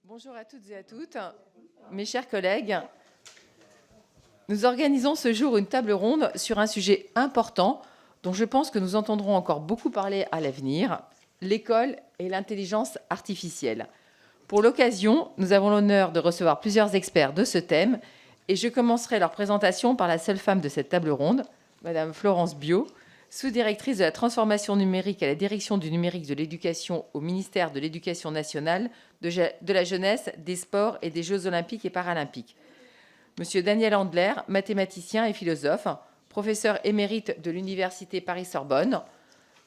Bonjour à toutes et à toutes. Mes chers collègues, nous organisons ce jour une table ronde sur un sujet important dont je pense que nous entendrons encore beaucoup parler à l'avenir, l'école et l'intelligence artificielle. Pour l'occasion, nous avons l'honneur de recevoir plusieurs experts de ce thème et je commencerai leur présentation par la seule femme de cette table ronde, Madame Florence Biot, sous-directrice de la transformation numérique à la direction du numérique de l'éducation au ministère de l'Éducation nationale, de la jeunesse, des sports et des Jeux olympiques et paralympiques. Monsieur Daniel Andler, mathématicien et philosophe, professeur émérite de l'Université Paris-Sorbonne.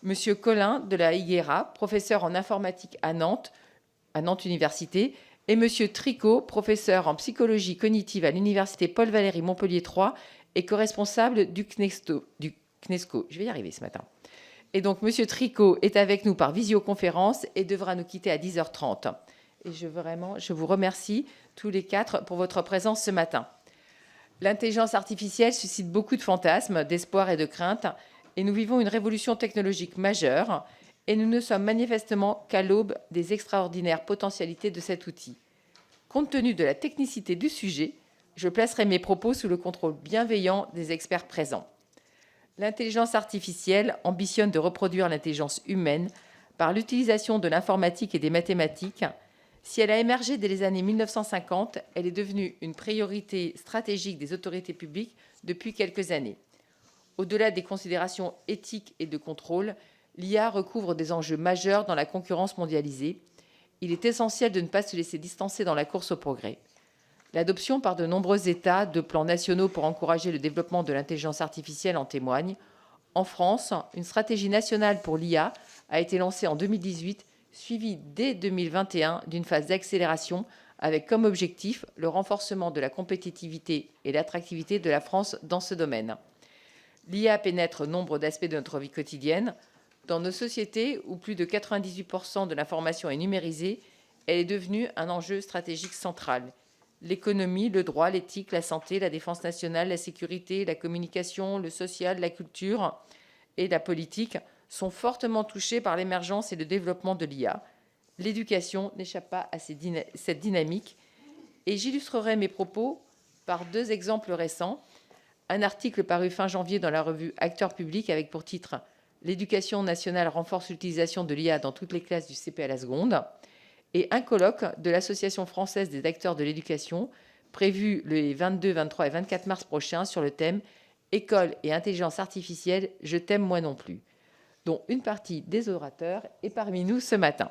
Monsieur Colin de la Higuera, professeur en informatique à Nantes Université. Et Monsieur Tricot, professeur en psychologie cognitive à l'Université Paul-Valéry Montpellier 3 et co-responsable du CNESCO. Je vais y arriver ce matin. Et donc, Monsieur Tricot est avec nous par visioconférence et devra nous quitter à 10h30. Et je vous remercie tous les quatre pour votre présence ce matin. L'intelligence artificielle suscite beaucoup de fantasmes, d'espoir et de craintes, et nous vivons une révolution technologique majeure, et nous ne sommes manifestement qu'à l'aube des extraordinaires potentialités de cet outil. Compte tenu de la technicité du sujet, je placerai mes propos sous le contrôle bienveillant des experts présents. L'intelligence artificielle ambitionne de reproduire l'intelligence humaine par l'utilisation de l'informatique et des mathématiques. Si elle a émergé dès les années 1950, elle est devenue une priorité stratégique des autorités publiques depuis quelques années. Au-delà des considérations éthiques et de contrôle, l'IA recouvre des enjeux majeurs dans la concurrence mondialisée. Il est essentiel de ne pas se laisser distancer dans la course au progrès. L'adoption par de nombreux États de plans nationaux pour encourager le développement de l'intelligence artificielle en témoigne. En France, une stratégie nationale pour l'IA a été lancée en 2018, suivie dès 2021 d'une phase d'accélération avec comme objectif le renforcement de la compétitivité et l'attractivité de la France dans ce domaine. L'IA pénètre nombre d'aspects de notre vie quotidienne. Dans nos sociétés, où plus de 98% de l'information est numérisée, elle est devenue un enjeu stratégique central. L'économie, le droit, l'éthique, la santé, la défense nationale, la sécurité, la communication, le social, la culture et la politique sont fortement touchés par l'émergence et le développement de l'IA. L'éducation n'échappe pas à cette dynamique. Et j'illustrerai mes propos par deux exemples récents. Un article paru fin janvier dans la revue Acteurs publics avec pour titre « L'éducation nationale renforce l'utilisation de l'IA dans toutes les classes du CP à la seconde » et un colloque de l'Association française des acteurs de l'éducation prévu les 22, 23 et 24 mars prochains sur le thème « École et intelligence artificielle, je t'aime moi non plus », dont une partie des orateurs est parmi nous ce matin.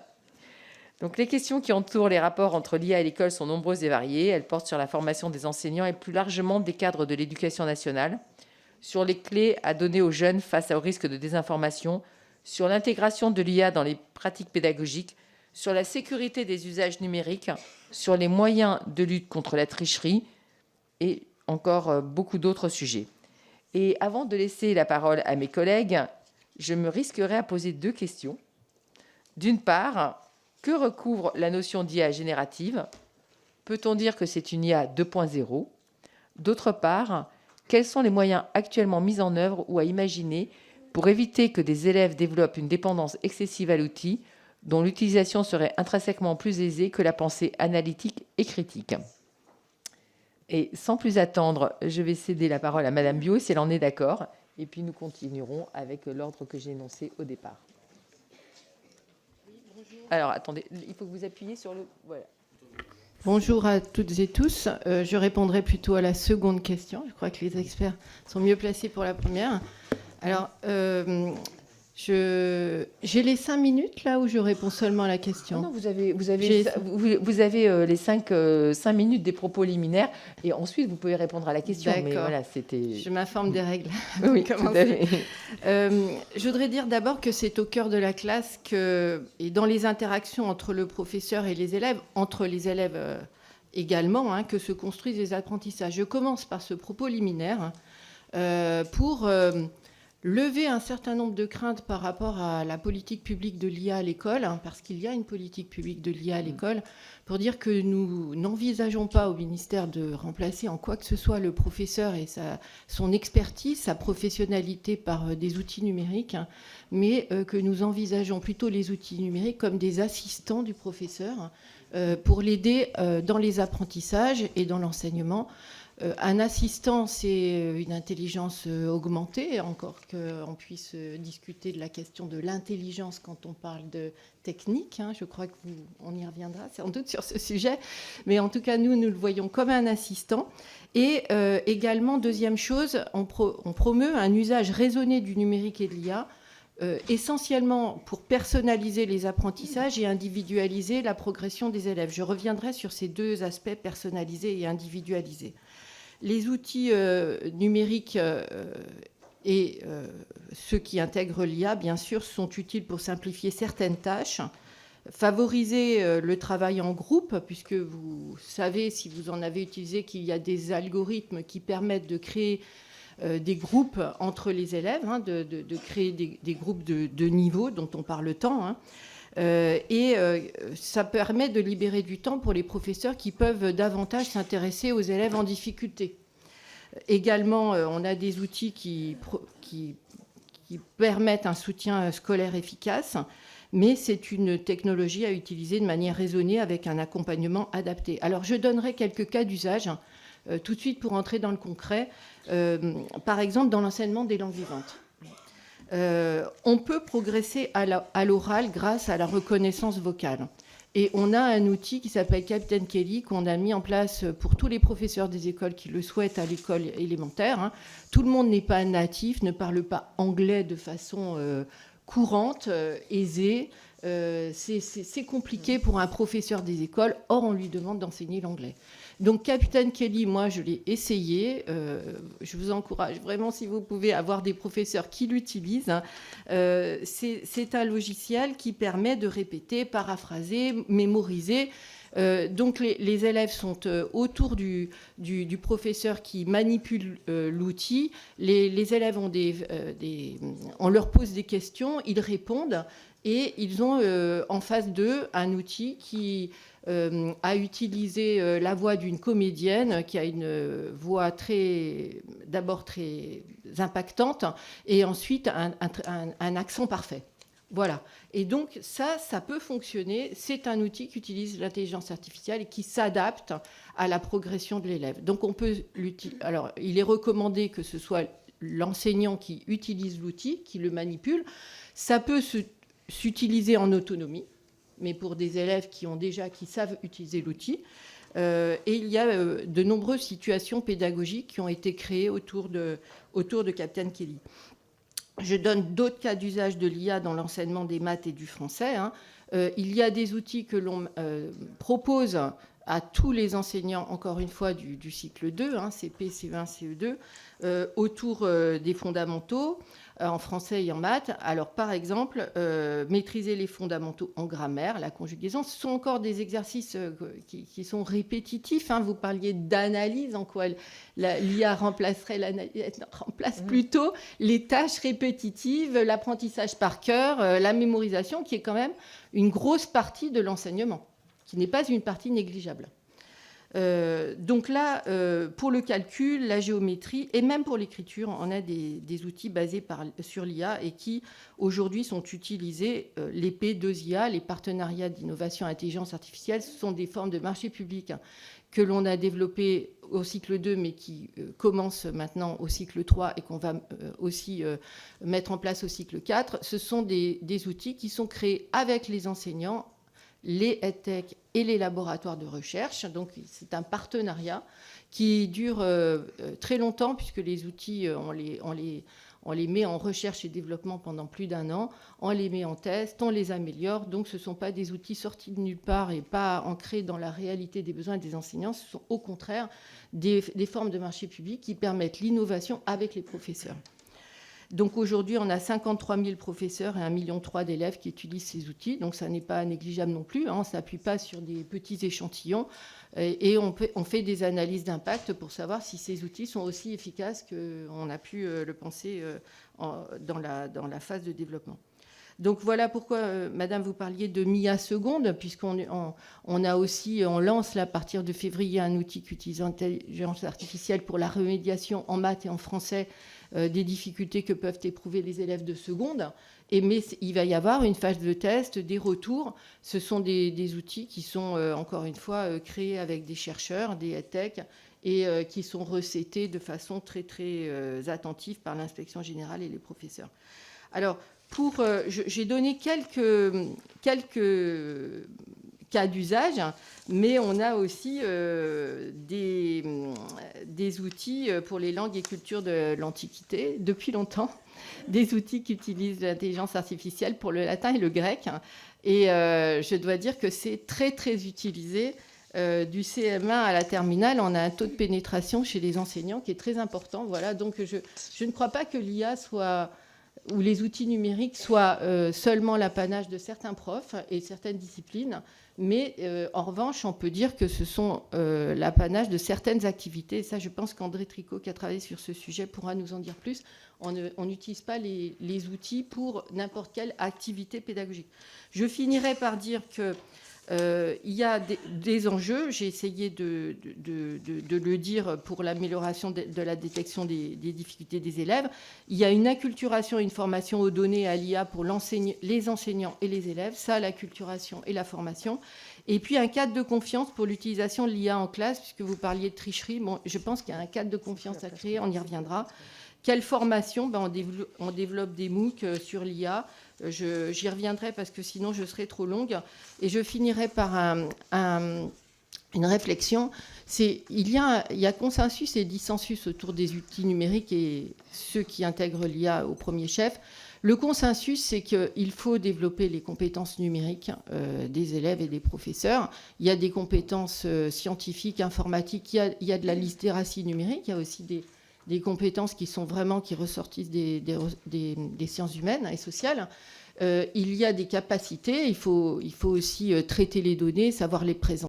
Donc, les questions qui entourent les rapports entre l'IA et l'école sont nombreuses et variées. Elles portent sur la formation des enseignants et plus largement des cadres de l'éducation nationale, sur les clés à donner aux jeunes face au risque de désinformation, sur l'intégration de l'IA dans les pratiques pédagogiques, sur la sécurité des usages numériques, sur les moyens de lutte contre la tricherie et encore beaucoup d'autres sujets. Et avant de laisser la parole à mes collègues, je me risquerai à poser deux questions. D'une part, que recouvre la notion d'IA générative ? Peut-on dire que c'est une IA 2.0 ? D'autre part, quels sont les moyens actuellement mis en œuvre ou à imaginer pour éviter que des élèves développent une dépendance excessive à l'outil dont l'utilisation serait intrinsèquement plus aisée que la pensée analytique et critique ? Et sans plus attendre, je vais céder la parole à Madame Biot, si elle en est d'accord, et puis nous continuerons avec l'ordre que j'ai énoncé au départ. Alors, attendez, il faut que vous appuyiez sur le... Voilà. Bonjour à toutes et tous. Je répondrai plutôt à la seconde question. Je crois que les experts sont mieux placés pour la première. Alors, j'ai les 5 minutes là où je réponds seulement à la question. Non, vous avez les 5 minutes des propos liminaires et ensuite vous pouvez répondre à la question. D'accord. Mais voilà, c'était... Je m'informe des règles. Oui, tout à fait. Je voudrais dire d'abord que c'est au cœur de la classe et dans les interactions entre le professeur et les élèves, entre les élèves également, que se construisent les apprentissages. Je commence par ce propos liminaire pour lever un certain nombre de craintes par rapport à la politique publique de l'IA à l'école, parce qu'il y a une politique publique de l'IA à l'école, pour dire que nous n'envisageons pas au ministère de remplacer en quoi que ce soit le professeur et son expertise, sa professionnalité par des outils numériques, mais que nous envisageons plutôt les outils numériques comme des assistants du professeur, pour l'aider dans les apprentissages et dans l'enseignement. Un assistant, c'est une intelligence augmentée, encore qu'on puisse discuter de la question de l'intelligence quand on parle de technique. Je crois qu'on y reviendra sans doute sur ce sujet. Mais en tout cas, nous le voyons comme un assistant. Et également, deuxième chose, on promeut un usage raisonné du numérique et de l'IA, essentiellement pour personnaliser les apprentissages et individualiser la progression des élèves. Je reviendrai sur ces deux aspects, personnalisés et individualisés. Les outils numériques et ceux qui intègrent l'IA, bien sûr, sont utiles pour simplifier certaines tâches, favoriser le travail en groupe, puisque vous savez, si vous en avez utilisé, qu'il y a des algorithmes qui permettent de créer des groupes entre les élèves, de créer des groupes de niveau dont on parle tant. Et ça permet de libérer du temps pour les professeurs qui peuvent davantage s'intéresser aux élèves en difficulté. Également, on a des outils qui permettent un soutien scolaire efficace, mais c'est une technologie à utiliser de manière raisonnée avec un accompagnement adapté. Alors, je donnerai quelques cas d'usage tout de suite pour entrer dans le concret. Par exemple, dans l'enseignement des langues vivantes. On peut progresser à l'oral grâce à la reconnaissance vocale. Et on a un outil qui s'appelle Captain Kelly qu'on a mis en place pour tous les professeurs des écoles qui le souhaitent à l'école élémentaire. Tout le monde n'est pas natif, ne parle pas anglais de façon courante, aisée. C'est compliqué pour un professeur des écoles. Or, on lui demande d'enseigner l'anglais. Donc, Captain Kelly, moi, je l'ai essayé. Je vous encourage vraiment, si vous pouvez, avoir des professeurs qui l'utilisent. C'est un logiciel qui permet de répéter, paraphraser, mémoriser. Donc, les élèves sont autour du professeur qui manipule l'outil. Les élèves on leur pose des questions, ils répondent. Et ils ont en face d'eux un outil qui a utilisé la voix d'une comédienne qui a une voix d'abord très impactante et ensuite un accent parfait. Voilà. Et donc ça peut fonctionner. C'est un outil qui utilise l'intelligence artificielle et qui s'adapte à la progression de l'élève. Donc on peut l'utiliser. Alors il est recommandé que ce soit l'enseignant qui utilise l'outil, qui le manipule. Ça peut s'utiliser en autonomie, mais pour des élèves qui savent utiliser l'outil. Et il y a de nombreuses situations pédagogiques qui ont été créées autour de Captain Kelly. Je donne d'autres cas d'usage de l'IA dans l'enseignement des maths et du français. Il y a des outils que l'on propose à tous les enseignants, encore une fois, du cycle 2, CP, CE1, CE2, autour des fondamentaux, en français et en maths. Alors, par exemple, maîtriser les fondamentaux en grammaire, la conjugaison, ce sont encore des exercices qui sont répétitifs. Vous parliez d'analyse, en quoi l'IA remplace plutôt les tâches répétitives, l'apprentissage par cœur, la mémorisation, qui est quand même une grosse partie de l'enseignement, qui n'est pas une partie négligeable. Donc là, pour le calcul, la géométrie et même pour l'écriture, on a des outils basés sur l'IA et qui aujourd'hui sont utilisés. Les P2IA, les partenariats d'innovation et intelligence artificielle, ce sont des formes de marché public que l'on a développées au cycle 2 mais qui commencent maintenant au cycle 3 et qu'on va aussi mettre en place au cycle 4. Ce sont des outils qui sont créés avec les enseignants, les EdTech et les laboratoires de recherche. Donc, c'est un partenariat qui dure très longtemps puisque les outils, on les met en recherche et développement pendant plus d'1 an, on les met en test, on les améliore. Donc, ce ne sont pas des outils sortis de nulle part et pas ancrés dans la réalité des besoins des enseignants. Ce sont au contraire des formes de marché public qui permettent l'innovation avec les professeurs. Donc aujourd'hui, on a 53 000 professeurs et 1,3 million d'élèves qui utilisent ces outils. Donc ça n'est pas négligeable non plus. On ne s'appuie pas sur des petits échantillons. Et on fait des analyses d'impact pour savoir si ces outils sont aussi efficaces qu'on a pu le penser dans la phase de développement. Donc voilà pourquoi, Madame, vous parliez de MIA seconde, puisqu'on lance là, à partir de février un outil qui utilise l'intelligence artificielle pour la remédiation en maths et en français des difficultés que peuvent éprouver les élèves de seconde. Mais il va y avoir une phase de test, des retours. Ce sont des outils qui sont, encore une fois, créés avec des chercheurs, des EdTech, et qui sont recettés de façon très, très attentive par l'inspection générale et les professeurs. Alors, j'ai donné quelques cas d'usage, mais on a aussi des outils pour les langues et cultures de l'Antiquité, depuis longtemps, des outils qui utilisent l'intelligence artificielle pour le latin et le grec. Et je dois dire que c'est très, très utilisé. Du CM1 à la terminale, on a un taux de pénétration chez les enseignants qui est très important. Voilà, donc je ne crois pas que l'IA soit, ou les outils numériques soient seulement l'apanage de certains profs et certaines disciplines, mais en revanche, on peut dire que ce sont l'apanage de certaines activités. Et ça, je pense qu'André Tricot, qui a travaillé sur ce sujet, pourra nous en dire plus. On n'utilise pas les outils pour n'importe quelle activité pédagogique. Je finirai par dire que il y a des enjeux, j'ai essayé de le dire pour l'amélioration de la détection des difficultés des élèves. Il y a une acculturation et une formation aux données à l'IA pour les enseignants et les élèves, ça, l'acculturation et la formation. Et puis un cadre de confiance pour l'utilisation de l'IA en classe, puisque vous parliez de tricherie. Bon, je pense qu'il y a un cadre de confiance à créer, on y reviendra. Quelle formation? On développe des MOOC sur l'IA. J'y reviendrai parce que sinon je serai trop longue. Et je finirai par une réflexion. Il y a consensus et dissensus autour des outils numériques et ceux qui intègrent l'IA au premier chef. Le consensus, c'est qu'il faut développer les compétences numériques des élèves et des professeurs. Il y a des compétences scientifiques, informatiques, il y a de la littératie numérique, il y a aussi des compétences qui ressortissent des sciences humaines et sociales. Il y a des capacités, il faut aussi traiter les données, savoir les présenter.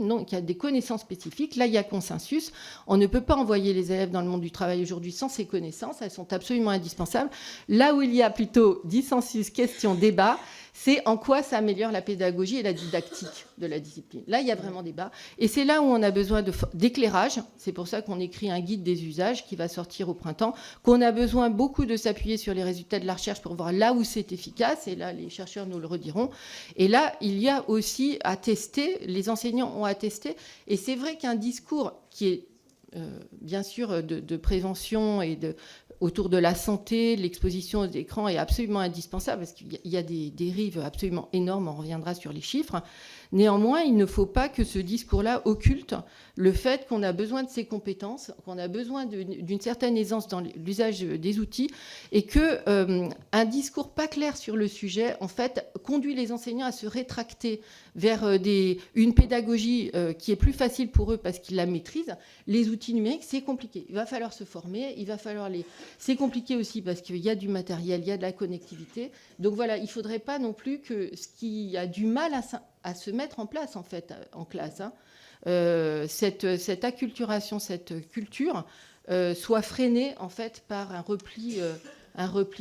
Donc, il y a des connaissances spécifiques. Là, il y a consensus. On ne peut pas envoyer les élèves dans le monde du travail aujourd'hui sans ces connaissances. Elles sont absolument indispensables. Là où il y a plutôt dissensus, question, débat, c'est en quoi ça améliore la pédagogie et la didactique de la discipline. Là, il y a vraiment débat. Et c'est là où on a besoin d'éclairage. C'est pour ça qu'on écrit un guide des usages qui va sortir au printemps, qu'on a besoin beaucoup de s'appuyer sur les résultats de la recherche pour voir là où c'est efficace. Et là, les chercheurs nous le rediront. Et là, il y a aussi à tester. Les enseignants ont à tester. Et c'est vrai qu'un discours qui est bien sûr de prévention et autour de la santé, l'exposition aux écrans est absolument indispensable parce qu'il y a des dérives absolument énormes, on reviendra sur les chiffres. Néanmoins, il ne faut pas que ce discours-là occulte le fait qu'on a besoin de ces compétences, qu'on a besoin d'une certaine aisance dans l'usage des outils et qu'un discours pas clair sur le sujet, en fait, conduit les enseignants à se rétracter vers une pédagogie qui est plus facile pour eux parce qu'ils la maîtrisent. Les outils numériques, c'est compliqué. Il va falloir se former, c'est compliqué aussi parce qu'il y a du matériel, il y a de la connectivité. Donc voilà, il ne faudrait pas non plus que ce qui a du mal à se mettre en place, en fait, en classe, cette acculturation, cette culture soit freinée, en fait, par un repli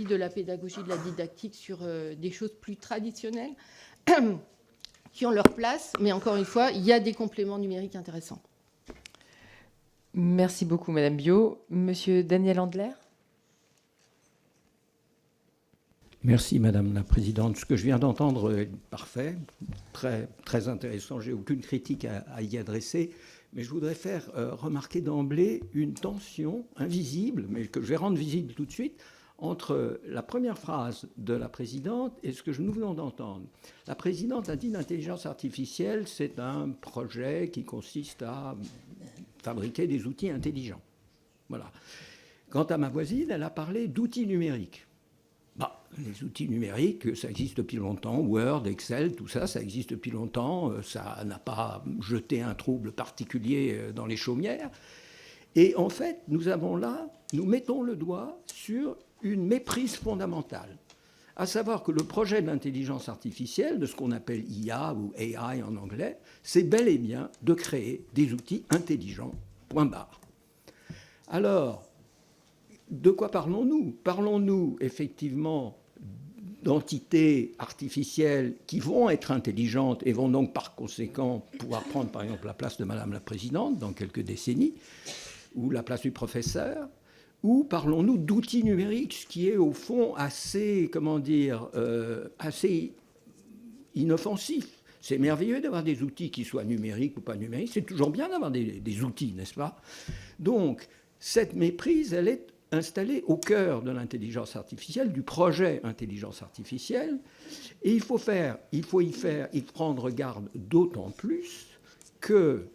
de la pédagogie, de la didactique sur des choses plus traditionnelles qui ont leur place. Mais encore une fois, il y a des compléments numériques intéressants. Merci beaucoup, Madame Biot. Monsieur Daniel Andler. Merci, Madame la Présidente. Ce que je viens d'entendre est parfait, très, très intéressant. Je n'ai aucune critique à y adresser, mais je voudrais faire remarquer d'emblée une tension invisible, mais que je vais rendre visible tout de suite, entre la première phrase de la Présidente et ce que nous venons d'entendre. La Présidente a dit l'intelligence artificielle, c'est un projet qui consiste à fabriquer des outils intelligents. Voilà. Quant à ma voisine, elle a parlé d'outils numériques. Les outils numériques, ça existe depuis longtemps. Word, Excel, tout ça, ça existe depuis longtemps. Ça n'a pas jeté un trouble particulier dans les chaumières. Et en fait, nous mettons le doigt sur une méprise fondamentale. À savoir que le projet de l'intelligence artificielle, de ce qu'on appelle IA ou AI en anglais, c'est bel et bien de créer des outils intelligents, point barre. Alors, de quoi parlons-nous? Parlons-nous effectivement d'entités artificielles qui vont être intelligentes et vont donc par conséquent pouvoir prendre par exemple la place de Madame la Présidente dans quelques décennies, ou la place du professeur, ou parlons-nous d'outils numériques, ce qui est au fond assez, assez inoffensif. C'est merveilleux d'avoir des outils qui soient numériques ou pas numériques. C'est toujours bien d'avoir des outils, n'est-ce pas? Donc, cette méprise, elle est installée au cœur de l'intelligence artificielle, du projet intelligence artificielle. Et il faut y prendre garde d'autant plus que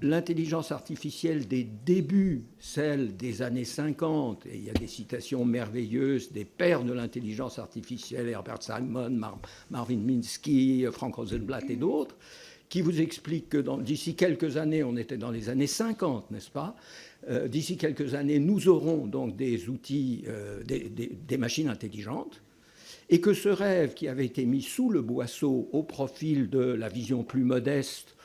l'intelligence artificielle des débuts, celle des années 50, et il y a des citations merveilleuses des pères de l'intelligence artificielle, Herbert Simon, Marvin Minsky, Frank Rosenblatt et d'autres, qui vous expliquent que d'ici quelques années, on était dans les années 50, n'est-ce pas? D'ici quelques années, nous aurons donc des outils, des machines intelligentes, et que ce rêve qui avait été mis sous le boisseau au profil de la vision plus modeste,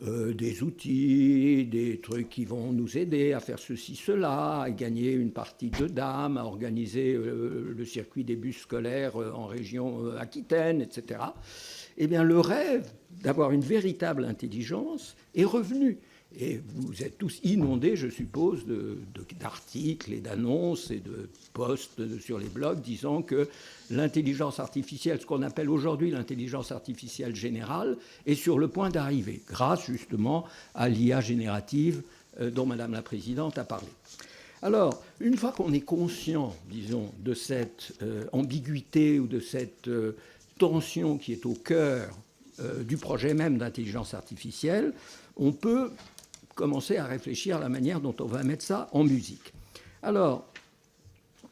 des outils, des trucs qui vont nous aider à faire ceci, cela, à gagner une partie de dames, à organiser le circuit des bus scolaires en région Aquitaine, etc. Eh bien, le rêve d'avoir une véritable intelligence est revenu. Et vous êtes tous inondés, je suppose, d'articles et d'annonces et de posts sur les blogs disant que l'intelligence artificielle, ce qu'on appelle aujourd'hui l'intelligence artificielle générale, est sur le point d'arriver, grâce justement à l'IA générative dont Madame la Présidente a parlé. Alors, une fois qu'on est conscient, disons, de cette ambiguïté ou de cette tension qui est au cœur du projet même d'intelligence artificielle, on peut commencer à réfléchir à la manière dont on va mettre ça en musique. Alors,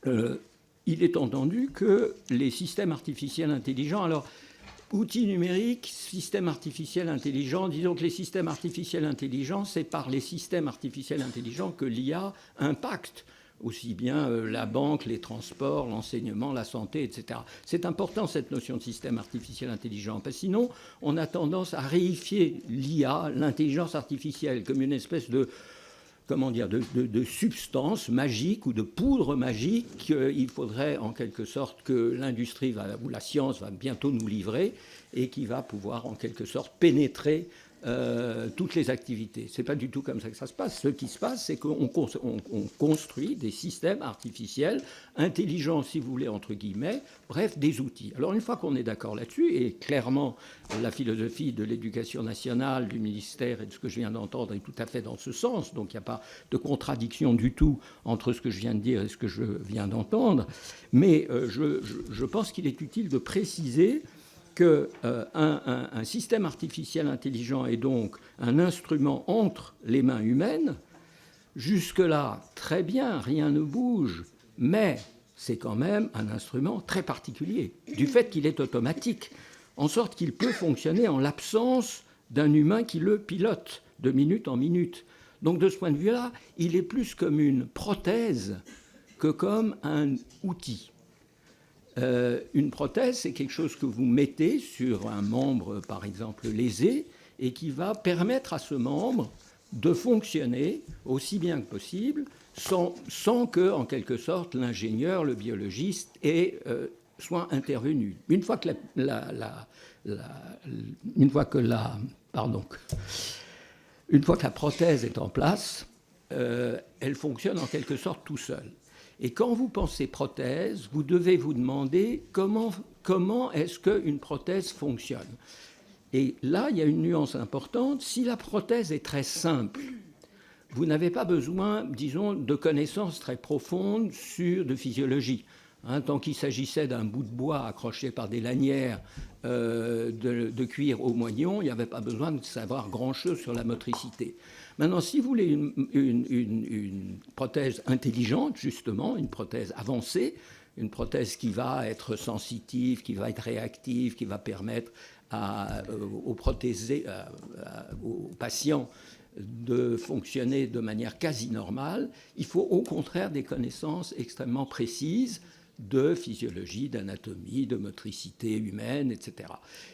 il est entendu que les systèmes artificiels intelligents, alors, outils numériques, systèmes artificiels intelligents, disons que les systèmes artificiels intelligents, c'est par les systèmes artificiels intelligents que l'IA impacte aussi bien la banque, les transports, l'enseignement, la santé, etc. C'est important, cette notion de système artificiel intelligent, parce que sinon, on a tendance à réifier l'IA, l'intelligence artificielle, comme une espèce de, de substance magique ou de poudre magique qu'il faudrait en quelque sorte que l'industrie ou la science va bientôt nous livrer et qui va pouvoir en quelque sorte pénétrer toutes les activités. Ce n'est pas du tout comme ça que ça se passe. Ce qui se passe, c'est qu'on construit des systèmes artificiels intelligents, si vous voulez, entre guillemets, bref, des outils. Alors, une fois qu'on est d'accord là-dessus, et clairement, la philosophie de l'éducation nationale, du ministère et de ce que je viens d'entendre est tout à fait dans ce sens, donc il n'y a pas de contradiction du tout entre ce que je viens de dire et ce que je viens d'entendre, mais je pense qu'il est utile de préciser qu'un système artificiel intelligent est donc un instrument entre les mains humaines. Jusque-là, très bien, rien ne bouge, mais c'est quand même un instrument très particulier, du fait qu'il est automatique, en sorte qu'il peut fonctionner en l'absence d'un humain qui le pilote de minute en minute. Donc de ce point de vue-là, il est plus comme une prothèse que comme un outil. Une prothèse, c'est quelque chose que vous mettez sur un membre, par exemple, lésé, et qui va permettre à ce membre de fonctionner aussi bien que possible, sans que, en quelque sorte, l'ingénieur, le biologiste soit intervenu. Une fois que la prothèse est en place, elle fonctionne en quelque sorte tout seul. Et quand vous pensez prothèse, vous devez vous demander comment est-ce qu'une prothèse fonctionne. Et là, il y a une nuance importante. Si la prothèse est très simple, vous n'avez pas besoin, disons, de connaissances très profondes de physiologie. Tant qu'il s'agissait d'un bout de bois accroché par des lanières de cuir au moignon, il n'y avait pas besoin de savoir grand-chose sur la motricité. Maintenant, si vous voulez une prothèse intelligente, justement, une prothèse avancée, une prothèse qui va être sensitive, qui va être réactive, qui va permettre aux patients de fonctionner de manière quasi normale, il faut au contraire des connaissances extrêmement précises de physiologie, d'anatomie, de motricité humaine, etc.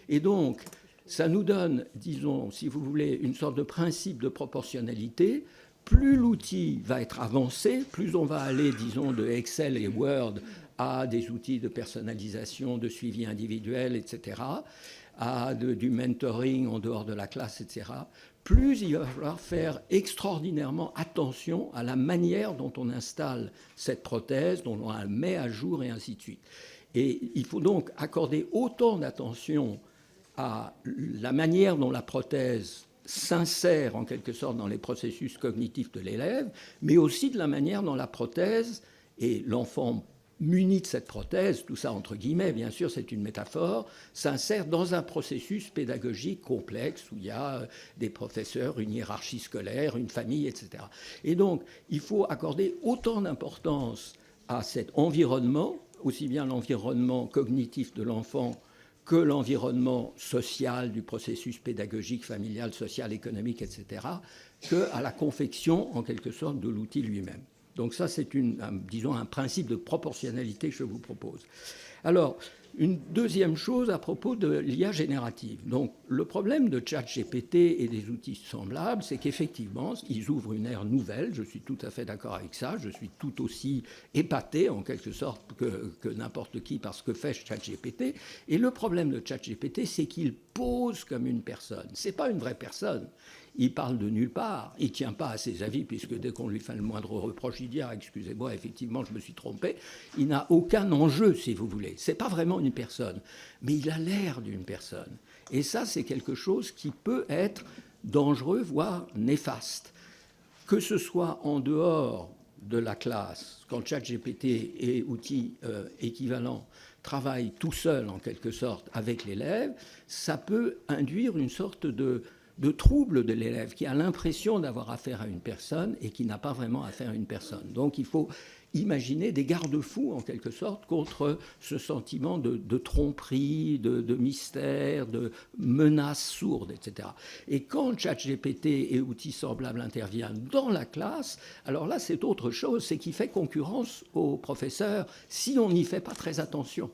Et donc, ça nous donne, disons, si vous voulez, une sorte de principe de proportionnalité. Plus l'outil va être avancé, plus on va aller, disons, de Excel et Word à des outils de personnalisation, de suivi individuel, etc., à du mentoring en dehors de la classe, etc., plus il va falloir faire extraordinairement attention à la manière dont on installe cette prothèse, dont on la met à jour et ainsi de suite. Et il faut donc accorder autant d'attention à la manière dont la prothèse s'insère en quelque sorte dans les processus cognitifs de l'élève, mais aussi de la manière dont la prothèse et l'enfant muni de cette prothèse, tout ça entre guillemets, bien sûr, c'est une métaphore, s'insère dans un processus pédagogique complexe où il y a des professeurs, une hiérarchie scolaire, une famille, etc. Et donc, il faut accorder autant d'importance à cet environnement, aussi bien l'environnement cognitif de l'enfant que l'environnement social du processus pédagogique, familial, social, économique, etc., qu'à la confection, en quelque sorte, de l'outil lui-même. Donc ça, c'est disons, un principe de proportionnalité que je vous propose. Alors, une deuxième chose à propos de l'IA générative. Donc, le problème de ChatGPT et des outils semblables, c'est qu'effectivement, ils ouvrent une ère nouvelle. Je suis tout à fait d'accord avec ça. Je suis tout aussi épaté, en quelque sorte, que n'importe qui par ce que fait ChatGPT. Et le problème de ChatGPT, c'est qu'il pose comme une personne. Ce n'est pas une vraie personne. Il parle de nulle part, il ne tient pas à ses avis, puisque dès qu'on lui fait le moindre reproche, il dit « Ah, excusez-moi, effectivement, je me suis trompé ». Il n'a aucun enjeu, si vous voulez. Ce n'est pas vraiment une personne, mais il a l'air d'une personne. Et ça, c'est quelque chose qui peut être dangereux, voire néfaste. Que ce soit en dehors de la classe, quand ChatGPT et outils équivalents travaillent tout seul, en quelque sorte, avec l'élève, ça peut induire une sorte de trouble de l'élève qui a l'impression d'avoir affaire à une personne et qui n'a pas vraiment affaire à une personne. Donc il faut imaginer des garde-fous en quelque sorte contre ce sentiment de tromperie, de mystère, de menace sourde, etc. Et quand ChatGPT et outils semblables interviennent dans la classe, alors là c'est autre chose, c'est qu'il fait concurrence aux professeurs si on n'y fait pas très attention.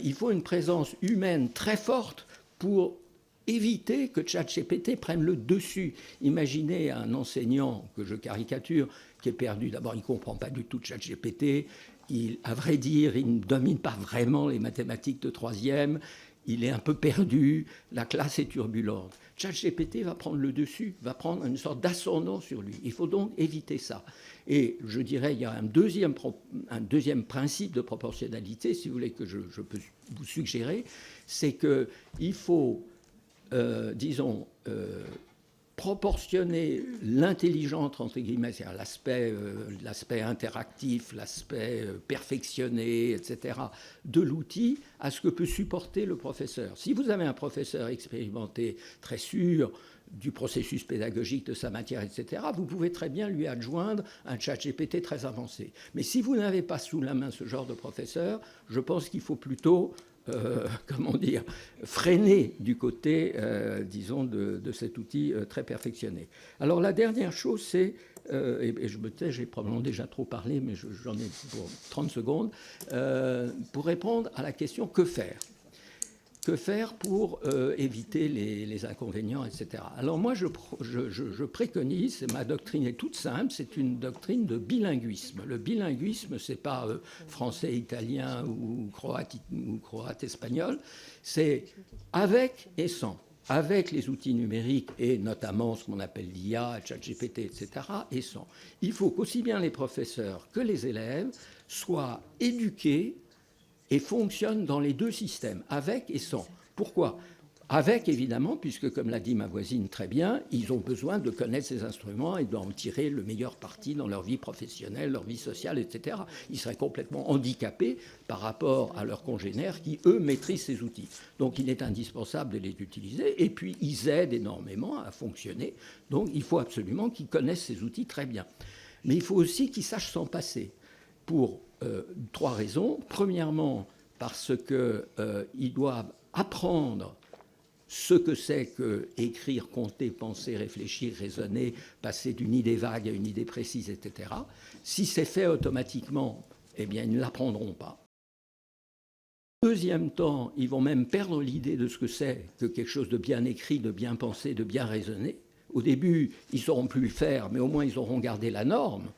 Il faut une présence humaine très forte pour éviter que ChatGPT prenne le dessus. Imaginez un enseignant, que je caricature, qui est perdu. D'abord, il ne comprend pas du tout ChatGPT. À vrai dire, il ne domine pas vraiment les mathématiques de troisième. Il est un peu perdu. La classe est turbulente. ChatGPT va prendre le dessus, va prendre une sorte d'ascendant sur lui. Il faut donc éviter ça. Et je dirais, il y a un deuxième principe de proportionnalité, si vous voulez, que je peux vous suggérer, c'est qu'il faut proportionner l'intelligence, entre guillemets, c'est-à-dire l'aspect interactif, l'aspect perfectionné, etc., de l'outil à ce que peut supporter le professeur. Si vous avez un professeur expérimenté, très sûr du processus pédagogique de sa matière, etc., vous pouvez très bien lui adjoindre un ChatGPT très avancé. Mais si vous n'avez pas sous la main ce genre de professeur, je pense qu'il faut plutôt freiner du côté, disons, de cet outil très perfectionné. Alors la dernière chose, c'est, et je me tais, j'ai probablement déjà trop parlé, mais j'en ai pour 30 secondes, pour répondre à la question « que faire ?» Que faire pour éviter les inconvénients, etc. Alors moi, je préconise, ma doctrine est toute simple, c'est une doctrine de bilinguisme. Le bilinguisme, ce n'est pas français, italien ou croate, espagnol, c'est avec et sans. Avec les outils numériques et notamment ce qu'on appelle l'IA, ChatGPT, etc., et sans. Il faut qu'aussi bien les professeurs que les élèves soient éduqués et fonctionne dans les deux systèmes, avec et sans. Pourquoi ? Avec, évidemment, puisque, comme l'a dit ma voisine très bien, ils ont besoin de connaître ces instruments et d'en tirer le meilleur parti dans leur vie professionnelle, leur vie sociale, etc. Ils seraient complètement handicapés par rapport à leurs congénères qui, eux, maîtrisent ces outils. Donc, il est indispensable de les utiliser. Et puis, ils aident énormément à fonctionner. Donc, il faut absolument qu'ils connaissent ces outils très bien. Mais il faut aussi qu'ils sachent s'en passer. Pour 3 raisons. Premièrement, parce qu'ils doivent apprendre ce que c'est que écrire, compter, penser, réfléchir, raisonner, passer d'une idée vague à une idée précise, etc. Si c'est fait automatiquement, eh bien, ils ne l'apprendront pas. Deuxième temps, ils vont même perdre l'idée de ce que c'est que quelque chose de bien écrit, de bien pensé, de bien raisonné. Au début, ils ne sauront plus le faire, mais au moins ils auront gardé la norme.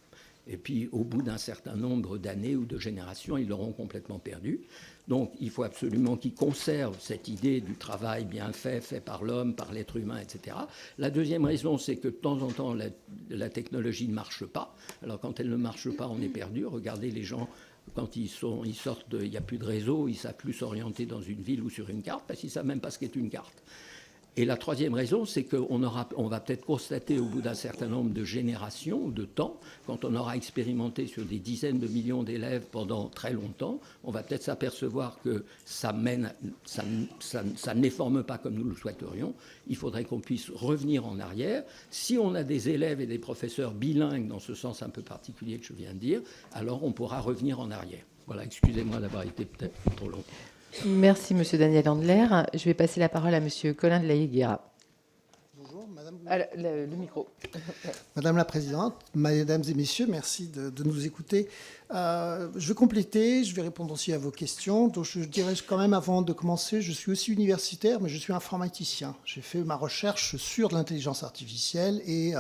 Et puis, au bout d'un certain nombre d'années ou de générations, ils l'auront complètement perdu. Donc il faut absolument qu'ils conservent cette idée du travail bien fait, fait par l'homme, par l'être humain, etc. La deuxième raison, c'est que de temps en temps, la technologie ne marche pas. Alors quand elle ne marche pas, on est perdu. Regardez les gens, quand ils sortent, il n'y a plus de réseau, ils ne savent plus s'orienter dans une ville ou sur une carte, parce qu'ils ne savent même pas ce qu'est une carte. Et la troisième raison, c'est qu'on va peut-être constater au bout d'un certain nombre de générations, de temps, quand on aura expérimenté sur des dizaines de millions d'élèves pendant très longtemps, on va peut-être s'apercevoir que ça ne les forme pas comme nous le souhaiterions. Il faudrait qu'on puisse revenir en arrière. Si on a des élèves et des professeurs bilingues, dans ce sens un peu particulier que je viens de dire, alors on pourra revenir en arrière. Voilà, excusez-moi d'avoir été peut-être trop long. Merci, Monsieur Daniel Andler. Je vais passer la parole à Monsieur Colin de la Higuera. Bonjour, madame. Le micro. Madame la Présidente, mesdames et messieurs, merci de nous écouter. Je vais compléter, je vais répondre aussi à vos questions. Donc je dirais quand même avant de commencer, je suis aussi universitaire, mais je suis informaticien. J'ai fait ma recherche sur l'intelligence artificielle et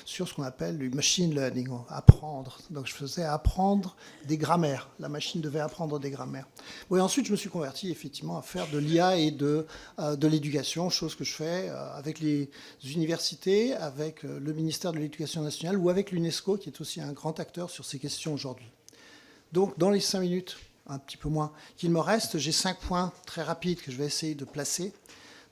sur ce qu'on appelle le machine learning, apprendre. Donc je faisais apprendre des grammaires. La machine devait apprendre des grammaires. Bon, et ensuite, je me suis converti effectivement à faire de l'IA et de l'éducation, chose que je fais avec les universités, avec le ministère de l'Éducation nationale ou avec l'UNESCO, qui est aussi un grand acteur sur ces questions aujourd'hui. Donc, dans les 5 minutes, un petit peu moins, qu'il me reste, j'ai 5 points très rapides que je vais essayer de placer.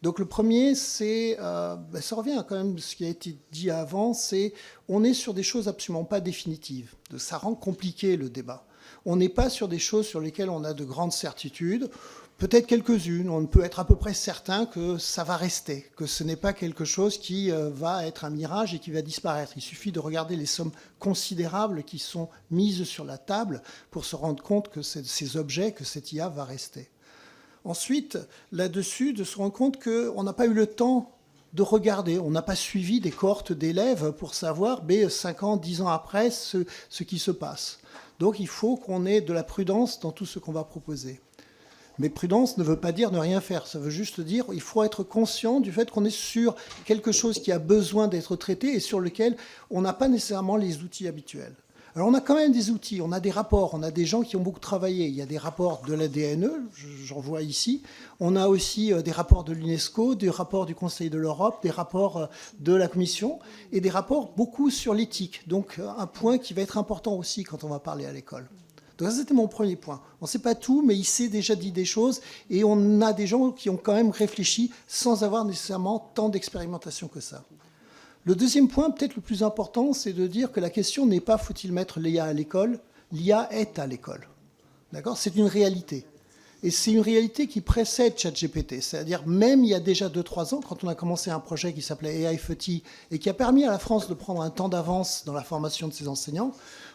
Donc, le premier, c'est, ça revient quand même à ce qui a été dit avant, c'est on est sur des choses absolument pas définitives. Ça rend compliqué le débat. On n'est pas sur des choses sur lesquelles on a de grandes certitudes. Peut-être quelques-unes, on peut être à peu près certain que ça va rester, que ce n'est pas quelque chose qui va être un mirage et qui va disparaître. Il suffit de regarder les sommes considérables qui sont mises sur la table pour se rendre compte que ces objets, que cette IA va rester. Ensuite, là-dessus, de se rendre compte qu'on n'a pas eu le temps de regarder, on n'a pas suivi des cohortes d'élèves pour savoir, 5 ans, 10 ans après, ce qui se passe. Donc il faut qu'on ait de la prudence dans tout ce qu'on va proposer. Mais prudence ne veut pas dire ne rien faire. Ça veut juste dire qu'il faut être conscient du fait qu'on est sur quelque chose qui a besoin d'être traité et sur lequel on n'a pas nécessairement les outils habituels. Alors on a quand même des outils, on a des rapports, on a des gens qui ont beaucoup travaillé. Il y a des rapports de la DNE, j'en vois ici. On a aussi des rapports de l'UNESCO, des rapports du Conseil de l'Europe, des rapports de la Commission et des rapports beaucoup sur l'éthique. Donc un point qui va être important aussi quand on va parler à l'école. Donc ça, c'était mon premier point. On ne sait pas tout, mais il s'est déjà dit des choses et on a des gens qui ont quand même réfléchi sans avoir nécessairement tant d'expérimentation que ça. Le deuxième point, peut-être le plus important, c'est de dire que la question n'est pas faut-il mettre l'IA à l'école. L'IA est à l'école. D'accord ? C'est une réalité. Et c'est une réalité qui précède ChatGPT. C'est-à-dire, même il y a déjà 2-3 ans, quand on a commencé un projet qui s'appelait AI30 et qui a permis à la France de prendre un temps d'avance dans la formation de ses enseignants,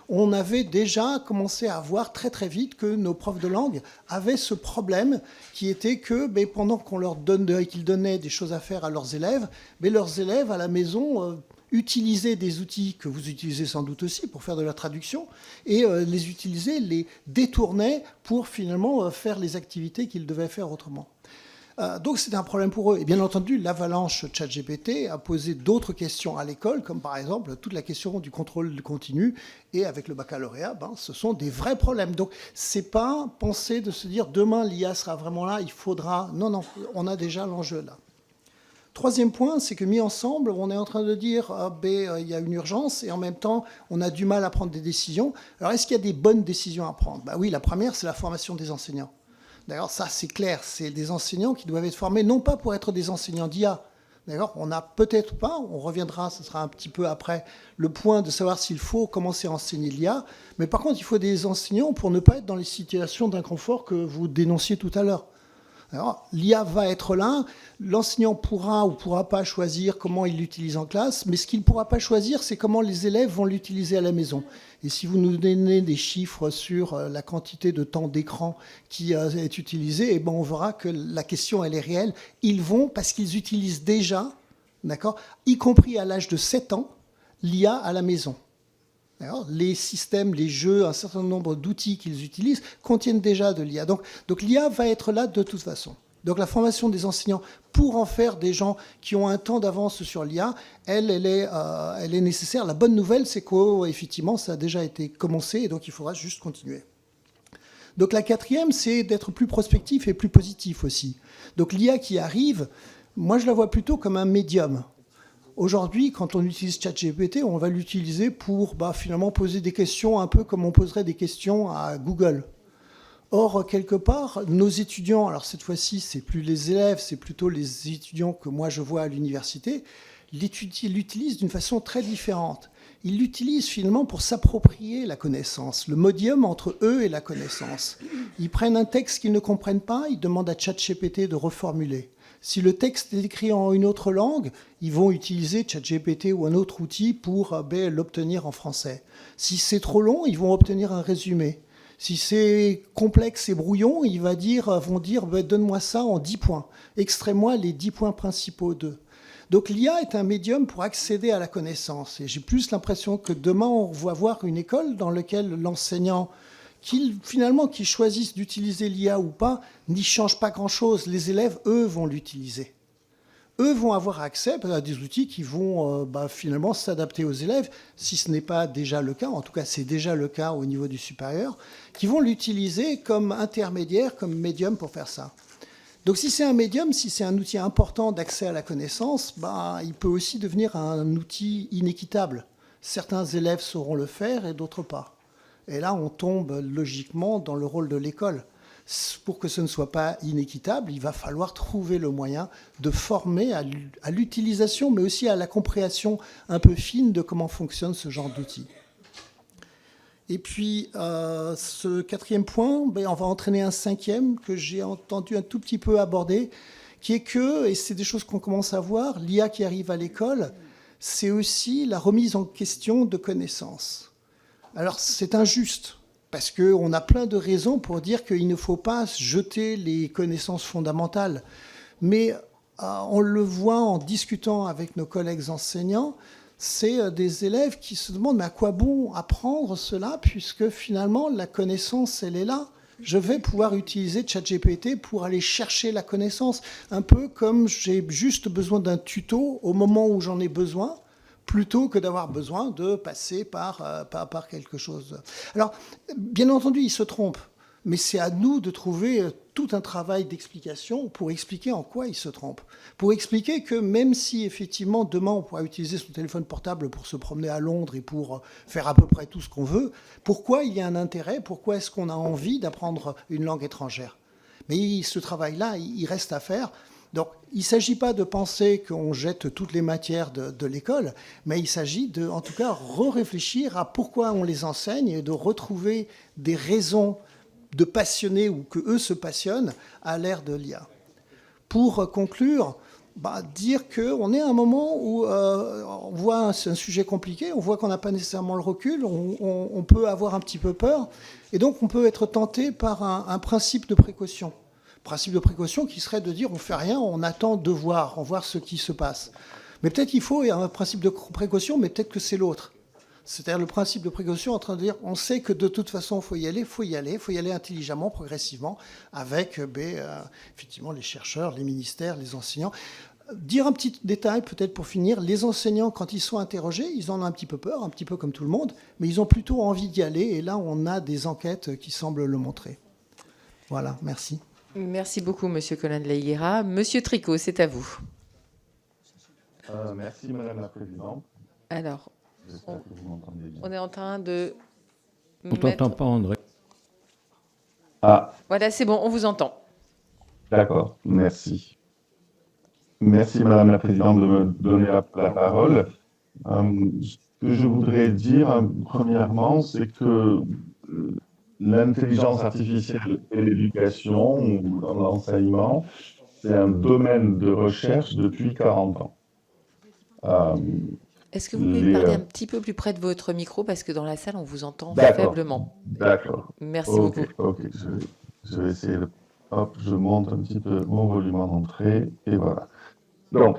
on avait déjà commencé à voir très très vite que nos profs de langue avaient ce problème qui était que pendant qu'on leur qu'ils donnaient des choses à faire à leurs élèves à la maison utilisaient des outils que vous utilisez sans doute aussi pour faire de la traduction et les détournaient pour finalement faire les activités qu'ils devaient faire autrement. Donc c'était un problème pour eux. Et bien entendu, l'avalanche ChatGPT a posé d'autres questions à l'école, comme par exemple toute la question du contrôle continu. Et avec le baccalauréat, ce sont des vrais problèmes. Donc c'est pas penser de se dire demain l'IA sera vraiment là, il faudra... Non, on a déjà l'enjeu là. Troisième point, c'est que mis ensemble, on est en train de dire il y a une urgence et en même temps, on a du mal à prendre des décisions. Alors est-ce qu'il y a des bonnes décisions à prendre ? Oui, la première, c'est la formation des enseignants. D'ailleurs, ça, c'est clair. C'est des enseignants qui doivent être formés, non pas pour être des enseignants d'IA. D'accord ? On n'a peut-être pas, on reviendra, ce sera un petit peu après, le point de savoir s'il faut commencer à enseigner l'IA. Mais par contre, il faut des enseignants pour ne pas être dans les situations d'inconfort que vous dénonciez tout à l'heure. Alors, l'IA va être là, l'enseignant pourra ou pourra pas choisir comment il l'utilise en classe, mais ce qu'il ne pourra pas choisir, c'est comment les élèves vont l'utiliser à la maison. Et si vous nous donnez des chiffres sur la quantité de temps d'écran qui est utilisé, on verra que la question, elle est réelle. Ils vont, parce qu'ils utilisent déjà, d'accord, y compris à l'âge de 7 ans, l'IA à la maison. Alors, les systèmes, les jeux, un certain nombre d'outils qu'ils utilisent contiennent déjà de l'IA. Donc l'IA va être là de toute façon. Donc la formation des enseignants pour en faire des gens qui ont un temps d'avance sur l'IA, elle est nécessaire. La bonne nouvelle, c'est qu'effectivement, ça a déjà été commencé et donc il faudra juste continuer. Donc la quatrième, c'est d'être plus prospectif et plus positif aussi. Donc l'IA qui arrive, moi je la vois plutôt comme un médium. Aujourd'hui, quand on utilise ChatGPT, on va l'utiliser pour finalement poser des questions un peu comme on poserait des questions à Google. Or, quelque part, nos étudiants, alors cette fois-ci, c'est plus les élèves, c'est plutôt les étudiants que moi je vois à l'université, l'utilisent d'une façon très différente. Ils l'utilisent finalement pour s'approprier la connaissance, le modium entre eux et la connaissance. Ils prennent un texte qu'ils ne comprennent pas, ils demandent à ChatGPT de reformuler. Si le texte est écrit en une autre langue, ils vont utiliser ChatGPT ou un autre outil pour l'obtenir en français. Si c'est trop long, ils vont obtenir un résumé. Si c'est complexe et brouillon, ils vont dire donne-moi ça en 10 points. Extrais-moi les 10 points principaux d'eux. Donc l'IA est un médium pour accéder à la connaissance. Et j'ai plus l'impression que demain, on va voir une école dans laquelle l'enseignant, qui choisissent d'utiliser l'IA ou pas, n'y change pas grand-chose. Les élèves, eux, vont l'utiliser. Eux vont avoir accès à des outils qui vont finalement s'adapter aux élèves, si ce n'est pas déjà le cas, en tout cas c'est déjà le cas au niveau du supérieur, qui vont l'utiliser comme intermédiaire, comme médium pour faire ça. Donc si c'est un médium, si c'est un outil important d'accès à la connaissance, il peut aussi devenir un outil inéquitable. Certains élèves sauront le faire et d'autres pas. Et là, on tombe logiquement dans le rôle de l'école. Pour que ce ne soit pas inéquitable, il va falloir trouver le moyen de former à l'utilisation, mais aussi à la compréhension un peu fine de comment fonctionne ce genre d'outil. Et puis, ce quatrième point, on va entraîner un cinquième que j'ai entendu un tout petit peu aborder, qui est que, et c'est des choses qu'on commence à voir, l'IA qui arrive à l'école, c'est aussi la remise en question de connaissances. Alors, c'est injuste, parce qu'on a plein de raisons pour dire qu'il ne faut pas jeter les connaissances fondamentales. Mais on le voit en discutant avec nos collègues enseignants, c'est des élèves qui se demandent mais à quoi bon apprendre cela, puisque finalement la connaissance, elle est là. Je vais pouvoir utiliser ChatGPT pour aller chercher la connaissance, un peu comme j'ai juste besoin d'un tuto au moment où j'en ai besoin, plutôt que d'avoir besoin de passer par quelque chose. Alors, bien entendu, ils se trompent, mais c'est à nous de trouver tout un travail d'explication pour expliquer en quoi ils se trompent. Pour expliquer que même si, effectivement, demain, on pourra utiliser son téléphone portable pour se promener à Londres et pour faire à peu près tout ce qu'on veut, pourquoi il y a un intérêt, pourquoi est-ce qu'on a envie d'apprendre une langue étrangère? Mais ce travail-là, il reste à faire. Donc, il ne s'agit pas de penser qu'on jette toutes les matières de l'école, mais il s'agit de, en tout cas, réfléchir à pourquoi on les enseigne et de retrouver des raisons de passionner ou que eux se passionnent à l'ère de l'IA. Pour conclure, dire qu'on est à un moment où on voit c'est un sujet compliqué, on voit qu'on n'a pas nécessairement le recul, on peut avoir un petit peu peur, et donc on peut être tenté par un principe de précaution. Principe de précaution qui serait de dire on ne fait rien, on attend de voir, on voit ce qui se passe. Mais peut-être qu'il faut un principe de précaution, mais peut-être que c'est l'autre. C'est-à-dire le principe de précaution en train de dire on sait que de toute façon il faut y aller intelligemment, progressivement, avec effectivement les chercheurs, les ministères, les enseignants. Dire un petit détail peut-être pour finir, les enseignants quand ils sont interrogés, ils en ont un petit peu peur, un petit peu comme tout le monde, mais ils ont plutôt envie d'y aller et là on a des enquêtes qui semblent le montrer. Voilà, merci. Merci beaucoup, Monsieur Colin de la Higuera. Monsieur Tricot, c'est à vous. Merci, Madame la Présidente. Alors, J'espère que vous m'entendez bien. on est en train de... On t'entend pas, André. Ah, Voilà, c'est bon, on vous entend. d'accord, merci. Merci, Madame la Présidente, de me donner la parole. Ce que je voudrais dire, premièrement, c'est que l'intelligence artificielle et l'éducation, ou dans l'enseignement, c'est un domaine de recherche depuis 40 ans. Est-ce que vous pouvez parler un petit peu plus près de votre micro parce que dans la salle, on vous entend D'accord. faiblement. D'accord. Merci Ok, beaucoup. ok, je vais essayer de... Hop, je monte un petit peu mon volume en entrée, et voilà. Donc,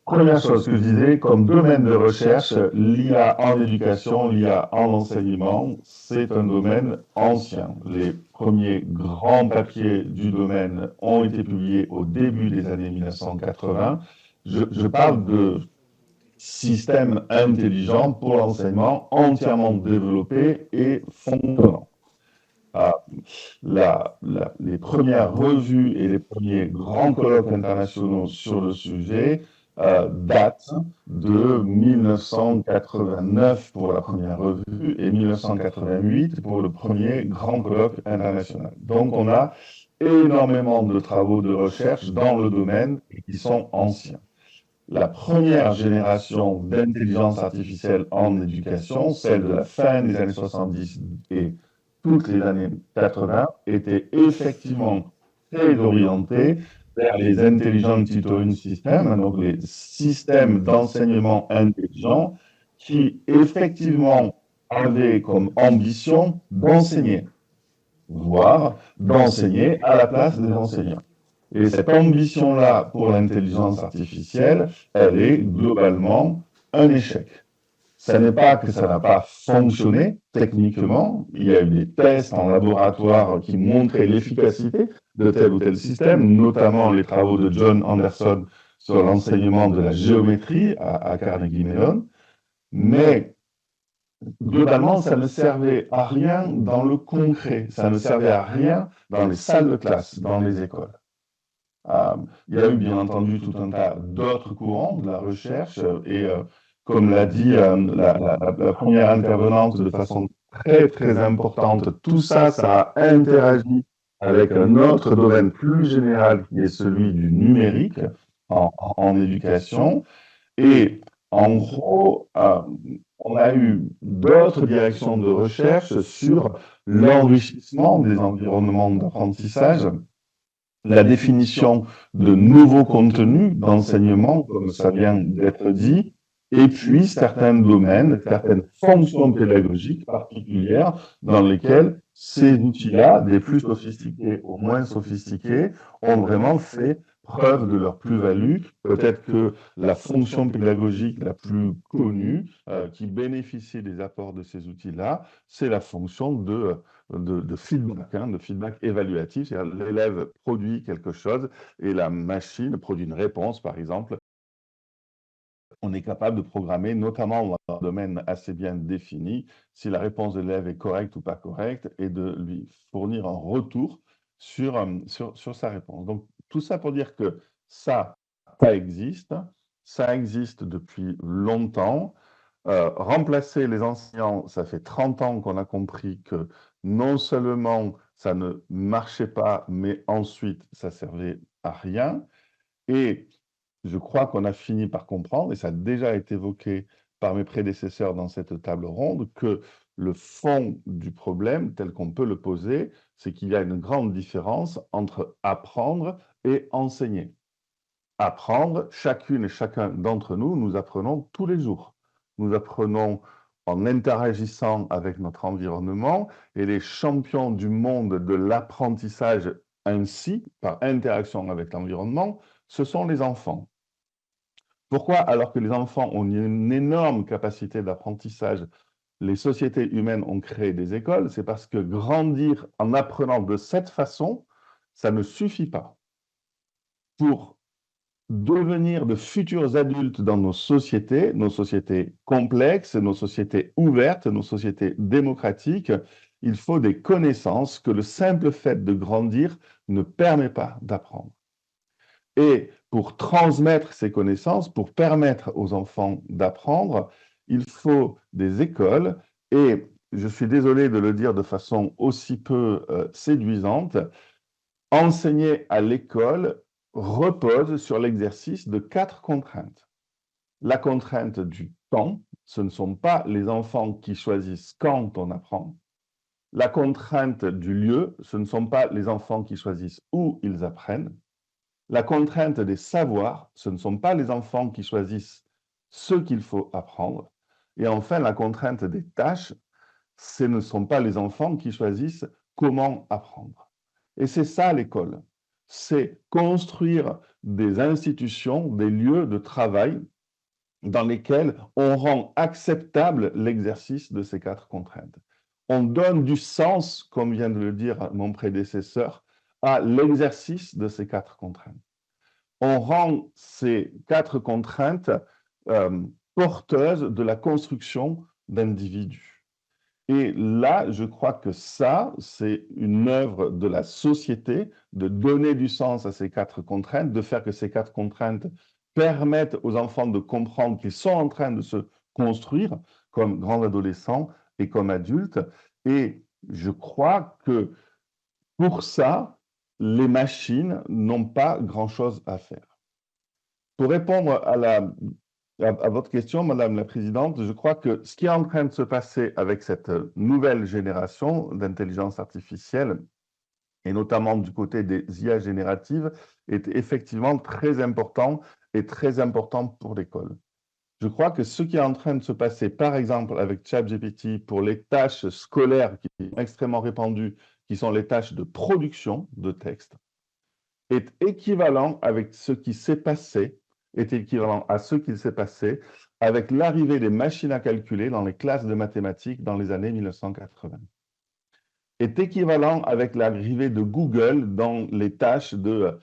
première chose que je disais, comme domaine de recherche, l'IA en éducation, l'IA en enseignement, c'est un domaine ancien. Les premiers grands papiers du domaine ont été publiés au début des années 1980. Je parle de systèmes intelligents pour l'enseignement, entièrement développés et fonctionnants. Ce qui est intéressant, c'est que l'IA en éducation, l'IA en enseignement, c'est un domaine ancien. Les premiers grands papiers du domaine ont été publiés au début des années 1980. Je parle de systèmes intelligents pour l'enseignement entièrement développés et fonctionnants. Ce qui est Les premières revues et les premiers grands colloques internationaux sur le sujet datent de 1989 pour la première revue et 1988 pour le premier grand colloque international. Donc on a énormément de travaux de recherche dans le domaine qui sont anciens. La première génération d'intelligence artificielle en éducation, celle de la fin des années 70 et toutes les années 80, était effectivement très orientée vers les intelligent tutoring systems, donc les systèmes d'enseignement intelligent qui effectivement avaient comme ambition d'enseigner, voire d'enseigner à la place des enseignants. Et cette ambition-là pour l'intelligence artificielle, elle est globalement un échec. Ce n'est pas que ça n'a pas fonctionné techniquement. Il y a eu des tests en laboratoire qui montraient l'efficacité de tel ou tel système, notamment les travaux de John Anderson sur l'enseignement de la géométrie à Carnegie Mellon. Mais globalement, ça ne servait à rien dans le concret. Ça ne servait à rien dans les salles de classe, dans les écoles. Il y a eu bien entendu tout un tas d'autres courants de la recherche et comme l'a dit la première intervenante de façon très très importante, tout ça, ça a interagi avec un autre domaine plus général qui est celui du numérique en éducation. Et en gros, on a eu d'autres directions de recherche sur l'enrichissement des environnements d'apprentissage, la définition de nouveaux contenus d'enseignement, comme ça vient d'être dit, et puis certains domaines, certaines fonctions pédagogiques particulières dans lesquelles ces outils-là, des plus sophistiqués aux moins sophistiqués, ont vraiment fait preuve de leur plus-value. Peut-être que la fonction pédagogique la plus connue, qui bénéficie des apports de ces outils-là, c'est la fonction de feedback, de feedback évaluatif. C'est-à-dire l'élève produit quelque chose et la machine produit une réponse, par exemple. On est capable de programmer, notamment dans un domaine assez bien défini, si la réponse de l'élève est correcte ou pas correcte, et de lui fournir un retour sur sa réponse. Donc, tout ça pour dire que ça existe depuis longtemps. Remplacer les enseignants, ça fait 30 ans qu'on a compris que non seulement ça ne marchait pas, mais ensuite ça servait à rien. Et je crois qu'on a fini par comprendre, et ça a déjà été évoqué par mes prédécesseurs dans cette table ronde, que le fond du problème, tel qu'on peut le poser, c'est qu'il y a une grande différence entre apprendre et enseigner. Apprendre, chacune et chacun d'entre nous, nous apprenons tous les jours. Nous apprenons en interagissant avec notre environnement, et les champions du monde de l'apprentissage ainsi, par interaction avec l'environnement, ce sont les enfants. Pourquoi, alors que les enfants ont une énorme capacité d'apprentissage, les sociétés humaines ont créé des écoles? C'est parce que grandir en apprenant de cette façon, ça ne suffit pas. Pour devenir de futurs adultes dans nos sociétés complexes, nos sociétés ouvertes, nos sociétés démocratiques, il faut des connaissances que le simple fait de grandir ne permet pas d'apprendre. Et pour transmettre ces connaissances, pour permettre aux enfants d'apprendre, il faut des écoles, et je suis désolé de le dire de façon aussi peu séduisante, enseigner à l'école repose sur l'exercice de 4 contraintes. La contrainte du temps, ce ne sont pas les enfants qui choisissent quand on apprend. La contrainte du lieu, ce ne sont pas les enfants qui choisissent où ils apprennent. La contrainte des savoirs, ce ne sont pas les enfants qui choisissent ce qu'il faut apprendre. Et enfin, la contrainte des tâches, ce ne sont pas les enfants qui choisissent comment apprendre. Et c'est ça l'école, c'est construire des institutions, des lieux de travail dans lesquels on rend acceptable l'exercice de ces 4 contraintes. On donne du sens, comme vient de le dire mon prédécesseur, à l'exercice de ces 4 contraintes. On rend ces 4 contraintes porteuses de la construction d'individus. Et là, je crois que ça, c'est une œuvre de la société, de donner du sens à ces 4 contraintes, de faire que ces 4 contraintes permettent aux enfants de comprendre qu'ils sont en train de se construire comme grands adolescents et comme adultes. Et je crois que pour ça, les machines n'ont pas grand-chose à faire. Pour répondre à votre question, Madame la Présidente, je crois que ce qui est en train de se passer avec cette nouvelle génération d'intelligence artificielle, et notamment du côté des IA génératives, est effectivement très important et très important pour l'école. Je crois que ce qui est en train de se passer, par exemple, avec ChatGPT, pour les tâches scolaires qui sont extrêmement répandues, qui sont les tâches de production de texte, est équivalent avec ce qui s'est passé, est équivalent à ce qu'il s'est passé avec l'arrivée des machines à calculer dans les classes de mathématiques dans les années 1980. Est équivalent avec l'arrivée de Google dans les tâches de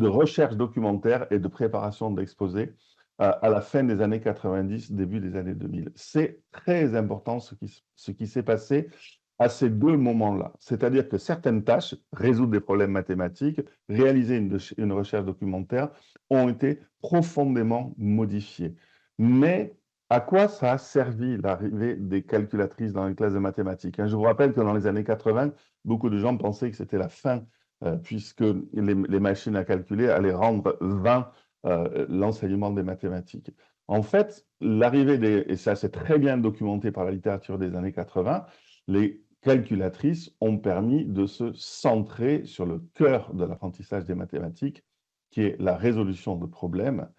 recherche documentaire et de préparation d'exposés à la fin des années 90, début des années 2000. C'est très important ce qui s'est passé à ces 2 moments-là. C'est-à-dire que certaines tâches, résoudre des problèmes mathématiques, réaliser une recherche documentaire, ont été profondément modifiées. Mais à quoi ça a servi l'arrivée des calculatrices dans les classes de mathématiques? Je vous rappelle que dans les années 80, beaucoup de gens pensaient que c'était la fin, puisque les machines à calculer allaient rendre vain l'enseignement des mathématiques. En fait, l'arrivée et ça c'est très bien documenté par la littérature des années 80, les calculatrices ont permis de se centrer sur le cœur de l'apprentissage des mathématiques, qui est la résolution de problèmes,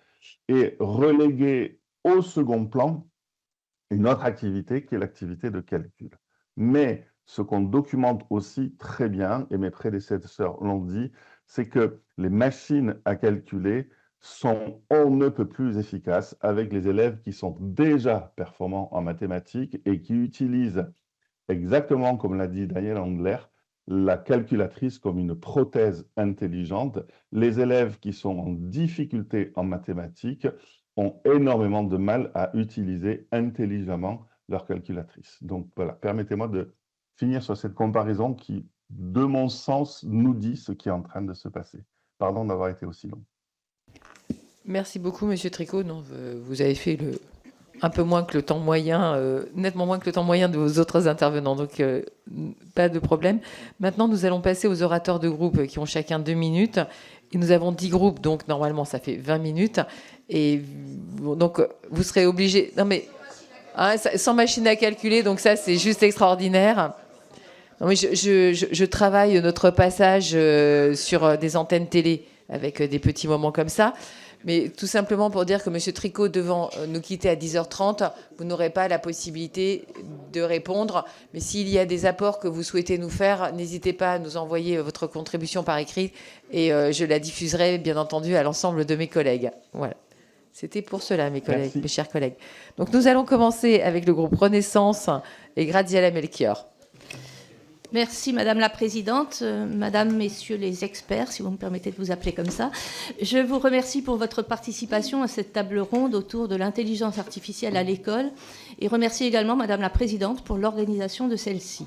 et reléguer au second plan une autre activité qui est l'activité de calcul. Mais ce qu'on documente aussi très bien, et mes prédécesseurs l'ont dit, c'est que les machines à calculer sont on ne peut plus efficaces avec les élèves qui sont déjà performants en mathématiques et qui utilisent, exactement comme l'a dit Daniel Handler, la calculatrice comme une prothèse intelligente. Les élèves qui sont en difficulté en mathématiques ont énormément de mal à utiliser intelligemment leur calculatrice. Donc voilà, permettez-moi de finir sur cette comparaison qui, de mon sens, nous dit ce qui est en train de se passer. Pardon d'avoir été aussi long. Merci beaucoup, Monsieur Tricot. Non, vous avez fait un peu moins que le temps moyen, nettement moins que le temps moyen de vos autres intervenants, donc pas de problème. Maintenant, nous allons passer aux orateurs de groupe qui ont chacun 2 minutes. Et nous avons 10 groupes, donc normalement, ça fait 20 minutes. Et donc, vous serez obligés... Non, mais sans machine à calculer, donc ça, c'est juste extraordinaire. Non, mais je travaille notre passage sur des antennes télé avec des petits moments comme ça. Mais tout simplement pour dire que M. Tricot, devant nous quitter à 10h30, vous n'aurez pas la possibilité de répondre. Mais s'il y a des apports que vous souhaitez nous faire, n'hésitez pas à nous envoyer votre contribution par écrit et je la diffuserai, bien entendu, à l'ensemble de mes collègues. Voilà. C'était pour cela, mes collègues, mes chers collègues. Donc nous allons commencer avec le groupe Renaissance et Graziella Melchior. Merci Madame la Présidente, Madame, Messieurs les experts, si vous me permettez de vous appeler comme ça. Je vous remercie pour votre participation à cette table ronde autour de l'intelligence artificielle à l'école et remercie également Madame la Présidente pour l'organisation de celle-ci.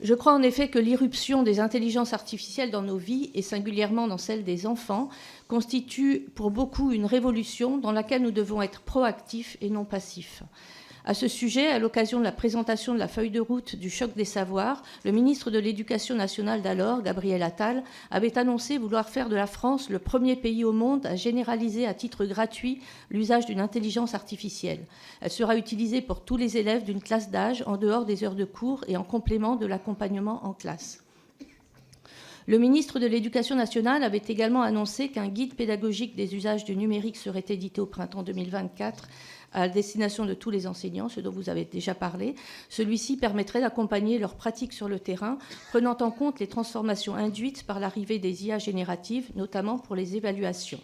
Je crois en effet que l'irruption des intelligences artificielles dans nos vies, et singulièrement dans celle des enfants, constitue pour beaucoup une révolution dans laquelle nous devons être proactifs et non passifs. À ce sujet, à l'occasion de la présentation de la feuille de route du choc des savoirs, le ministre de l'Éducation nationale d'alors, Gabriel Attal, avait annoncé vouloir faire de la France le premier pays au monde à généraliser à titre gratuit l'usage d'une intelligence artificielle. Elle sera utilisée pour tous les élèves d'une classe d'âge en dehors des heures de cours et en complément de l'accompagnement en classe. Le ministre de l'Éducation nationale avait également annoncé qu'un guide pédagogique des usages du numérique serait édité au printemps 2024 à destination de tous les enseignants, ce dont vous avez déjà parlé. Celui-ci permettrait d'accompagner leurs pratiques sur le terrain, prenant en compte les transformations induites par l'arrivée des IA génératives, notamment pour les évaluations.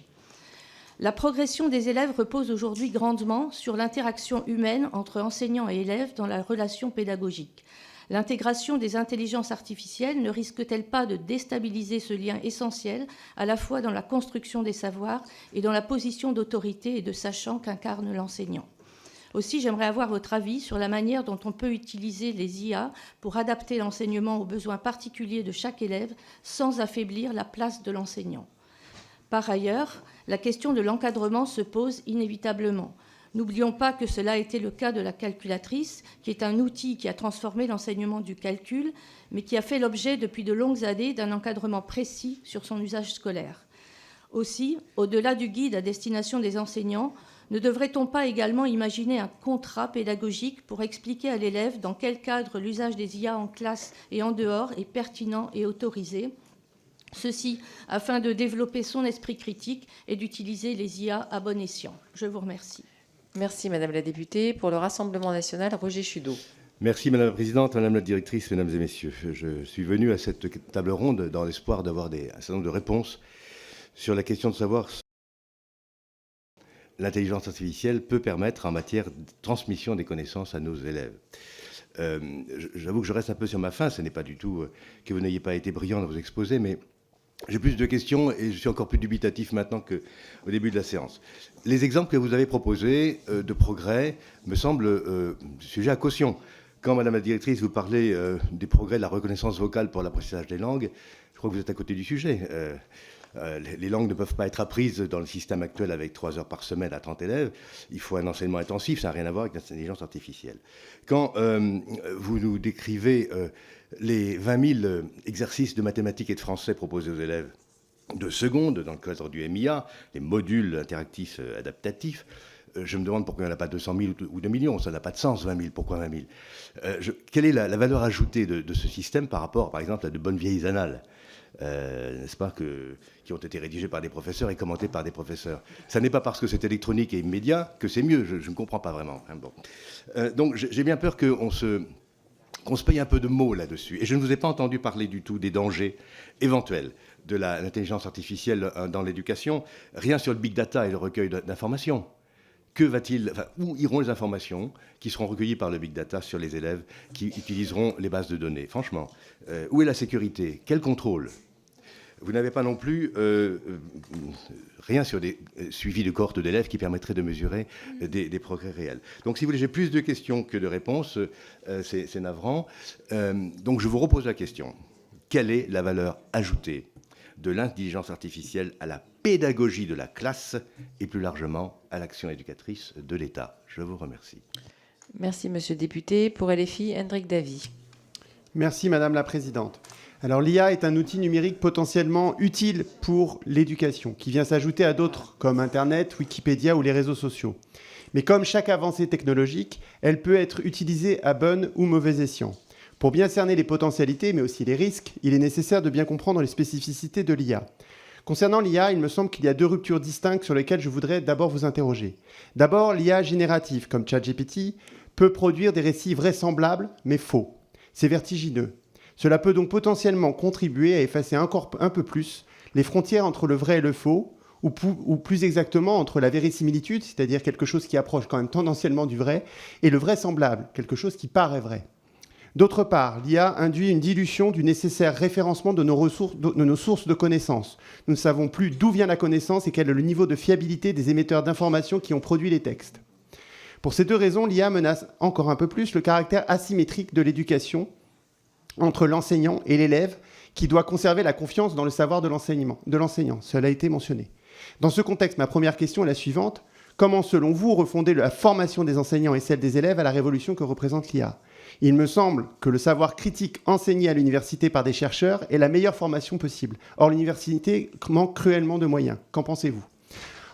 La progression des élèves repose aujourd'hui grandement sur l'interaction humaine entre enseignants et élèves dans la relation pédagogique. L'intégration des intelligences artificielles ne risque-t-elle pas de déstabiliser ce lien essentiel, à la fois dans la construction des savoirs et dans la position d'autorité et de sachant qu'incarne l'enseignant ? Aussi, j'aimerais avoir votre avis sur la manière dont on peut utiliser les IA pour adapter l'enseignement aux besoins particuliers de chaque élève sans affaiblir la place de l'enseignant. Par ailleurs, la question de l'encadrement se pose inévitablement. N'oublions pas que cela a été le cas de la calculatrice, qui est un outil qui a transformé l'enseignement du calcul, mais qui a fait l'objet depuis de longues années d'un encadrement précis sur son usage scolaire. Aussi, au-delà du guide à destination des enseignants, ne devrait-on pas également imaginer un contrat pédagogique pour expliquer à l'élève dans quel cadre l'usage des IA en classe et en dehors est pertinent et autorisé ? Ceci afin de développer son esprit critique et d'utiliser les IA à bon escient. Je vous remercie. Merci, Madame la députée. Pour le Rassemblement national, Roger Chudeau. Merci Madame la Présidente, Madame la Directrice, Mesdames et Messieurs. Je suis venu à cette table ronde dans l'espoir d'avoir un certain nombre de réponses sur la question de savoir si l'intelligence artificielle peut permettre en matière de transmission des connaissances à nos élèves. J'avoue que je reste un peu sur ma faim. Ce n'est pas du tout que vous n'ayez pas été brillant dans vos exposés, mais j'ai plus de questions et je suis encore plus dubitatif maintenant qu'au début de la séance. Les exemples que vous avez proposés de progrès me semblent sujets à caution. Quand, Madame la Directrice, vous parlez des progrès de la reconnaissance vocale pour l'apprentissage des langues, je crois que vous êtes à côté du sujet. Les langues ne peuvent pas être apprises dans le système actuel avec 3 heures par semaine à 30 élèves. Il faut un enseignement intensif, ça n'a rien à voir avec l'intelligence artificielle. Quand vous nous décrivez les 20 000 exercices de mathématiques et de français proposés aux élèves de seconde dans le cadre du MIA, les modules interactifs adaptatifs, je me demande pourquoi il n'y en a pas 200 000 ou 2 millions. Ça n'a pas de sens, 20 000. Pourquoi 20 000 Quelle est la valeur ajoutée de ce système par rapport, par exemple, à de bonnes vieilles annales n'est-ce pas, qui ont été rédigées par des professeurs et commentées par des professeurs. Ça n'est pas parce que c'est électronique et immédiat que c'est mieux. Je ne comprends pas vraiment. Hein, bon. Donc j'ai bien peur qu'on se paye un peu de mots là-dessus. Et je ne vous ai pas entendu parler du tout des dangers éventuels de l'intelligence artificielle dans l'éducation. Rien sur le big data et le recueil d'informations. Où iront les informations qui seront recueillies par le big data sur les élèves qui utiliseront les bases de données? Franchement, où est la sécurité? Quel contrôle? Vous n'avez pas non plus rien sur des suivis de cohortes d'élèves qui permettraient de mesurer des progrès réels. Donc, si vous voulez, j'ai plus de questions que de réponses. C'est navrant. Donc, je vous repose la question. Quelle est la valeur ajoutée de l'intelligence artificielle à la pédagogie de la classe et plus largement à l'action éducatrice de l'État? Je vous remercie. Merci, Monsieur le député. Pour LFI, Hendrik Davy. Merci, Madame la Présidente. Alors, l'IA est un outil numérique potentiellement utile pour l'éducation, qui vient s'ajouter à d'autres comme Internet, Wikipédia ou les réseaux sociaux. Mais comme chaque avancée technologique, elle peut être utilisée à bon ou mauvais escient. Pour bien cerner les potentialités, mais aussi les risques, il est nécessaire de bien comprendre les spécificités de l'IA. Concernant l'IA, il me semble qu'il y a 2 ruptures distinctes sur lesquelles je voudrais d'abord vous interroger. D'abord, l'IA générative, comme ChatGPT, peut produire des récits vraisemblables, mais faux. C'est vertigineux. Cela peut donc potentiellement contribuer à effacer encore un peu plus les frontières entre le vrai et le faux, ou plus exactement entre la vérisimilitude, c'est-à-dire quelque chose qui approche quand même tendanciellement du vrai, et le vraisemblable, quelque chose qui paraît vrai. D'autre part, l'IA induit une dilution du nécessaire référencement de nos sources de connaissances. Nous ne savons plus d'où vient la connaissance et quel est le niveau de fiabilité des émetteurs d'informations qui ont produit les textes. Pour ces 2 raisons, l'IA menace encore un peu plus le caractère asymétrique de l'éducation entre l'enseignant et l'élève, qui doit conserver la confiance dans le savoir de l'enseignant. Cela a été mentionné. Dans ce contexte, ma première question est la suivante. Comment, selon vous, refonder la formation des enseignants et celle des élèves à la révolution que représente l'IA ? Il me semble que le savoir critique enseigné à l'université par des chercheurs est la meilleure formation possible. Or, l'université manque cruellement de moyens. Qu'en pensez-vous ?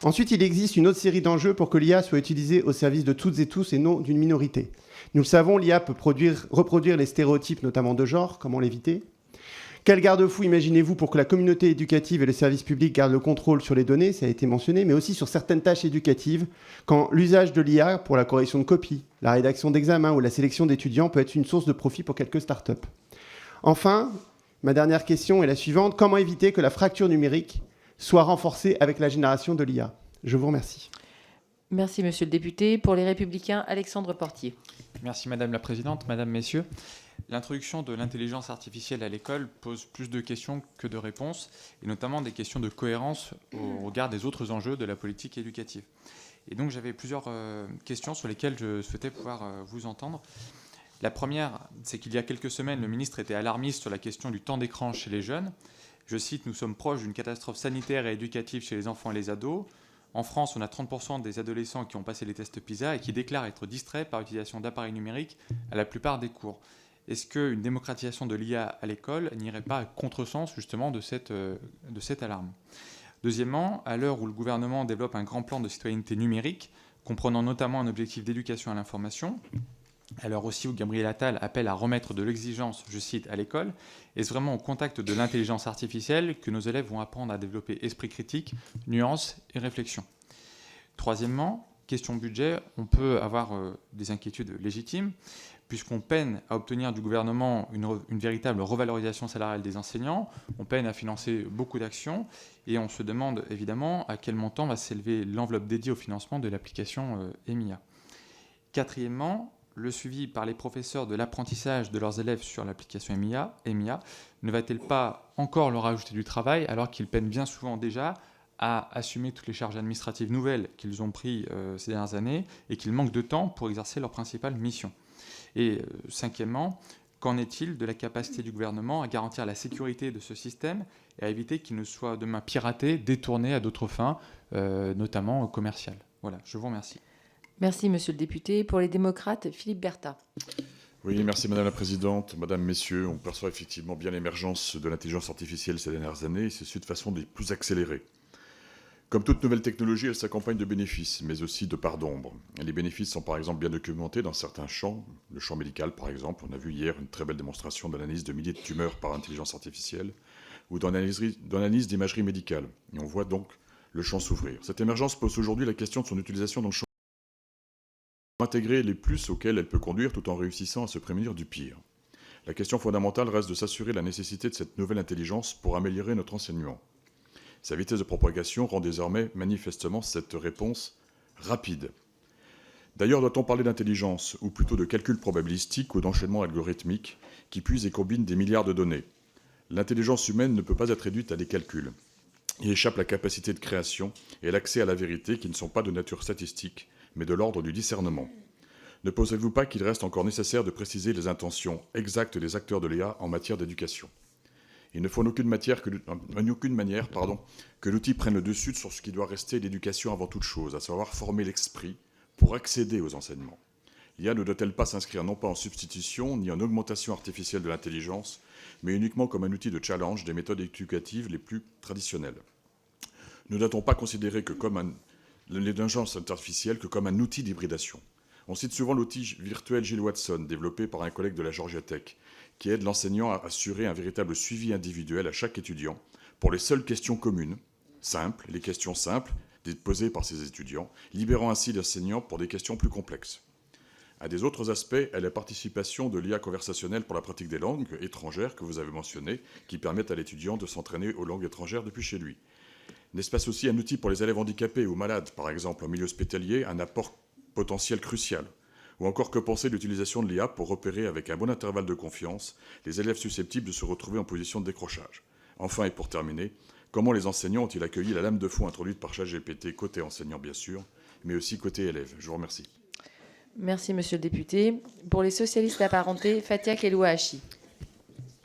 Ensuite, il existe une autre série d'enjeux pour que l'IA soit utilisée au service de toutes et tous et non d'une minorité. Nous le savons, l'IA peut reproduire les stéréotypes, notamment de genre. Comment l'éviter ? Quel garde-fou imaginez-vous pour que la communauté éducative et le service public gardent le contrôle sur les données, ça a été mentionné, mais aussi sur certaines tâches éducatives, quand l'usage de l'IA pour la correction de copies, la rédaction d'examens ou la sélection d'étudiants peut être une source de profit pour quelques startups. Enfin, ma dernière question est la suivante. Comment éviter que la fracture numérique soit renforcée avec la génération de l'IA ? Je vous remercie. Merci, Monsieur le député. Pour les Républicains, Alexandre Portier. Merci, Madame la Présidente, Madame, Messieurs. L'introduction de l'intelligence artificielle à l'école pose plus de questions que de réponses, et notamment des questions de cohérence au regard des autres enjeux de la politique éducative. Et donc j'avais plusieurs questions sur lesquelles je souhaitais pouvoir vous entendre. La première, c'est qu'il y a quelques semaines, le ministre était alarmiste sur la question du temps d'écran chez les jeunes. Je cite, « Nous sommes proches d'une catastrophe sanitaire et éducative chez les enfants et les ados. En France, on a 30% des adolescents qui ont passé les tests PISA et qui déclarent être distraits par l'utilisation d'appareils numériques à la plupart des cours. Est-ce qu'une démocratisation de l'IA à l'école n'irait pas à contresens justement de cette alarme ? Deuxièmement, à l'heure où le gouvernement développe un grand plan de citoyenneté numérique, comprenant notamment un objectif d'éducation à l'information, à l'heure aussi où Gabriel Attal appelle à remettre de l'exigence, je cite, à l'école, est-ce vraiment au contact de l'intelligence artificielle que nos élèves vont apprendre à développer esprit critique, nuance et réflexion ? Troisièmement, question budget, on peut avoir des inquiétudes légitimes, puisqu'on peine à obtenir du gouvernement une véritable revalorisation salariale des enseignants, on peine à financer beaucoup d'actions, et on se demande évidemment à quel montant va s'élever l'enveloppe dédiée au financement de l'application EMIA. Quatrièmement, le suivi par les professeurs de l'apprentissage de leurs élèves sur l'application EMIA ne va-t-elle pas encore leur ajouter du travail alors qu'ils peinent bien souvent déjà à assumer toutes les charges administratives nouvelles qu'ils ont prises ces dernières années et qu'ils manquent de temps pour exercer leur principale mission ? Et cinquièmement, qu'en est-il de la capacité du gouvernement à garantir la sécurité de ce système et à éviter qu'il ne soit demain piraté, détourné à d'autres fins, notamment commerciales ? Voilà, je vous remercie. Merci, monsieur le député. Pour les démocrates, Philippe Berta. Oui, merci Madame la Présidente. Madame, Messieurs, on perçoit effectivement bien l'émergence de l'intelligence artificielle ces dernières années, et c'est de façon des plus accélérées. Comme toute nouvelle technologie, elle s'accompagne de bénéfices, mais aussi de parts d'ombre. Les bénéfices sont par exemple bien documentés dans certains champs. Le champ médical, par exemple, on a vu hier une très belle démonstration d'analyse de milliers de tumeurs par intelligence artificielle, ou d'analyse d'imagerie médicale. Et on voit donc le champ s'ouvrir. Cette émergence pose aujourd'hui la question de son utilisation dans le champ. Intégrer les plus auxquels elle peut conduire tout en réussissant à se prémunir du pire. La question fondamentale reste de s'assurer de la nécessité de cette nouvelle intelligence pour améliorer notre enseignement. Sa vitesse de propagation rend désormais manifestement cette réponse rapide. D'ailleurs, doit-on parler d'intelligence, ou plutôt de calcul probabilistique ou d'enchaînement algorithmique, qui puise et combine des milliards de données ? L'intelligence humaine ne peut pas être réduite à des calculs. Il échappe la capacité de création et l'accès à la vérité qui ne sont pas de nature statistique, mais de l'ordre du discernement. Ne pensez-vous pas qu'il reste encore nécessaire de préciser les intentions exactes des acteurs de l'IA en matière d'éducation ? Il ne faut en aucune manière que l'outil prenne le dessus sur ce qui doit rester l'éducation avant toute chose, à savoir former l'esprit pour accéder aux enseignements. L'IA ne doit-elle pas s'inscrire non pas en substitution ni en augmentation artificielle de l'intelligence, mais uniquement comme un outil de challenge des méthodes éducatives les plus traditionnelles ? Ne doit-on pas considérer que l'intelligence artificielle que comme un outil d'hybridation ? On cite souvent l'outil virtuel Gilles Watson, développé par un collègue de la Georgia Tech, qui aide l'enseignant à assurer un véritable suivi individuel à chaque étudiant pour les seules questions communes, simples, les questions simples posées par ses étudiants, libérant ainsi l'enseignant pour des questions plus complexes. Un des autres aspects est la participation de l'IA conversationnelle pour la pratique des langues étrangères que vous avez mentionné, qui permettent à l'étudiant de s'entraîner aux langues étrangères depuis chez lui. N'est-ce pas aussi un outil pour les élèves handicapés ou malades, par exemple en milieu hospitalier, un apport potentiel crucial ? Ou encore, que penser de l'utilisation de l'IA pour repérer avec un bon intervalle de confiance les élèves susceptibles de se retrouver en position de décrochage ? Enfin, et pour terminer, comment les enseignants ont-ils accueilli la lame de fond introduite par ChatGPT, côté enseignant bien sûr, mais aussi côté élève ? Je vous remercie. Merci, monsieur le député. Pour les socialistes apparentés, Fatia Kelouachi.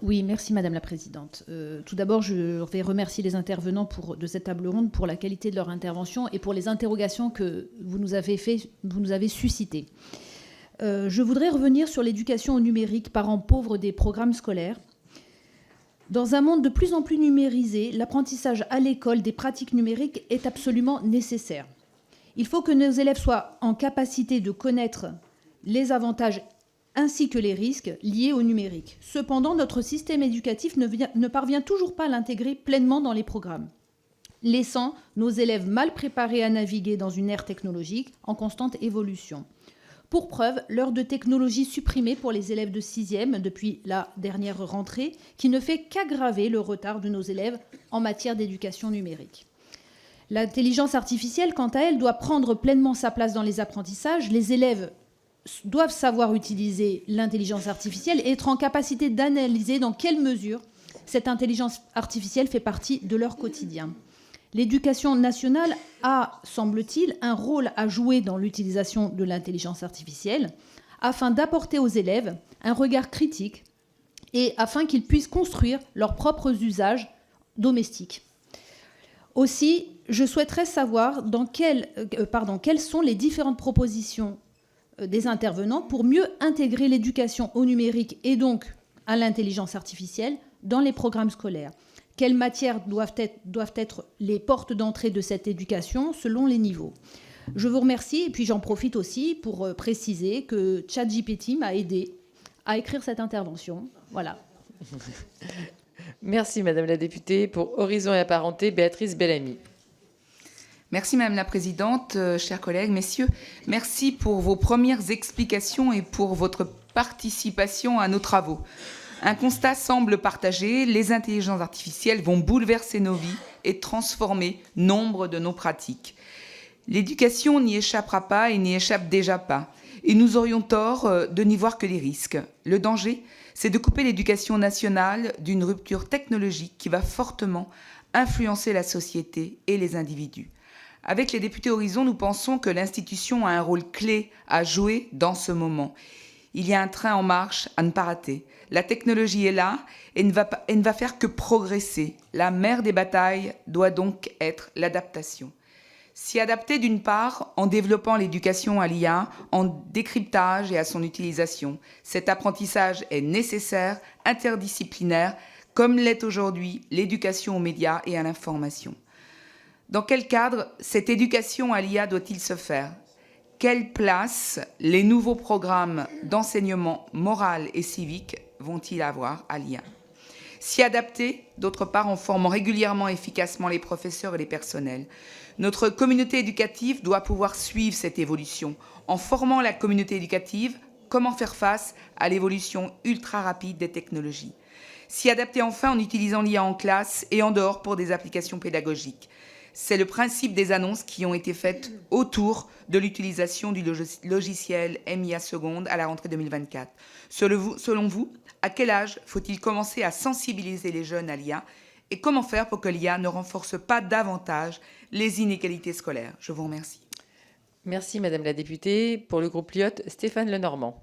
Oui, merci Madame la Présidente. Tout d'abord, je vais remercier les intervenants de cette table ronde pour la qualité de leur intervention et pour les interrogations que vous nous avez suscitées. Je voudrais revenir sur l'éducation au numérique, parent pauvre des programmes scolaires. Dans un monde de plus en plus numérisé, l'apprentissage à l'école des pratiques numériques est absolument nécessaire. Il faut que nos élèves soient en capacité de connaître les avantages ainsi que les risques liés au numérique. Cependant, notre système éducatif ne parvient toujours pas à l'intégrer pleinement dans les programmes, laissant nos élèves mal préparés à naviguer dans une ère technologique en constante évolution. Pour preuve, l'heure de technologie supprimée pour les élèves de 6e depuis la dernière rentrée, qui ne fait qu'aggraver le retard de nos élèves en matière d'éducation numérique. L'intelligence artificielle, quant à elle, doit prendre pleinement sa place dans les apprentissages. Les élèves doivent savoir utiliser l'intelligence artificielle et être en capacité d'analyser dans quelle mesure cette intelligence artificielle fait partie de leur quotidien. L'éducation nationale a, semble-t-il, un rôle à jouer dans l'utilisation de l'intelligence artificielle afin d'apporter aux élèves un regard critique et afin qu'ils puissent construire leurs propres usages domestiques. Aussi, je souhaiterais savoir quelles sont les différentes propositions des intervenants pour mieux intégrer l'éducation au numérique et donc à l'intelligence artificielle dans les programmes scolaires. Quelles matières doivent être les portes d'entrée de cette éducation selon les niveaux? Je vous remercie et puis j'en profite aussi pour préciser que ChatGPT m'a aidé à écrire cette intervention. Voilà. Merci Madame la députée. Pour Horizon et Apparentés, Béatrice Bellamy. Merci Madame la Présidente, chers collègues, messieurs. Merci pour vos premières explications et pour votre participation à nos travaux. Un constat semble partagé, les intelligences artificielles vont bouleverser nos vies et transformer nombre de nos pratiques. L'éducation n'y échappera pas et n'y échappe déjà pas. Et nous aurions tort de n'y voir que les risques. Le danger, c'est de couper l'éducation nationale d'une rupture technologique qui va fortement influencer la société et les individus. Avec les députés Horizon, nous pensons que l'institution a un rôle clé à jouer dans ce moment. Il y a un train en marche à ne pas rater. La technologie est là et ne va faire que progresser. La mère des batailles doit donc être l'adaptation. S'y adapter d'une part en développant l'éducation à l'IA, en décryptage et à son utilisation. Cet apprentissage est nécessaire, interdisciplinaire, comme l'est aujourd'hui l'éducation aux médias et à l'information. Dans quel cadre cette éducation à l'IA doit-il se faire? Quelle place les nouveaux programmes d'enseignement moral et civique vont-ils avoir à l'IA? S'y adapter, d'autre part, en formant régulièrement et efficacement les professeurs et les personnels. Notre communauté éducative doit pouvoir suivre cette évolution. En formant la communauté éducative, comment faire face à l'évolution ultra rapide des technologies? S'y adapter enfin en utilisant l'IA en classe et en dehors pour des applications pédagogiques. C'est le principe des annonces qui ont été faites autour de l'utilisation du logiciel MIA Seconde à la rentrée 2024. Selon vous, à quel âge faut-il commencer à sensibiliser les jeunes à l'IA et comment faire pour que l'IA ne renforce pas davantage les inégalités scolaires? Je vous remercie. Merci Madame la députée. Pour le groupe Lyot, Stéphane Lenormand.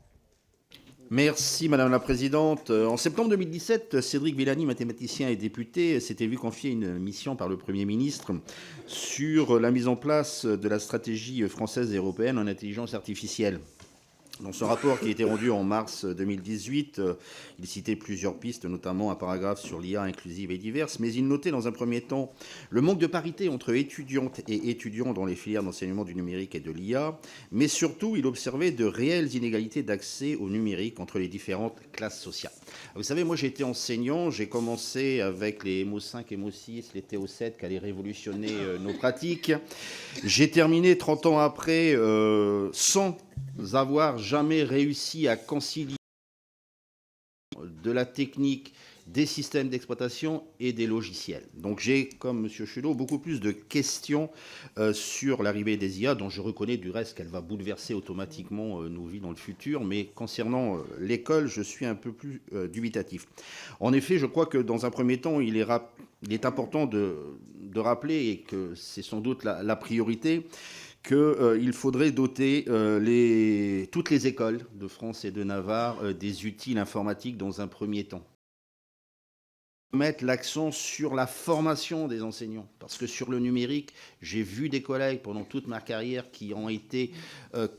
Merci Madame la Présidente. En septembre 2017, Cédric Villani, mathématicien et député, s'était vu confier une mission par le Premier ministre sur la mise en place de la stratégie française et européenne en intelligence artificielle. Dans ce rapport qui a été rendu en mars 2018, il citait plusieurs pistes, notamment un paragraphe sur l'IA inclusive et diverse, mais il notait dans un premier temps le manque de parité entre étudiantes et étudiants dans les filières d'enseignement du numérique et de l'IA, mais surtout il observait de réelles inégalités d'accès au numérique entre les différentes classes sociales. Vous savez, moi j'ai été enseignant, j'ai commencé avec les MO5 et MO6, les TO7 qui allaient révolutionner nos pratiques. J'ai terminé 30 ans après sans avoir jamais réussi à concilier de la technique, des systèmes d'exploitation et des logiciels. Donc j'ai, comme M. Chelot, beaucoup plus de questions sur l'arrivée des IA, dont je reconnais du reste qu'elle va bouleverser automatiquement nos vies dans le futur, mais concernant l'école, je suis un peu plus dubitatif. En effet, je crois que dans un premier temps, il est important de rappeler, et que c'est sans doute la priorité, qu'il faudrait doter toutes les écoles de France et de Navarre des outils informatiques dans un premier temps. Mettre l'accent sur la formation des enseignants, parce que sur le numérique, j'ai vu des collègues pendant toute ma carrière qui ont été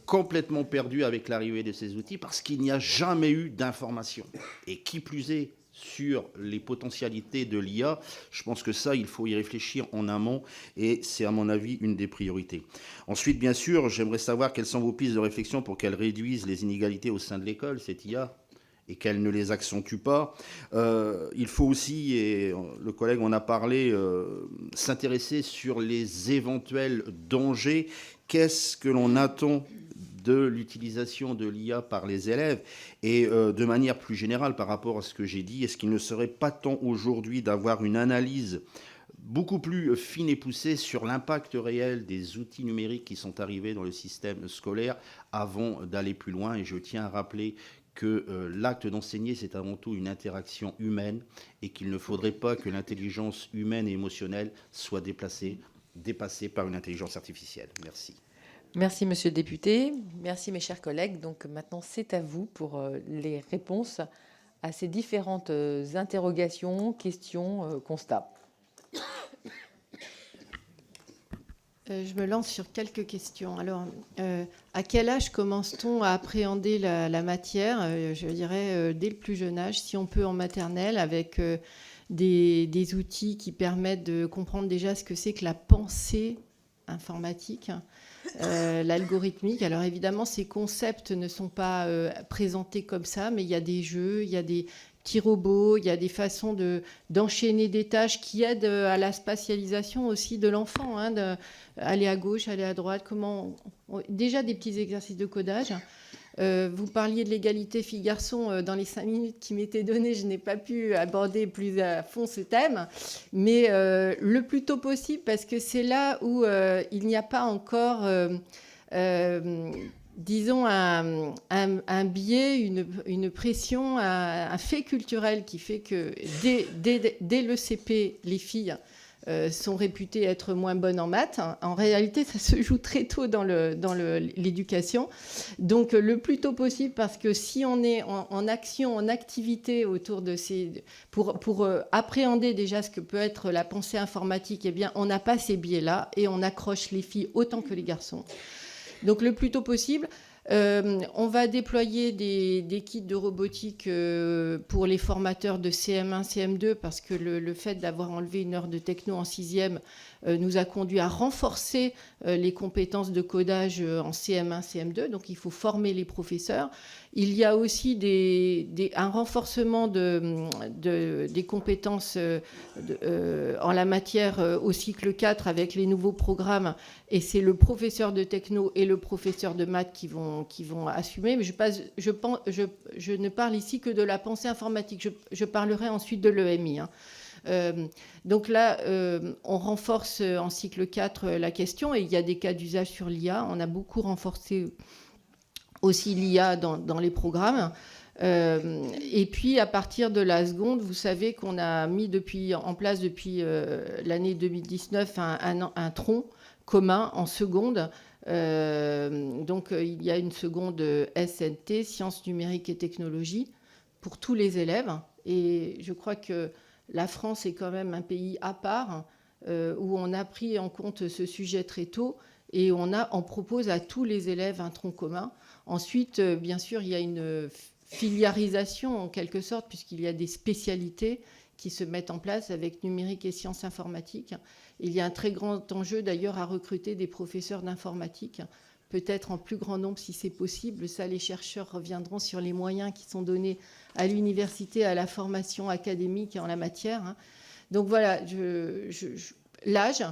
complètement perdus avec l'arrivée de ces outils, parce qu'il n'y a jamais eu d'information. Et qui plus est, sur les potentialités de l'IA, je pense que ça, il faut y réfléchir en amont et c'est à mon avis une des priorités. Ensuite, bien sûr, j'aimerais savoir quelles sont vos pistes de réflexion pour qu'elles réduisent les inégalités au sein de l'école, cette IA, et qu'elle ne les accentue pas. Il faut aussi, et le collègue en a parlé, s'intéresser sur les éventuels dangers. Qu'est-ce que l'on attend de l'utilisation de l'IA par les élèves et de manière plus générale par rapport à ce que j'ai dit, est-ce qu'il ne serait pas temps aujourd'hui d'avoir une analyse beaucoup plus fine et poussée sur l'impact réel des outils numériques qui sont arrivés dans le système scolaire avant d'aller plus loin? Et je tiens à rappeler que l'acte d'enseigner, c'est avant tout une interaction humaine et qu'il ne faudrait pas que l'intelligence humaine et émotionnelle soit dépassée par une intelligence artificielle. Merci. Merci, monsieur le député. Merci, mes chers collègues. Donc maintenant, c'est à vous pour les réponses à ces différentes interrogations, questions, constats. Je me lance sur quelques questions. Alors, à quel âge commence-t-on à appréhender la matière ? Je dirais dès le plus jeune âge, si on peut en maternelle, avec des outils qui permettent de comprendre déjà ce que c'est que la pensée informatique, l'algorithmique. Alors évidemment, ces concepts ne sont pas présentés comme ça, mais il y a des jeux, il y a des petits robots, il y a des façons d'enchaîner des tâches qui aident à la spatialisation aussi de l'enfant, hein, aller à gauche, aller à droite, déjà des petits exercices de codage. Vous parliez de l'égalité filles-garçons. Dans les 5 minutes qui m'étaient données, je n'ai pas pu aborder plus à fond ce thème, mais le plus tôt possible, parce que c'est là où il n'y a pas encore, disons, un biais, une pression, un fait culturel qui fait que dès le CP, les filles sont réputées être moins bonnes en maths. En réalité, ça se joue très tôt dans l'éducation. Donc, le plus tôt possible, parce que si on est en action, en activité autour de ces... Pour appréhender déjà ce que peut être la pensée informatique, eh bien, on n'a pas ces biais-là et on accroche les filles autant que les garçons. Donc, le plus tôt possible... on va déployer des kits de robotique pour les formateurs de CM1, CM2, parce que le fait d'avoir enlevé une heure de techno en 6e nous a conduit à renforcer les compétences de codage en CM1, CM2. Donc, il faut former les professeurs. Il y a aussi un renforcement des compétences en la matière au cycle 4 avec les nouveaux programmes. Et c'est le professeur de techno et le professeur de maths qui vont assumer. Mais je ne parle ici que de la pensée informatique. Je parlerai ensuite de l'EMI. Hein. Donc là, on renforce en cycle 4 la question et il y a des cas d'usage sur l'IA. On a beaucoup renforcé aussi l'IA dans les programmes. Et puis, à partir de la seconde, vous savez qu'on a mis en place depuis l'année 2019 un tronc commun en seconde. Donc, il y a une seconde SNT, sciences numériques et technologies, pour tous les élèves. Et je crois que la France est quand même un pays à part où on a pris en compte ce sujet très tôt et on propose à tous les élèves un tronc commun. Ensuite, bien sûr, il y a une filiarisation en quelque sorte puisqu'il y a des spécialités qui se mettent en place avec numérique et sciences informatiques. Il y a un très grand enjeu d'ailleurs à recruter des professeurs d'informatique, peut-être en plus grand nombre si c'est possible. Ça, les chercheurs reviendront sur les moyens qui sont donnés à l'université, à la formation académique en la matière. Hein. Donc voilà, l'âge.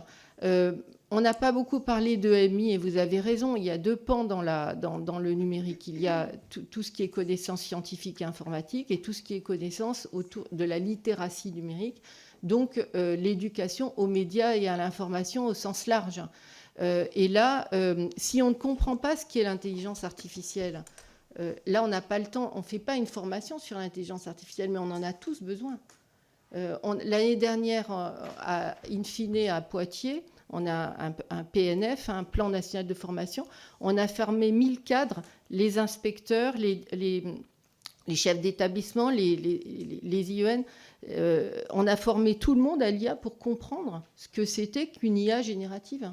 On n'a pas beaucoup parlé d'EMI et vous avez raison, il y a 2 pans dans le numérique. Il y a tout ce qui est connaissance scientifique et informatique et tout ce qui est connaissance autour de la littératie numérique, donc l'éducation aux médias et à l'information au sens large. Et là, si on ne comprend pas ce qu'est l'intelligence artificielle, là on n'a pas le temps, on ne fait pas une formation sur l'intelligence artificielle, mais on en a tous besoin. L'année dernière, in fine, à Poitiers, on a un PNF, un plan national de formation. On a formé 1000 cadres, les inspecteurs, les chefs d'établissement, les IEN. On a formé tout le monde à l'IA pour comprendre ce que c'était qu'une IA générative.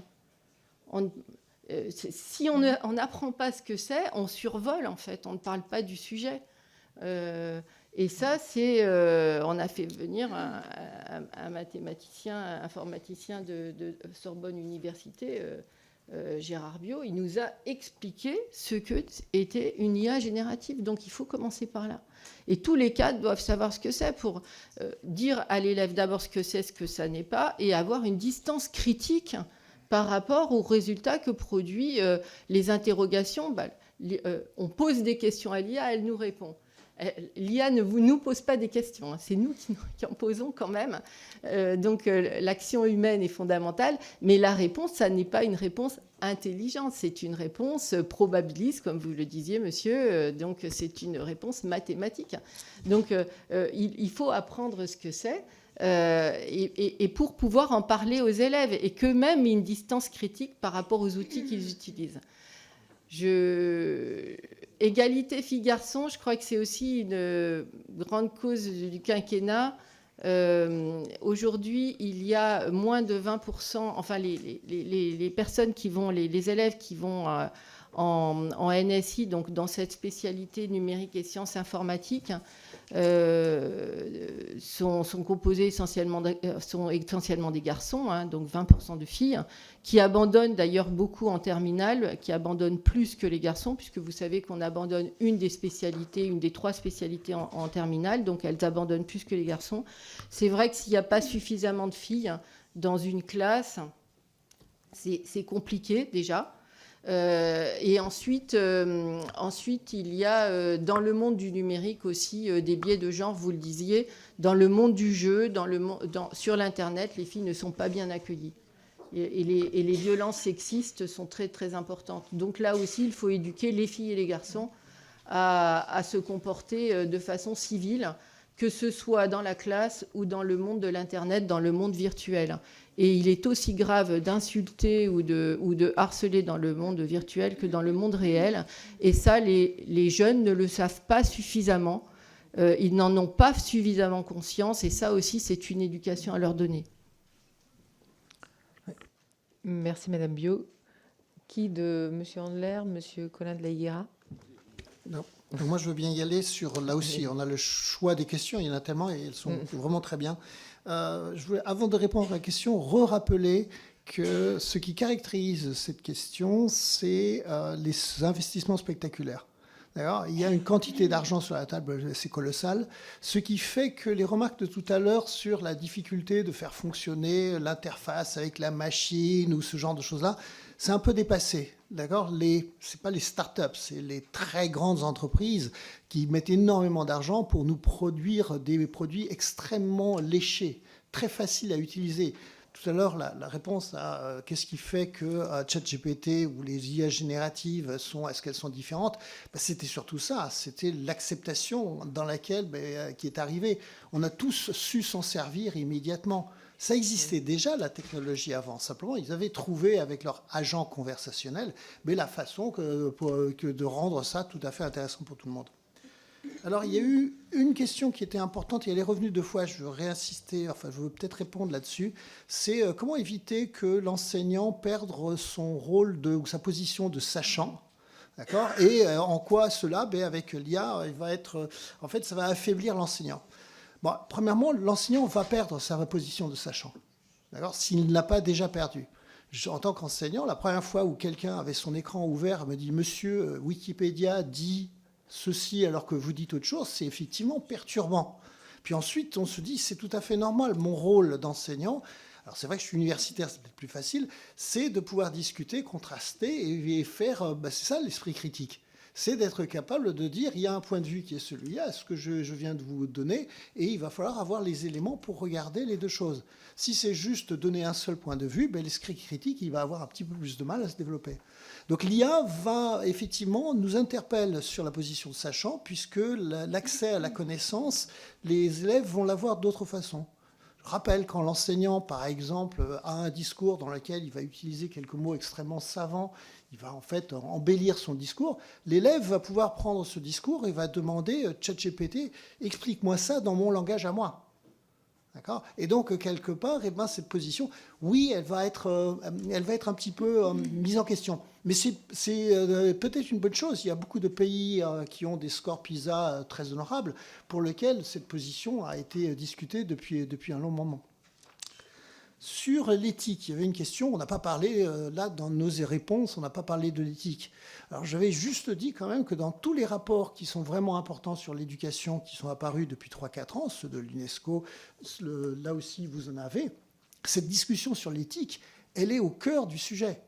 Si on n'apprend pas ce que c'est, on survole en fait, on ne parle pas du sujet. Et ça, on a fait venir un mathématicien, un informaticien de Sorbonne Université, Gérard Biot. Il nous a expliqué ce qu'était une IA générative. Donc, il faut commencer par là. Et tous les cadres doivent savoir ce que c'est pour dire à l'élève d'abord ce que c'est, ce que ça n'est pas, et avoir une distance critique par rapport aux résultats que produit les interrogations. On pose des questions à l'IA, elle nous répond. L'IA ne nous pose pas des questions, hein. C'est nous qui en posons quand même. Donc l'action humaine est fondamentale, mais la réponse, ça n'est pas une réponse intelligente, c'est une réponse probabiliste, comme vous le disiez, monsieur. Donc c'est une réponse mathématique. Donc il faut apprendre ce que c'est. Et pour pouvoir en parler aux élèves, et qu'eux-mêmes aient une distance critique par rapport aux outils qu'ils utilisent. Égalité filles-garçons, je crois que c'est aussi une grande cause du quinquennat. Aujourd'hui, il y a moins de 20%, enfin les personnes qui vont, les élèves qui vont en NSI, donc dans cette spécialité numérique et sciences informatiques, sont composés essentiellement des garçons, hein, donc 20% de filles, qui abandonnent d'ailleurs beaucoup en terminale, qui abandonnent plus que les garçons, puisque vous savez qu'on abandonne une des 3 spécialités en terminale, donc elles abandonnent plus que les garçons. C'est vrai que s'il n'y a pas suffisamment de filles dans une classe, c'est compliqué déjà. Et ensuite, il y a dans le monde du numérique aussi des biais de genre, vous le disiez. Dans le monde du jeu, sur l'Internet, les filles ne sont pas bien accueillies. Et les violences sexistes sont très, très importantes. Donc là aussi, il faut éduquer les filles et les garçons à se comporter de façon civile, que ce soit dans la classe ou dans le monde de l'Internet, dans le monde virtuel. Et il est aussi grave d'insulter ou de harceler dans le monde virtuel que dans le monde réel. Et ça, les jeunes ne le savent pas suffisamment. Ils n'en ont pas suffisamment conscience. Et ça aussi, c'est une éducation à leur donner. Merci, Madame Biot. Qui de M. Andler, M. Colin de la Higuera? Non. Donc moi, je veux bien y aller sur... Là aussi, on a le choix des questions. Il y en a tellement et elles sont vraiment très bien. Je voulais, avant de répondre à la question, rappeler que ce qui caractérise cette question, c'est les investissements spectaculaires. D'accord ? Il y a une quantité d'argent sur la table, c'est colossal, ce qui fait que les remarques de tout à l'heure sur la difficulté de faire fonctionner l'interface avec la machine ou ce genre de choses-là, c'est un peu dépassé. D'accord ? C'est pas les startups, c'est les très grandes entreprises qui mettent énormément d'argent pour nous produire des produits extrêmement léchés, très faciles à utiliser. Tout à l'heure, la réponse à qu'est-ce qui fait que ChatGPT ou les IA génératives est-ce qu'elles sont différentes, c'était surtout ça, c'était l'acceptation dans laquelle qui est arrivée. On a tous su s'en servir immédiatement. Ça existait déjà, la technologie, avant. Simplement, ils avaient trouvé avec leur agent conversationnel la façon que de rendre ça tout à fait intéressant pour tout le monde. Alors, il y a eu une question qui était importante, et elle est revenue 2 fois, je veux réinsister, enfin, je veux peut-être répondre là-dessus, c'est comment éviter que l'enseignant perde son rôle ou sa position de sachant, d'accord ? Et en quoi cela, avec l'IA, en fait, ça va affaiblir l'enseignant. Bon, premièrement, l'enseignant va perdre sa position de sachant, d'accord ? S'il ne l'a pas déjà perdu. En tant qu'enseignant, la première fois où quelqu'un avait son écran ouvert me dit « Monsieur, Wikipédia dit ceci alors que vous dites autre chose », c'est effectivement perturbant. Puis ensuite, on se dit « C'est tout à fait normal, mon rôle d'enseignant ». Alors c'est vrai que je suis universitaire, c'est peut-être plus facile, c'est de pouvoir discuter, contraster et faire, c'est ça l'esprit critique. C'est d'être capable de dire, il y a un point de vue qui est celui-là, ce que je viens de vous donner, et il va falloir avoir les éléments pour regarder les deux choses. Si c'est juste donner un seul point de vue, l'esprit critique, il va avoir un petit peu plus de mal à se développer. Donc l'IA va effectivement nous interpelle sur la position de sachant, puisque l'accès à la connaissance, les élèves vont l'avoir d'autres façons. Je rappelle quand l'enseignant, par exemple, a un discours dans lequel il va utiliser quelques mots extrêmement savants, il va en fait embellir son discours, l'élève va pouvoir prendre ce discours et va demander « ChatGPT, explique-moi ça dans mon langage à moi ». D'accord ? Et donc, quelque part, cette position, oui, elle va être un petit peu mise en question. Mais c'est peut-être une bonne chose. Il y a beaucoup de pays qui ont des scores PISA très honorables pour lesquels cette position a été discutée depuis un long moment. Sur l'éthique, il y avait une question, on n'a pas parlé, là, dans nos réponses, on n'a pas parlé de l'éthique. Alors, j'avais juste dit quand même que dans tous les rapports qui sont vraiment importants sur l'éducation, qui sont apparus depuis 3-4 ans, ceux de l'UNESCO, là aussi, vous en avez, cette discussion sur l'éthique, elle est au cœur du sujet.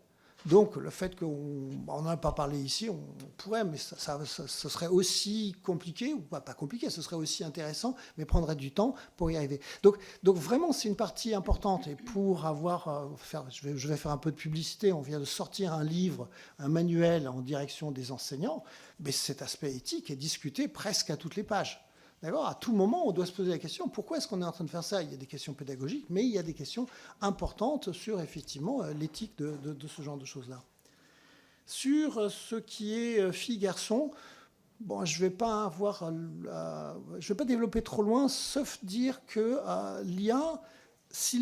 Donc le fait qu'on n'en a pas parlé ici, on pourrait, mais ce serait aussi compliqué, ou pas compliqué, ce serait aussi intéressant, mais prendrait du temps pour y arriver. Donc vraiment, c'est une partie importante. Et pour je vais faire un peu de publicité, on vient de sortir un livre, un manuel en direction des enseignants, mais cet aspect éthique est discuté presque à toutes les pages. D'accord ? À tout moment, on doit se poser la question, pourquoi est-ce qu'on est en train de faire ça ? Il y a des questions pédagogiques, mais il y a des questions importantes sur, effectivement, l'éthique de ce genre de choses-là. Sur ce qui est filles-garçons, bon, je ne vais pas développer trop loin, sauf dire que l'IA, si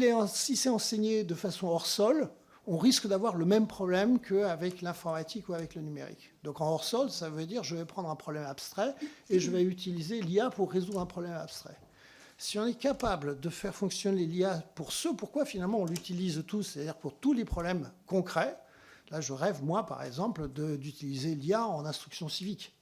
c'est enseigné de façon hors sol, on risque d'avoir le même problème qu'avec l'informatique ou avec le numérique. Donc en hors-sol, ça veut dire je vais prendre un problème abstrait et je vais utiliser l'IA pour résoudre un problème abstrait. Si on est capable de faire fonctionner l'IA pour ce pourquoi finalement on l'utilise tous, c'est-à-dire pour tous les problèmes concrets, là je rêve, moi par exemple, d'utiliser l'IA en instruction civique.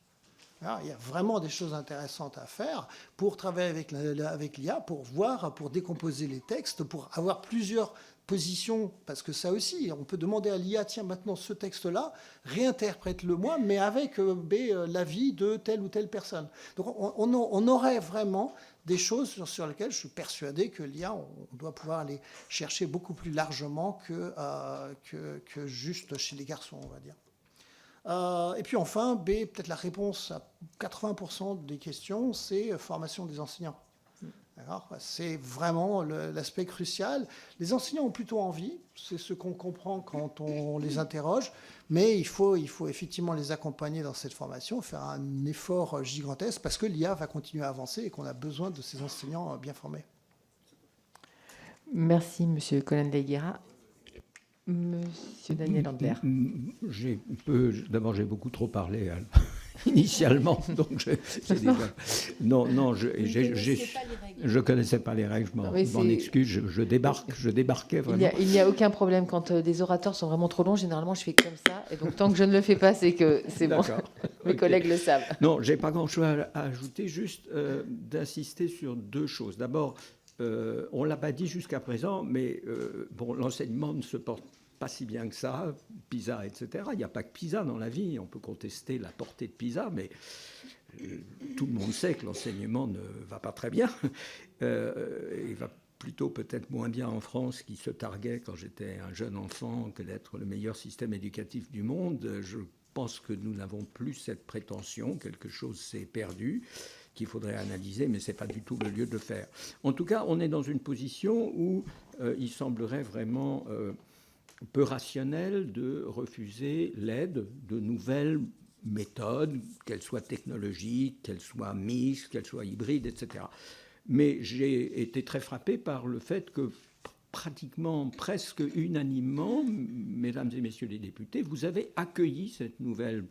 Alors, il y a vraiment des choses intéressantes à faire pour travailler avec l'IA, pour décomposer les textes, pour avoir plusieurs positions, parce que ça aussi, on peut demander à l'IA, tiens, maintenant ce texte-là, réinterprète-le moi, mais avec l'avis de telle ou telle personne. Donc on aurait vraiment des choses sur lesquelles je suis persuadé que l'IA, on doit pouvoir aller chercher beaucoup plus largement que juste chez les garçons, on va dire. Et puis enfin, peut-être la réponse à 80% des questions, c'est formation des enseignants. C'est vraiment l'aspect crucial. Les enseignants ont plutôt envie, c'est ce qu'on comprend quand on les interroge, mais il faut effectivement les accompagner dans cette formation, faire un effort gigantesque, parce que l'IA va continuer à avancer et qu'on a besoin de ces enseignants bien formés. Merci, Monsieur Colin-Leguera. Monsieur Daniel Lambert. D'abord, j'ai beaucoup trop parlé initialement, donc je connaissais pas les règles, je m'en excuse, je débarquais vraiment. Il n'y a aucun problème quand des orateurs sont vraiment trop longs. Généralement, je fais comme ça, et donc tant que je ne le fais pas, c'est que c'est bon. Mes collègues le savent. Non, j'ai pas grand-chose à ajouter, juste d'insister sur deux choses. D'abord, on l'a pas dit jusqu'à présent, mais l'enseignement ne se porte pas si bien que ça, PISA, etc. Il n'y a pas que PISA dans la vie. On peut contester la portée de PISA, mais tout le monde sait que l'enseignement ne va pas très bien. Il va plutôt peut-être moins bien en France, qui se targuait, quand j'étais un jeune enfant, que d'être le meilleur système éducatif du monde. Je pense que nous n'avons plus cette prétention. Quelque chose s'est perdu, qu'il faudrait analyser, mais ce n'est pas du tout le lieu de le faire. En tout cas, on est dans une position où il semblerait vraiment peu rationnel de refuser l'aide de nouvelles méthodes, qu'elles soient technologiques, qu'elles soient mixtes, qu'elles soient hybrides, etc. Mais j'ai été très frappé par le fait que pratiquement, presque unanimement, mesdames et messieurs les députés, vous avez accueilli cette nouvelle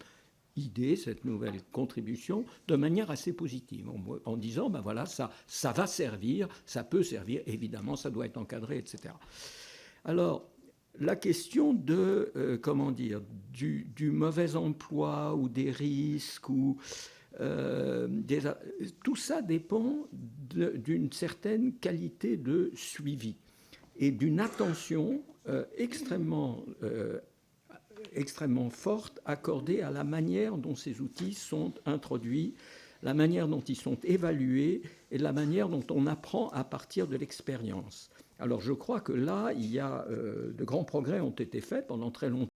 idée, cette nouvelle contribution de manière assez positive, en disant, ben voilà, ça va servir, ça peut servir, évidemment, ça doit être encadré, etc. Alors, la question de, du mauvais emploi ou des risques, tout ça dépend d'une certaine qualité de suivi et d'une attention extrêmement forte accordée à la manière dont ces outils sont introduits, la manière dont ils sont évalués et la manière dont on apprend à partir de l'expérience. Alors je crois que là, il y a de grands progrès ont été faits pendant très longtemps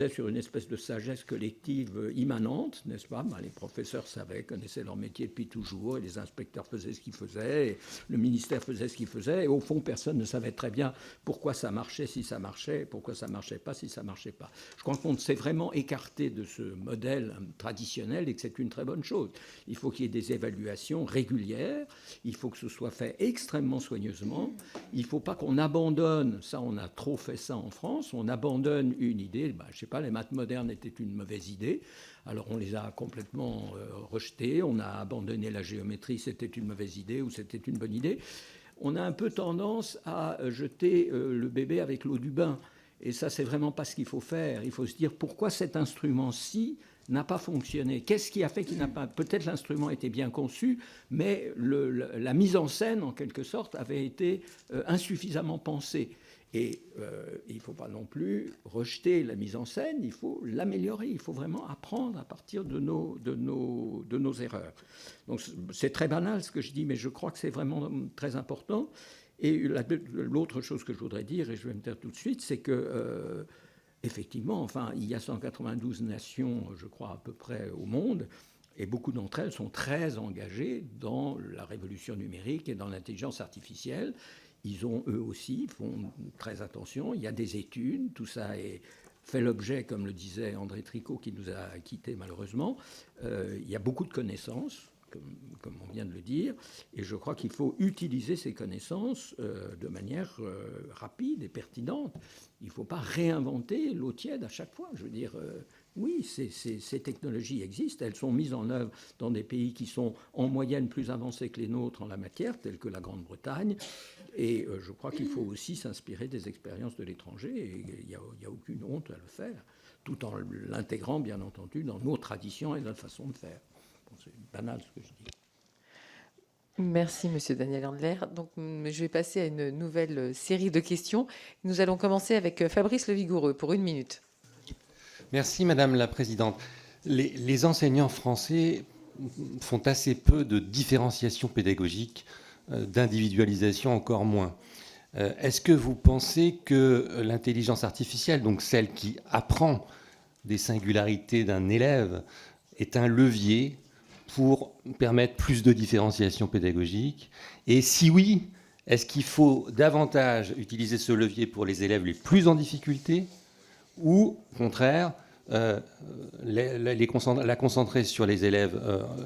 sur une espèce de sagesse collective immanente, n'est-ce pas ? Les professeurs connaissaient leur métier depuis toujours, et les inspecteurs faisaient ce qu'ils faisaient, et le ministère faisait ce qu'il faisait, et au fond, personne ne savait très bien pourquoi ça marchait, si ça marchait, pourquoi ça ne marchait pas, si ça ne marchait pas. Je crois qu'on s'est vraiment écarté de ce modèle traditionnel, et que c'est une très bonne chose. Il faut qu'il y ait des évaluations régulières, il faut que ce soit fait extrêmement soigneusement, il ne faut pas qu'on abandonne, ça on a trop fait ça en France, on abandonne une idée, je sais pas, les maths modernes étaient une mauvaise idée, alors on les a complètement rejetées, on a abandonné la géométrie, c'était une mauvaise idée ou c'était une bonne idée. On a un peu tendance à jeter le bébé avec l'eau du bain, et ça c'est vraiment pas ce qu'il faut faire. Il faut se dire pourquoi cet instrument-ci n'a pas fonctionné. Qu'est-ce qui a fait qu'il n'a pas... Peut-être l'instrument était bien conçu, mais la mise en scène, en quelque sorte, avait été insuffisamment pensée. Et il ne faut pas non plus rejeter la mise en scène, il faut l'améliorer, il faut vraiment apprendre à partir de nos erreurs. Donc c'est très banal ce que je dis, mais je crois que c'est vraiment très important. Et l'autre chose que je voudrais dire, et je vais me taire tout de suite, c'est que effectivement, enfin, il y a 192 nations, je crois, à peu près au monde, et beaucoup d'entre elles sont très engagées dans la révolution numérique et dans l'intelligence artificielle. Ils ont, eux aussi, font très attention. Il y a des études, tout ça fait l'objet, comme le disait André Tricot, qui nous a quittés malheureusement. Il y a beaucoup de connaissances, comme on vient de le dire, et je crois qu'il faut utiliser ces connaissances de manière rapide et pertinente. Il ne faut pas réinventer l'eau tiède à chaque fois. Je veux dire, oui, ces technologies existent, elles sont mises en œuvre dans des pays qui sont en moyenne plus avancés que les nôtres en la matière, tels que la Grande-Bretagne, et je crois qu'il faut aussi s'inspirer des expériences de l'étranger, et il n'y a aucune honte à le faire, tout en l'intégrant, bien entendu, dans nos traditions et notre façon de faire. Bon, c'est banal ce que je dis. Merci, Monsieur Daniel Handler. Donc, je vais passer à une nouvelle série de questions. Nous allons commencer avec Fabrice Levigoureux pour 1 minute. Merci, Madame la Présidente. Les enseignants français font assez peu de différenciation pédagogique, d'individualisation encore moins. Est-ce que vous pensez que l'intelligence artificielle, donc celle qui apprend des singularités d'un élève, est un levier pour permettre plus de différenciation pédagogique? Et si oui, est-ce qu'il faut davantage utiliser ce levier pour les élèves les plus en difficulté, ou au contraire la concentrer sur les élèves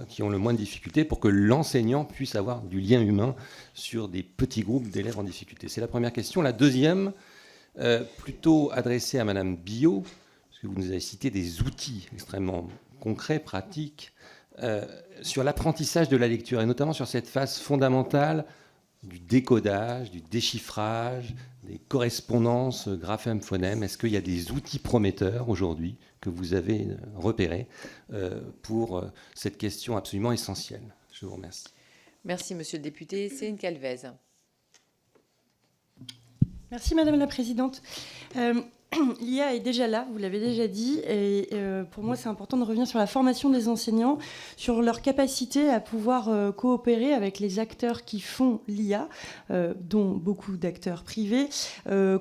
qui ont le moins de difficultés pour que l'enseignant puisse avoir du lien humain sur des petits groupes d'élèves en difficulté? C'est la première question. La deuxième, plutôt adressée à Madame Billot, parce que vous nous avez cité des outils extrêmement concrets, pratiques, sur l'apprentissage de la lecture, et notamment sur cette phase fondamentale du décodage, du déchiffrage, des correspondances graphème-phonème. Est-ce qu'il y a des outils prometteurs aujourd'hui que vous avez repérés pour cette question absolument essentielle? Je vous remercie. Merci, Monsieur le député. Céline Calvez. Merci, Madame la Présidente. L'IA est déjà là, vous l'avez déjà dit, et pour moi c'est important de revenir sur la formation des enseignants, sur leur capacité à pouvoir coopérer avec les acteurs qui font l'IA, dont beaucoup d'acteurs privés.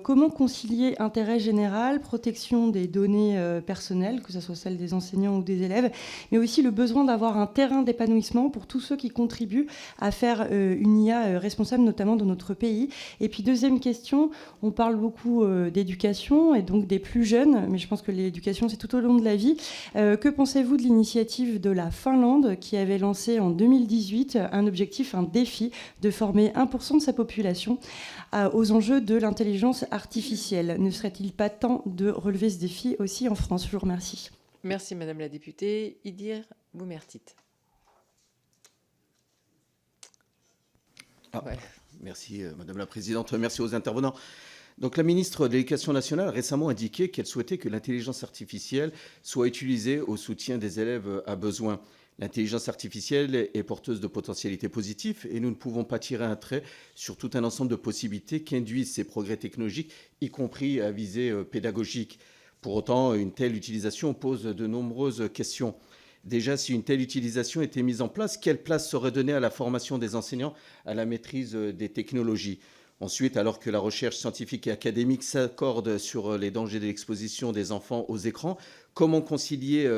Comment concilier intérêt général, protection des données personnelles, que ce soit celles des enseignants ou des élèves, mais aussi le besoin d'avoir un terrain d'épanouissement pour tous ceux qui contribuent à faire une IA responsable, notamment dans notre pays. Et puis deuxième question, on parle beaucoup d'éducation et donc des plus jeunes, mais je pense que l'éducation, c'est tout au long de la vie. Que pensez-vous de l'initiative de la Finlande qui avait lancé en 2018 un objectif, un défi de former 1% de sa population aux enjeux de l'intelligence artificielle? Ne serait-il pas temps de relever ce défi aussi en France? Je vous remercie. Merci, Madame la députée. Idir Boumertit. Ouais. Merci, Madame la Présidente. Merci aux intervenants. Donc, la ministre de l'Éducation nationale a récemment indiqué qu'elle souhaitait que l'intelligence artificielle soit utilisée au soutien des élèves à besoin. L'intelligence artificielle est porteuse de potentialités positives et nous ne pouvons pas tirer un trait sur tout un ensemble de possibilités qu'induisent ces progrès technologiques, y compris à visée pédagogique. Pour autant, une telle utilisation pose de nombreuses questions. Déjà, si une telle utilisation était mise en place, quelle place serait donnée à la formation des enseignants à la maîtrise des technologies ? Ensuite, alors que la recherche scientifique et académique s'accorde sur les dangers de l'exposition des enfants aux écrans, comment concilier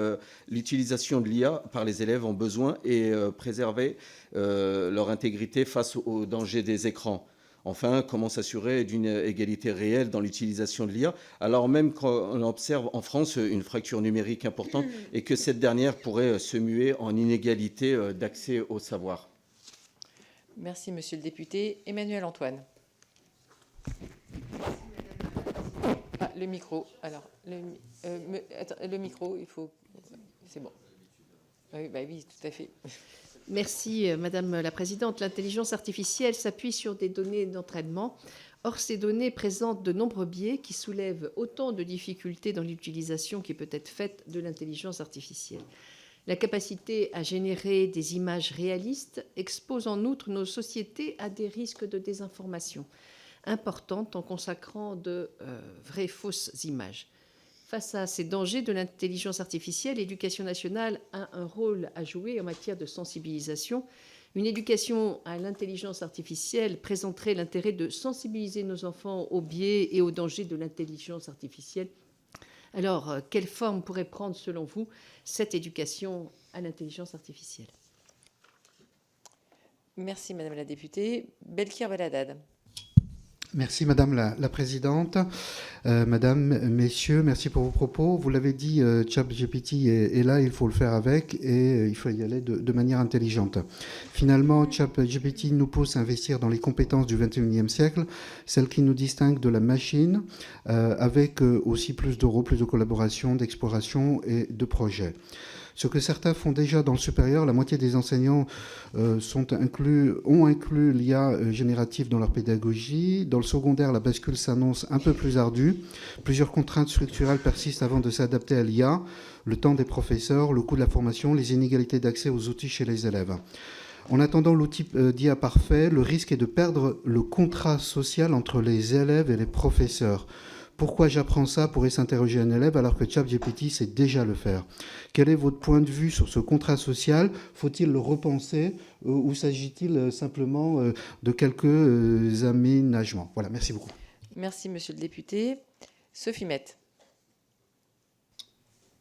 l'utilisation de l'IA par les élèves en besoin et préserver leur intégrité face aux dangers des écrans? Enfin, comment s'assurer d'une égalité réelle dans l'utilisation de l'IA, alors même qu'on observe en France une fracture numérique importante et que cette dernière pourrait se muer en inégalité d'accès au savoir? Merci, Monsieur le député. Emmanuel Antoine. Ah, le micro. Alors, le micro, il faut... C'est bon. Oui, bah oui, tout à fait. Merci, Madame la Présidente. L'intelligence artificielle s'appuie sur des données d'entraînement. Or, ces données présentent de nombreux biais qui soulèvent autant de difficultés dans l'utilisation qui peut être faite de l'intelligence artificielle. La capacité à générer des images réalistes expose en outre nos sociétés à des risques de désinformation. importante en consacrant de vraies fausses images. Face à ces dangers de l'intelligence artificielle, l'Éducation nationale a un rôle à jouer en matière de sensibilisation. Une éducation à l'intelligence artificielle présenterait l'intérêt de sensibiliser nos enfants aux biais et aux dangers de l'intelligence artificielle. Alors, quelle forme pourrait prendre, selon vous, cette éducation à l'intelligence artificielle? Merci, Madame la députée. Belkir Belhaddad. Merci Madame la Présidente. Madame, Messieurs, merci pour vos propos. Vous l'avez dit, ChatGPT est là, il faut le faire avec et il faut y aller de manière intelligente. Finalement, ChatGPT nous pousse à investir dans les compétences du XXIe siècle, celles qui nous distinguent de la machine, avec aussi plus d'euros, plus de collaboration, d'exploration et de projets. Ce que certains font déjà dans le supérieur, la moitié des enseignants ont inclus l'IA générative dans leur pédagogie. Dans le secondaire, la bascule s'annonce un peu plus ardue. Plusieurs contraintes structurelles persistent avant de s'adapter à l'IA. Le temps des professeurs, le coût de la formation, les inégalités d'accès aux outils chez les élèves. En attendant l'outil d'IA parfait, le risque est de perdre le contrat social entre les élèves et les professeurs. Pourquoi j'apprends ça pourrait s'interroger un élève alors que ChatGPT sait déjà le faire. Quel est votre point de vue sur ce contrat social? Faut-il le repenser ou s'agit-il simplement de quelques aménagements? Voilà, merci beaucoup. Merci, Monsieur le député. Sophie Mette.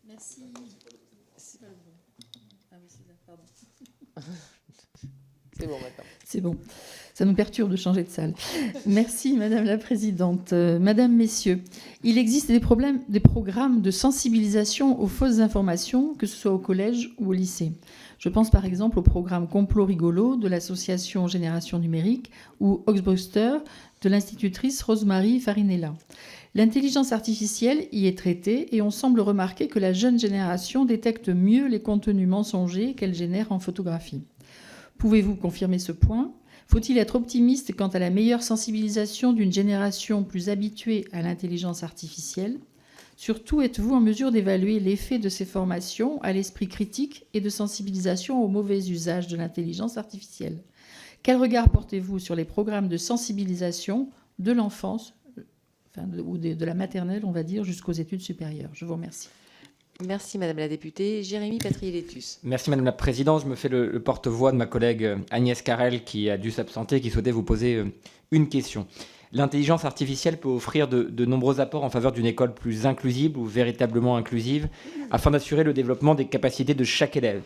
Merci. Ah oui, c'est là, pardon. C'est bon maintenant. C'est bon. Ça nous perturbe de changer de salle. Merci, Madame la Présidente. Madame, Messieurs, il existe des programmes de sensibilisation aux fausses informations, que ce soit au collège ou au lycée. Je pense par exemple au programme Complot Rigolo de l'association Génération Numérique ou Oxbuster de l'institutrice Rosemary Farinella. L'intelligence artificielle y est traitée et on semble remarquer que la jeune génération détecte mieux les contenus mensongers qu'elle génère en photographie. Pouvez-vous confirmer ce point ? Faut-il être optimiste quant à la meilleure sensibilisation d'une génération plus habituée à l'intelligence artificielle ? Surtout, êtes-vous en mesure d'évaluer l'effet de ces formations à l'esprit critique et de sensibilisation au mauvais usage de l'intelligence artificielle ? Quel regard portez-vous sur les programmes de sensibilisation de l'enfance, ou de la maternelle, on va dire, jusqu'aux études supérieures ? Je vous remercie. Merci, Madame la députée. Jérémy Patrier-Létus. Merci, Madame la Présidente. Je me fais le porte-voix de ma collègue Agnès Carrel, qui a dû s'absenter, qui souhaitait vous poser une question. L'intelligence artificielle peut offrir de nombreux apports en faveur d'une école plus inclusive ou véritablement inclusive, afin d'assurer le développement des capacités de chaque élève.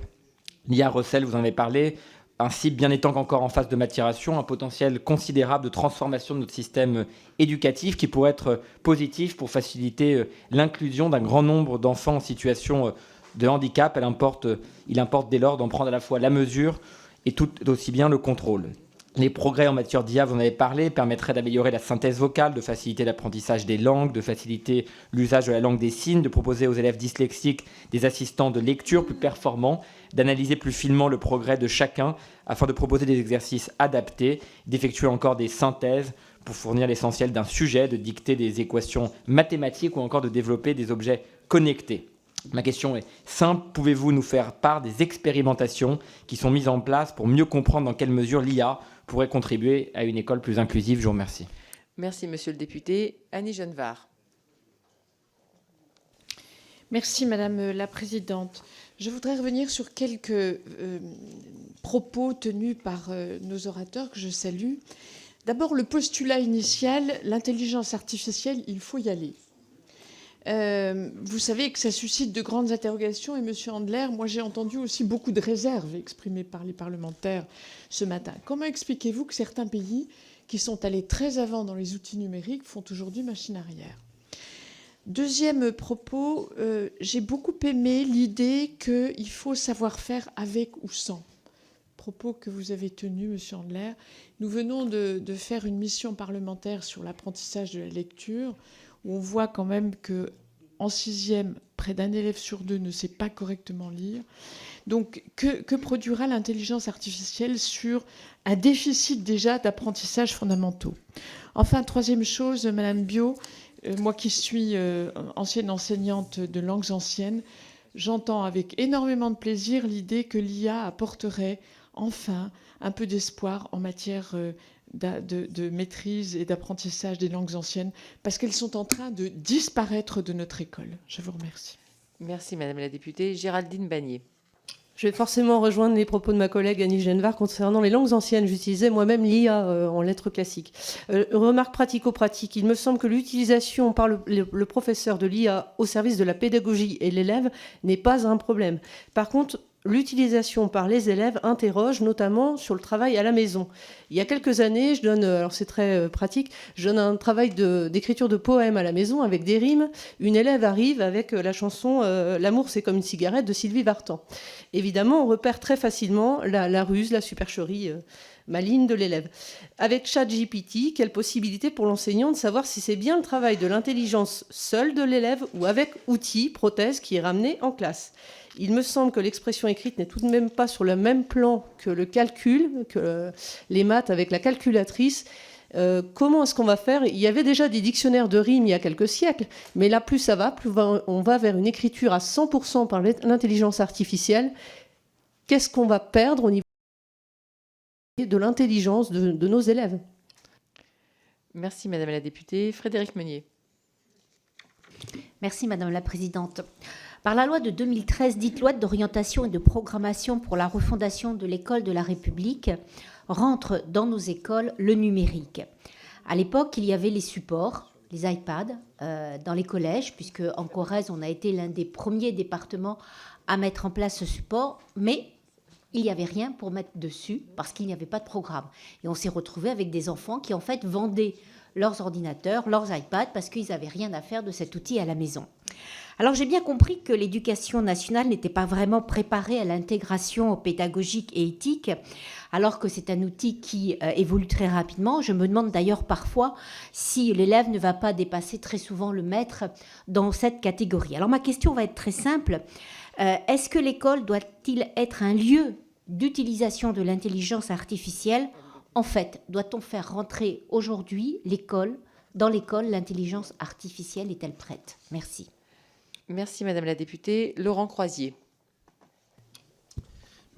L'IA recèle, vous en avez parlé, ainsi, bien étant qu'encore en phase de maturation, un potentiel considérable de transformation de notre système éducatif qui pourrait être positif pour faciliter l'inclusion d'un grand nombre d'enfants en situation de handicap. Il importe dès lors d'en prendre à la fois la mesure et tout aussi bien le contrôle. Les progrès en matière d'IA, vous en avez parlé, permettraient d'améliorer la synthèse vocale, de faciliter l'apprentissage des langues, de faciliter l'usage de la langue des signes, de proposer aux élèves dyslexiques des assistants de lecture plus performants, d'analyser plus finement le progrès de chacun afin de proposer des exercices adaptés, d'effectuer encore des synthèses pour fournir l'essentiel d'un sujet, de dicter des équations mathématiques ou encore de développer des objets connectés. Ma question est simple, pouvez-vous nous faire part des expérimentations qui sont mises en place pour mieux comprendre dans quelle mesure l'IA pourrait contribuer à une école plus inclusive? Je vous remercie. Merci, Monsieur le député. Annie Genevard. Merci, Madame la Présidente. Je voudrais revenir sur quelques propos tenus par nos orateurs que je salue. D'abord, le postulat initial, l'intelligence artificielle, il faut y aller. Vous savez que ça suscite de grandes interrogations et M. Andler, moi j'ai entendu aussi beaucoup de réserves exprimées par les parlementaires ce matin. Comment expliquez-vous que certains pays qui sont allés très avant dans les outils numériques font aujourd'hui machine arrière? Deuxième propos, j'ai beaucoup aimé l'idée qu'il faut savoir faire avec ou sans. Propos que vous avez tenu, M. Andler. Nous venons de faire une mission parlementaire sur l'apprentissage de la lecture, où on voit quand même qu'en sixième, près d'un élève sur deux ne sait pas correctement lire. Donc, que produira l'intelligence artificielle sur un déficit déjà d'apprentissage fondamentaux? Enfin, troisième chose, Madame Biot, moi qui suis ancienne enseignante de langues anciennes, j'entends avec énormément de plaisir l'idée que l'IA apporterait enfin un peu d'espoir en matière de maîtrise et d'apprentissage des langues anciennes, parce qu'elles sont en train de disparaître de notre école. Je vous remercie. Merci, Madame la députée. Géraldine Bagné. Je vais forcément rejoindre les propos de ma collègue Annie Genevard concernant les langues anciennes. J'utilisais moi-même l'IA en lettres classiques. Remarque pratico-pratique. Il me semble que l'utilisation par le professeur de l'IA au service de la pédagogie et l'élève n'est pas un problème. Par contre, l'utilisation par les élèves interroge notamment sur le travail à la maison. Il y a quelques années, alors c'est très pratique, je donne un travail d'écriture de poèmes à la maison avec des rimes. Une élève arrive avec la chanson L'amour c'est comme une cigarette de Sylvie Vartan. Évidemment, on repère très facilement la ruse, la supercherie maligne de l'élève. Avec ChatGPT, quelle possibilité pour l'enseignant de savoir si c'est bien le travail de l'intelligence seule de l'élève ou avec outils, prothèse qui est ramené en classe. Il me semble que l'expression écrite n'est tout de même pas sur le même plan que le calcul, que les maths avec la calculatrice. Comment est-ce qu'on va faire? Il y avait déjà des dictionnaires de rimes il y a quelques siècles, mais là, plus ça va, plus on va vers une écriture à 100% par l'intelligence artificielle. Qu'est-ce qu'on va perdre au niveau de l'intelligence de nos élèves? Merci, Madame la députée. Frédéric Meunier. Merci, Madame la Présidente. Par la loi de 2013, dite loi d'orientation et de programmation pour la refondation de l'école de la République, rentre dans nos écoles le numérique. À l'époque, il y avait les supports, les iPads, dans les collèges, puisque en Corrèze, on a été l'un des premiers départements à mettre en place ce support, mais il n'y avait rien pour mettre dessus parce qu'il n'y avait pas de programme. Et on s'est retrouvé avec des enfants qui, en fait, vendaient leurs ordinateurs, leurs iPads, parce qu'ils n'avaient rien à faire de cet outil à la maison. Alors j'ai bien compris que l'éducation nationale n'était pas vraiment préparée à l'intégration pédagogique et éthique, alors que c'est un outil qui évolue très rapidement. Je me demande d'ailleurs parfois si l'élève ne va pas dépasser très souvent le maître dans cette catégorie. Alors ma question va être très simple. Est-ce que l'école doit-il être un lieu d'utilisation de l'intelligence artificielle? En fait, doit-on faire rentrer aujourd'hui dans l'école, l'intelligence artificielle est-elle prête? Merci. Merci, Madame la députée. Laurent Croisier.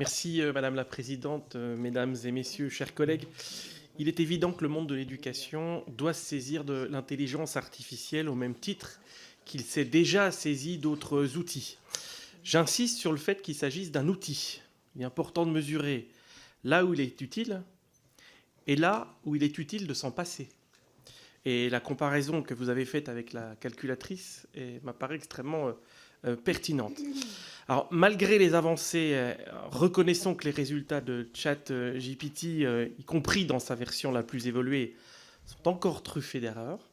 Merci, Madame la Présidente, Mesdames et Messieurs, chers collègues. Il est évident que le monde de l'éducation doit se saisir de l'intelligence artificielle au même titre qu'il s'est déjà saisi d'autres outils. J'insiste sur le fait qu'il s'agisse d'un outil. Il est important de mesurer là où il est utile et là où il est utile de s'en passer. Et la comparaison que vous avez faite avec la calculatrice m'apparaît extrêmement pertinente. Alors, malgré les avancées, reconnaissons que les résultats de ChatGPT, y compris dans sa version la plus évoluée, sont encore truffés d'erreurs.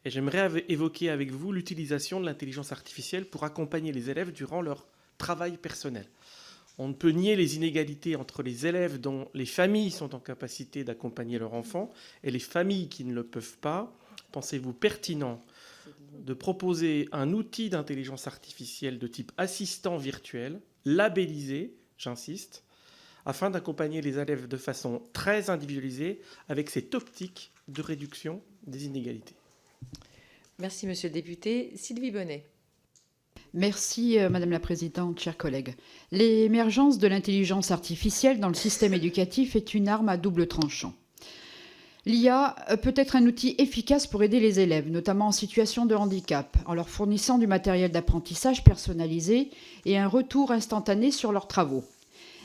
Et j'aimerais évoquer avec vous l'utilisation de l'intelligence artificielle pour accompagner les élèves durant leur travail personnel. On ne peut nier les inégalités entre les élèves dont les familles sont en capacité d'accompagner leur enfant et les familles qui ne le peuvent pas. Pensez-vous pertinent de proposer un outil d'intelligence artificielle de type assistant virtuel, labellisé, j'insiste, afin d'accompagner les élèves de façon très individualisée avec cette optique de réduction des inégalités? Merci, Monsieur le député. Sylvie Bonnet. Merci, Madame la Présidente, chers collègues. L'émergence de l'intelligence artificielle dans le système éducatif est une arme à double tranchant. L'IA peut être un outil efficace pour aider les élèves, notamment en situation de handicap, en leur fournissant du matériel d'apprentissage personnalisé et un retour instantané sur leurs travaux.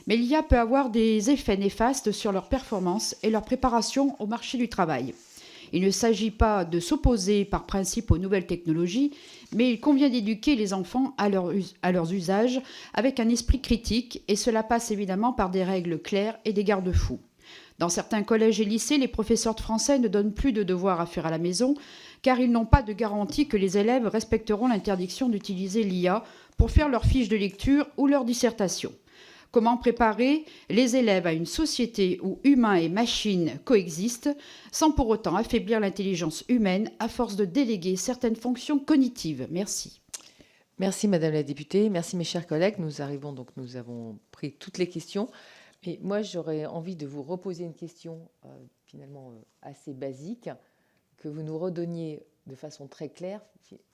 Mais l'IA peut avoir des effets néfastes sur leur performance et leur préparation au marché du travail. Il ne s'agit pas de s'opposer par principe aux nouvelles technologies, mais il convient d'éduquer les enfants à leurs usages avec un esprit critique, et cela passe évidemment par des règles claires et des garde-fous. Dans certains collèges et lycées, les professeurs de français ne donnent plus de devoirs à faire à la maison, car ils n'ont pas de garantie que les élèves respecteront l'interdiction d'utiliser l'IA pour faire leurs fiches de lecture ou leur dissertation. Comment préparer les élèves à une société où humains et machines coexistent sans pour autant affaiblir l'intelligence humaine à force de déléguer certaines fonctions cognitives? Merci. Merci, Madame la députée. Merci, mes chers collègues. Nous avons pris toutes les questions. Et moi, j'aurais envie de vous reposer une question finalement assez basique, que vous nous redonniez de façon très claire,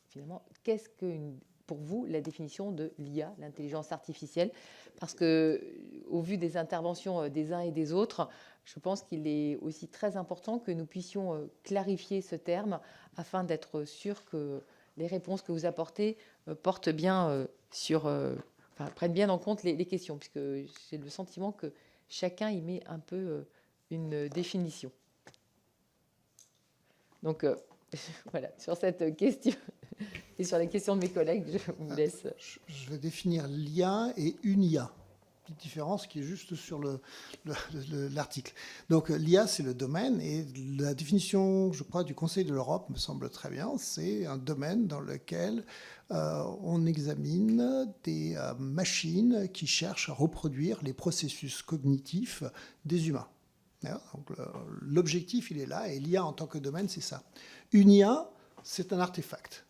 finalement, qu'est-ce qu'une pour vous la définition de l'IA, l'intelligence artificielle, parce que au vu des interventions des uns et des autres, je pense qu'il est aussi très important que nous puissions clarifier ce terme afin d'être sûr que les réponses que vous apportez portent bien prennent bien en compte les questions, puisque j'ai le sentiment que chacun y met un peu une définition. Donc voilà, sur cette question et sur les questions de mes collègues, je vous laisse. Je vais définir l'IA et une IA. Petite différence qui est juste sur l'article. Donc l'IA, c'est le domaine, et la définition, je crois, du Conseil de l'Europe me semble très bien. C'est un domaine dans lequel on examine des machines qui cherchent à reproduire les processus cognitifs des humains. Donc l'objectif, il est là, et l'IA en tant que domaine, c'est ça. Une IA, c'est un artefact.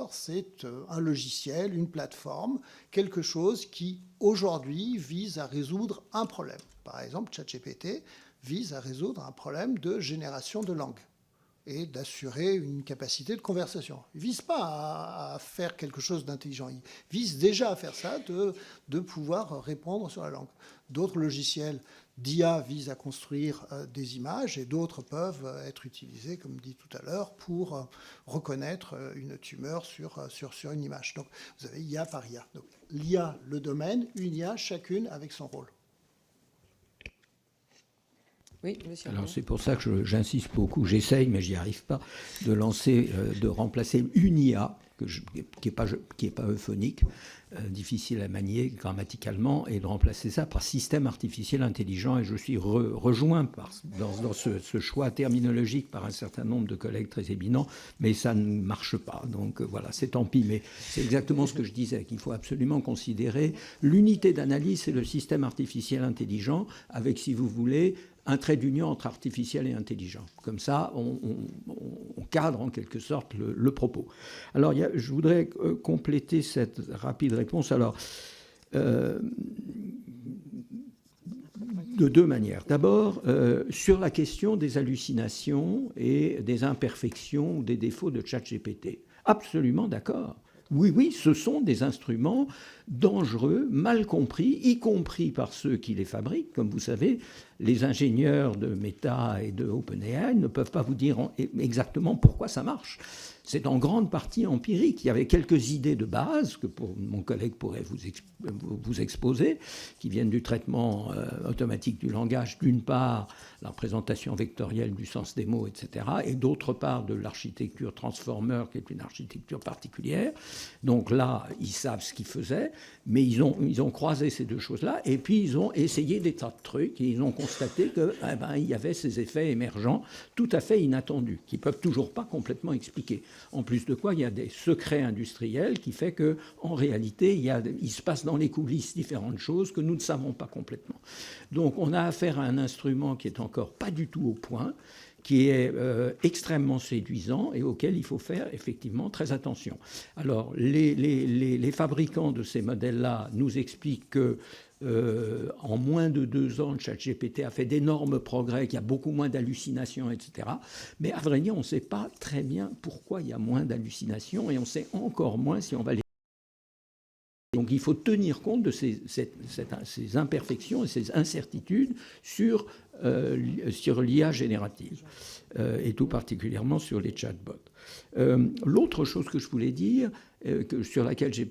C'est un logiciel, une plateforme, quelque chose qui, aujourd'hui, vise à résoudre un problème. Par exemple, ChatGPT vise à résoudre un problème de génération de langue et d'assurer une capacité de conversation. Il ne vise pas à faire quelque chose d'intelligent. Il vise déjà à faire ça, de pouvoir répondre sur la langue. D'autres logiciels d'IA visent à construire des images, et d'autres peuvent être utilisés, comme dit tout à l'heure, pour reconnaître une tumeur sur une image. Donc vous avez IA par IA. Donc l'IA, le domaine, une IA, chacune avec son rôle. Oui, monsieur. Alors c'est pour ça que j'insiste beaucoup, j'essaye, mais j'y arrive pas, de remplacer une IA qui est pas euphonique, difficile à manier grammaticalement, et de remplacer ça par système artificiel intelligent. Et je suis rejoint dans ce choix terminologique par un certain nombre de collègues très éminents, mais ça ne marche pas. Donc voilà, c'est tant pis. Mais c'est exactement ce que je disais, qu'il faut absolument considérer l'unité d'analyse, c'est le système artificiel intelligent, avec, si vous voulez, un trait d'union entre artificiel et intelligent. Comme ça, on cadre en quelque sorte le propos. Alors, je voudrais compléter cette rapide réponse. Alors, de deux manières. D'abord, sur la question des hallucinations et des imperfections ou des défauts de ChatGPT. Absolument d'accord. Oui, ce sont des instruments dangereux, mal compris, y compris par ceux qui les fabriquent. Comme vous savez, les ingénieurs de Meta et de OpenAI ne peuvent pas vous dire exactement pourquoi ça marche. C'est en grande partie empirique. Il y avait quelques idées de base que mon collègue pourrait vous exposer, qui viennent du traitement automatique du langage, d'une part, la représentation vectorielle du sens des mots, etc., et d'autre part, de l'architecture transformer, qui est une architecture particulière. Donc là, ils savent ce qu'ils faisaient, mais ils ont croisé ces deux choses-là, et puis ils ont essayé des tas de trucs, et ils ont constaté qu'il y avait ces effets émergents tout à fait inattendus, qui ne peuvent toujours pas complètement expliquer. En plus de quoi, il y a des secrets industriels qui fait qu'en réalité, il se passe dans les coulisses différentes choses que nous ne savons pas complètement. Donc on a affaire à un instrument qui est encore pas du tout au point, qui est extrêmement séduisant et auquel il faut faire effectivement très attention. Alors les fabricants de ces modèles-là nous expliquent que en moins de 2 ans, ChatGPT a fait d'énormes progrès, qu'il y a beaucoup moins d'hallucinations, etc. Mais à vrai dire, on ne sait pas très bien pourquoi il y a moins d'hallucinations, et on sait encore moins si on va les... Donc il faut tenir compte de ces imperfections et ces incertitudes sur l'IA générative, et tout particulièrement sur les chatbots. L'autre chose que je voulais dire, sur laquelle je n'ai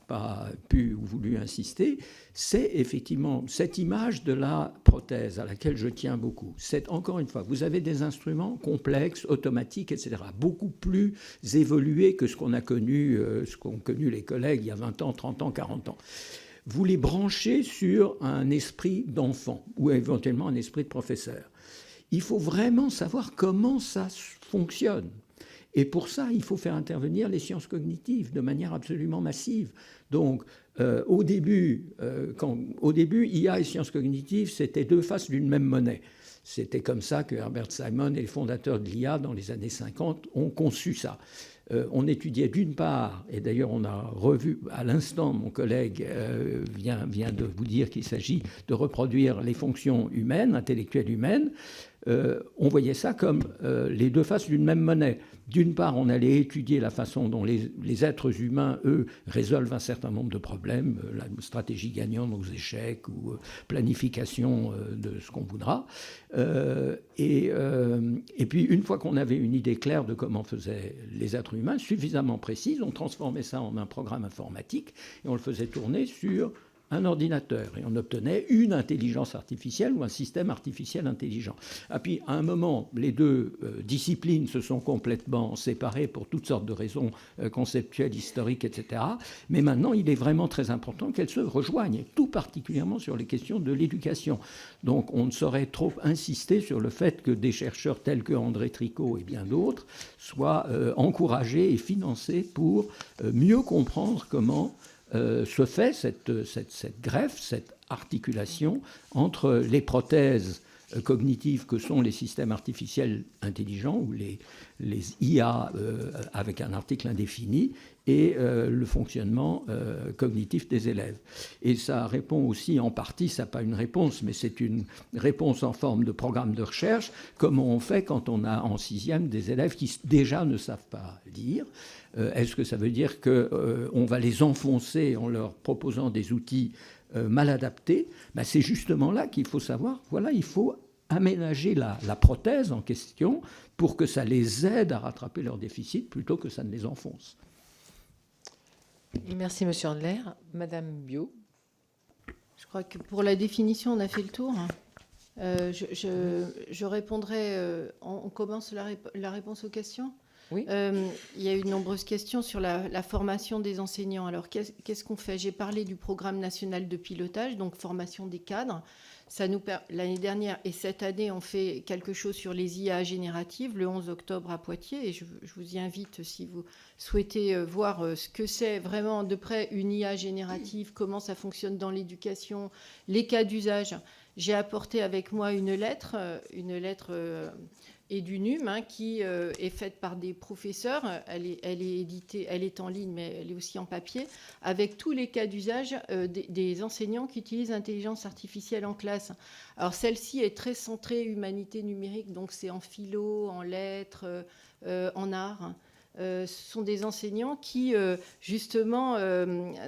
pas pu ou voulu insister, c'est effectivement cette image de la prothèse à laquelle je tiens beaucoup. C'est, encore une fois, vous avez des instruments complexes, automatiques, etc., beaucoup plus évolués que ce qu'ont connu les collègues il y a 20 ans, 30 ans, 40 ans. Vous les branchez sur un esprit d'enfant ou éventuellement un esprit de professeur. Il faut vraiment savoir comment ça fonctionne. Et pour ça, il faut faire intervenir les sciences cognitives de manière absolument massive. Donc, au début, IA et sciences cognitives, c'était deux faces d'une même monnaie. C'était comme ça que Herbert Simon et les fondateurs de l'IA, dans les années 50, ont conçu ça. on étudiait d'une part, et d'ailleurs on a revu à l'instant, mon collègue vient de vous dire qu'il s'agit de reproduire les fonctions humaines, intellectuelles humaines. On voyait ça comme les deux faces d'une même monnaie. D'une part, on allait étudier la façon dont les êtres humains, eux, résolvent un certain nombre de problèmes, la stratégie gagnante aux échecs ou planification de ce qu'on voudra. Et puis, une fois qu'on avait une idée claire de comment faisaient les êtres humains, suffisamment précise, on transformait ça en un programme informatique et on le faisait tourner sur un ordinateur, et on obtenait une intelligence artificielle ou un système artificiel intelligent. Et puis, à un moment, les deux disciplines se sont complètement séparées pour toutes sortes de raisons conceptuelles, historiques, etc. Mais maintenant, il est vraiment très important qu'elles se rejoignent, tout particulièrement sur les questions de l'éducation. Donc, on ne saurait trop insister sur le fait que des chercheurs tels que André Tricot et bien d'autres soient encouragés et financés pour mieux comprendre comment se fait cette greffe, cette articulation entre les prothèses cognitives que sont les systèmes artificiels intelligents ou les IA avec un article indéfini et le fonctionnement cognitif des élèves. Et ça répond aussi en partie, ça n'a pas une réponse, mais c'est une réponse en forme de programme de recherche, comme on fait quand on a en 6e des élèves qui déjà ne savent pas lire. Est-ce que ça veut dire qu'on va les enfoncer en leur proposant des outils mal adaptés? Ben, c'est justement là qu'il faut savoir, voilà, il faut aménager la prothèse en question pour que ça les aide à rattraper leurs déficits plutôt que ça ne les enfonce. Merci, monsieur Andler. Madame Biot. Je crois que pour la définition, on a fait le tour. Je répondrai. On commence la réponse aux questions. Oui. Il y a eu de nombreuses questions sur la formation des enseignants. Alors, qu'est-ce qu'on fait? J'ai parlé du programme national de pilotage, donc formation des cadres. L'année dernière et cette année, on fait quelque chose sur les IA génératives, le 11 octobre à Poitiers. Et je vous y invite, si vous souhaitez voir ce que c'est vraiment de près une IA générative, comment ça fonctionne dans l'éducation, les cas d'usage. J'ai apporté avec moi une lettre et du NUM qui est faite par des professeurs. Elle est éditée, elle est en ligne, mais elle est aussi en papier, avec tous les cas d'usage des enseignants qui utilisent l'intelligence artificielle en classe. Alors celle-ci est très centrée humanité numérique, donc c'est en philo, en lettres, en arts. Ce sont des enseignants qui, justement,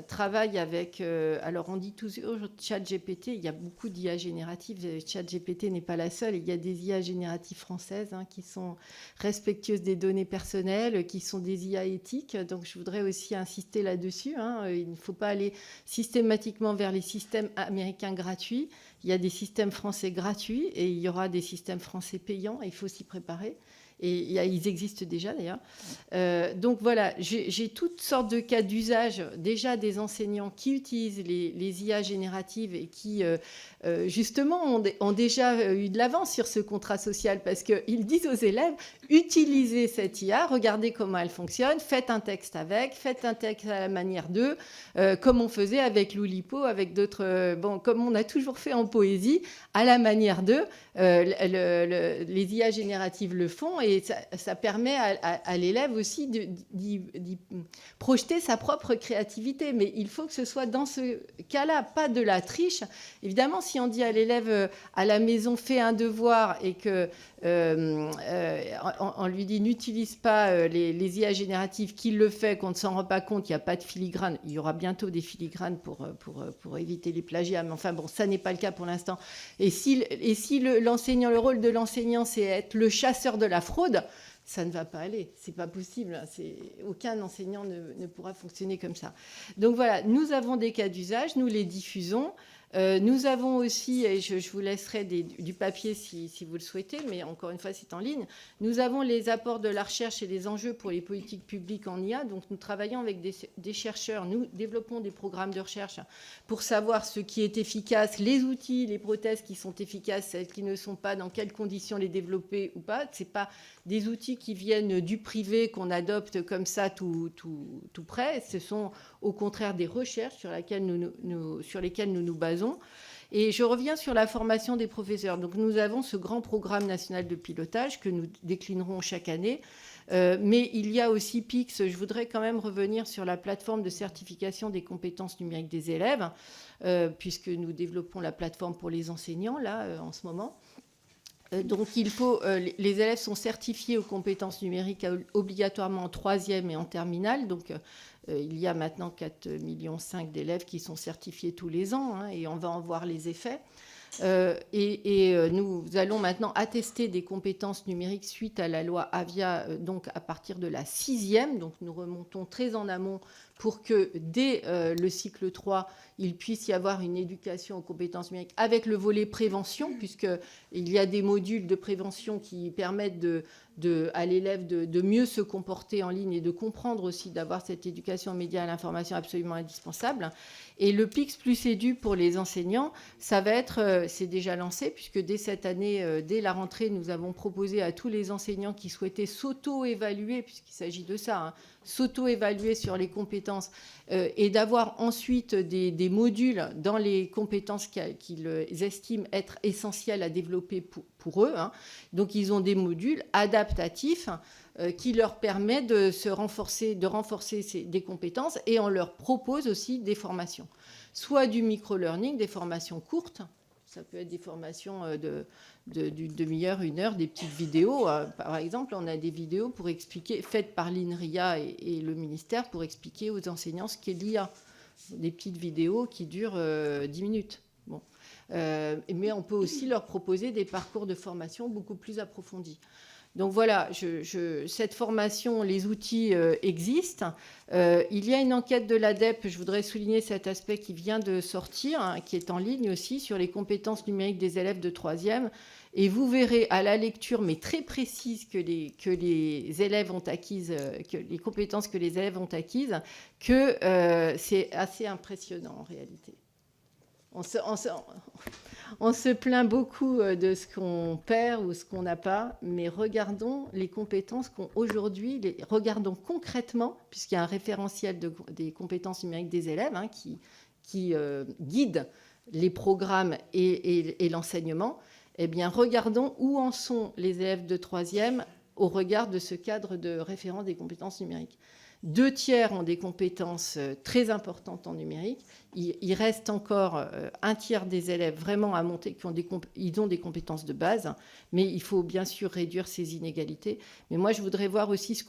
travaillent avec... alors, on dit toujours ChatGPT, il y a beaucoup d'IA génératives. ChatGPT n'est pas la seule. Il y a des IA génératives françaises qui sont respectueuses des données personnelles, qui sont des IA éthiques. Donc, je voudrais aussi insister là-dessus. Il ne faut pas aller systématiquement vers les systèmes américains gratuits. Il y a des systèmes français gratuits et il y aura des systèmes français payants. Il faut s'y préparer. Et ils existent déjà, d'ailleurs. Donc voilà, j'ai toutes sortes de cas d'usage, déjà des enseignants qui utilisent les IA génératives et qui, justement, ont déjà eu de l'avance sur ce contrat social parce qu'ils disent aux élèves, utilisez cette IA, regardez comment elle fonctionne, faites un texte avec, faites un texte à la manière d'eux, comme on faisait avec Loulipo, avec d'autres... comme on a toujours fait en poésie, à la manière d'eux, les IA génératives le font et ça permet à l'élève aussi d'y projeter sa propre créativité. Mais il faut que ce soit dans ce cas-là, pas de la triche. Évidemment, si on dit à l'élève à la maison, fais un devoir et que on lui dit n'utilise pas les IA génératives, qu'il le fait, qu'on ne s'en rend pas compte, il n'y a pas de filigrane. Il y aura bientôt des filigranes pour éviter les plagiats. Mais enfin, bon, ça n'est pas le cas pour l'instant. Et si le rôle de l'enseignant, c'est être le chasseur de la fraude, ça ne va pas aller. C'est pas possible. Aucun enseignant ne pourra fonctionner comme ça. Donc voilà, nous avons des cas d'usage, nous les diffusons. Nous avons aussi, et je vous laisserai du papier si vous le souhaitez, mais encore une fois, c'est en ligne. Nous avons les apports de la recherche et les enjeux pour les politiques publiques en IA. Donc, nous travaillons avec des chercheurs. Nous développons des programmes de recherche pour savoir ce qui est efficace, les outils, les prothèses qui sont efficaces, celles qui ne sont pas, dans quelles conditions les développer ou pas. Ce n'est pas des outils qui viennent du privé qu'on adopte comme ça tout près. Ce sont au contraire des recherches sur lesquelles nous nous basons. Et je reviens sur la formation des professeurs. Donc nous avons ce grand programme national de pilotage que nous déclinerons chaque année Mais il y a aussi PIX. Je voudrais quand même revenir sur la plateforme de certification des compétences numériques des élèves, puisque nous développons la plateforme pour les enseignants, là, en ce moment. Donc, les élèves sont certifiés aux compétences numériques obligatoirement en 3e et en terminale. Donc, il y a maintenant 4,5 millions d'élèves qui sont certifiés tous les ans, hein, et on va en voir les effets. Nous allons maintenant attester des compétences numériques suite à la loi Avia, donc à partir de la 6e. Donc nous remontons très en amont pour que dès le cycle 3, il puisse y avoir une éducation aux compétences numériques avec le volet prévention, puisqu'il y a des modules de prévention qui permettent à l'élève de mieux se comporter en ligne et de comprendre aussi, d'avoir cette éducation aux médias et à l'information absolument indispensable. Et le PIX plus édu pour les enseignants, ça va être, c'est déjà lancé, puisque dès cette année, dès la rentrée, nous avons proposé à tous les enseignants qui souhaitaient s'auto-évaluer, puisqu'il s'agit de ça, hein, s'auto-évaluer sur les compétences et d'avoir ensuite des modules dans les compétences qu'ils estiment être essentielles à développer pour eux, hein. Donc, ils ont des modules adaptatifs qui leur permettent de renforcer des compétences, et on leur propose aussi des formations, soit du micro-learning, des formations courtes. Ça peut être des formations d'une demi-heure, 1 heure, des petites vidéos. Par exemple, on a des vidéos pour expliquer, faites par l'INRIA et le ministère, pour expliquer aux enseignants ce qu'est l'IA. Des petites vidéos qui durent 10 minutes. Bon. Mais on peut aussi leur proposer des parcours de formation beaucoup plus approfondis. Donc voilà, cette formation, les outils existent. Il y a une enquête de l'ADEPE, je voudrais souligner cet aspect qui vient de sortir, hein, qui est en ligne aussi, sur les compétences numériques des élèves de 3e. Et vous verrez à la lecture, mais très précise, que les élèves ont acquises, que les compétences que les élèves ont acquises, que c'est assez impressionnant en réalité. On se plaint beaucoup de ce qu'on perd ou ce qu'on n'a pas, mais regardons les compétences qu'on aujourd'hui, regardons concrètement, puisqu'il y a un référentiel des compétences numériques des élèves, hein, qui guide les programmes et l'enseignement. Eh bien, regardons où en sont les élèves de 3e au regard de ce cadre de référence des compétences numériques. 2 tiers ont des compétences très importantes en numérique. Il reste encore 1 tiers des élèves vraiment à monter, ils ont des compétences de base, mais il faut bien sûr réduire ces inégalités. Mais moi, je voudrais voir aussi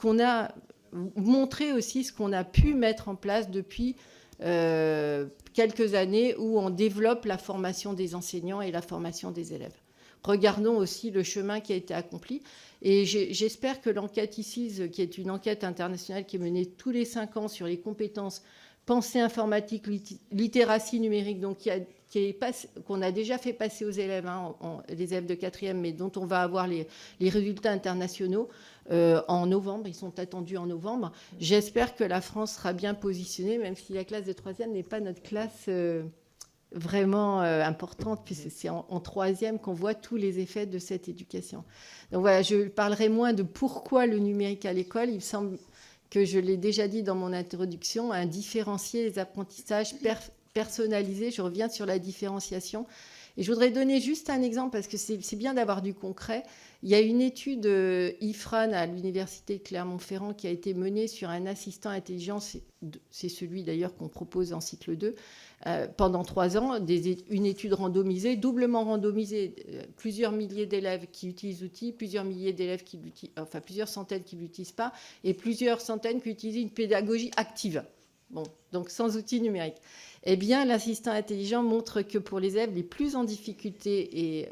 montrer aussi ce qu'on a pu mettre en place depuis quelques années, où on développe la formation des enseignants et la formation des élèves. Regardons aussi le chemin qui a été accompli. Et j'espère que l'enquête ICIS, qui est une enquête internationale qui est menée tous les 5 ans sur les compétences pensée informatique, littératie numérique, donc qu'on a déjà fait passer aux élèves, hein, les élèves de 4e, mais dont on va avoir les résultats internationaux en novembre. Ils sont attendus en novembre. J'espère que la France sera bien positionnée, même si la classe de 3e n'est pas notre classe vraiment importante, puisque c'est en 3e qu'on voit tous les effets de cette éducation. Donc voilà, je parlerai moins de pourquoi le numérique à l'école. Il me semble que je l'ai déjà dit dans mon introduction, à différencier les apprentissages personnalisés. Je reviens sur la différenciation. Et je voudrais donner juste un exemple, parce que c'est bien d'avoir du concret. Il y a une étude IFRAN à l'université de Clermont-Ferrand qui a été menée sur un assistant intelligent, c'est celui d'ailleurs qu'on propose en cycle 2, pendant 3 ans, une étude randomisée, doublement randomisée, plusieurs milliers d'élèves qui utilisent l'outil, plusieurs milliers d'élèves plusieurs centaines qui ne l'utilisent pas, et plusieurs centaines qui utilisent une pédagogie active. Bon, donc sans outils numériques. Eh bien, l'assistant intelligent montre que pour les élèves les plus en difficulté et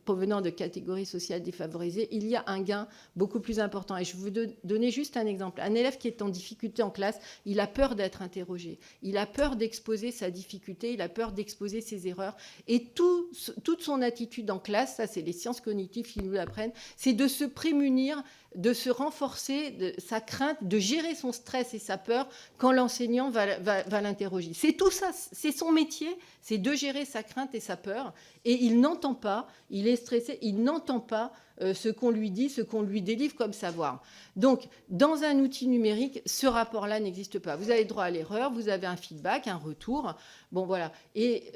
provenant de catégories sociales défavorisées, il y a un gain beaucoup plus important. Et je vais vous donner juste un exemple. Un élève qui est en difficulté en classe, il a peur d'être interrogé. Il a peur d'exposer sa difficulté, il a peur d'exposer ses erreurs. Et toute son attitude en classe, ça c'est les sciences cognitives qui nous l'apprennent, c'est de se prémunir, de se renforcer sa crainte, de gérer son stress et sa peur quand l'enseignant va l'interroger. C'est tout ça, c'est son métier, c'est de gérer sa crainte et sa peur. Et il n'entend pas, il est stressé, il n'entend pas ce qu'on lui dit, ce qu'on lui délivre comme savoir. Donc, dans un outil numérique, ce rapport-là n'existe pas. Vous avez droit à l'erreur, vous avez un feedback, un retour. Bon, voilà. Et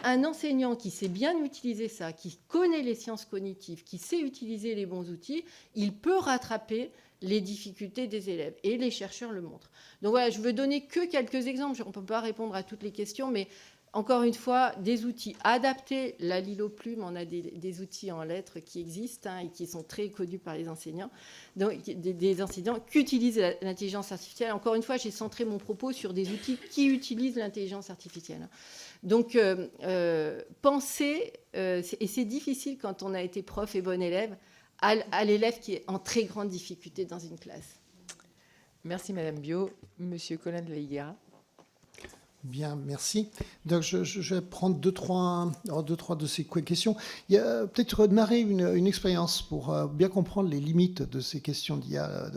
un enseignant qui sait bien utiliser ça, qui connaît les sciences cognitives, qui sait utiliser les bons outils, il peut rattraper les difficultés des élèves. Et les chercheurs le montrent. Donc voilà, je veux donner que quelques exemples. On ne peut pas répondre à toutes les questions, mais encore une fois, des outils adaptés. La Lilo Plume, on a des outils en lettres qui existent et qui sont très connus par les enseignants. Donc, des enseignants qui utilisent l'intelligence artificielle. Encore une fois, j'ai centré mon propos sur des outils qui utilisent l'intelligence artificielle. Donc, pensez, et c'est difficile quand on a été prof et bon élève, à l'élève qui est en très grande difficulté dans une classe. Merci Madame Biot. Monsieur Colin de la Higuera. Bien, merci. Donc, je vais prendre deux, trois de ces questions. Il y a peut-être narrer une expérience pour bien comprendre les limites de ces questions d'IA.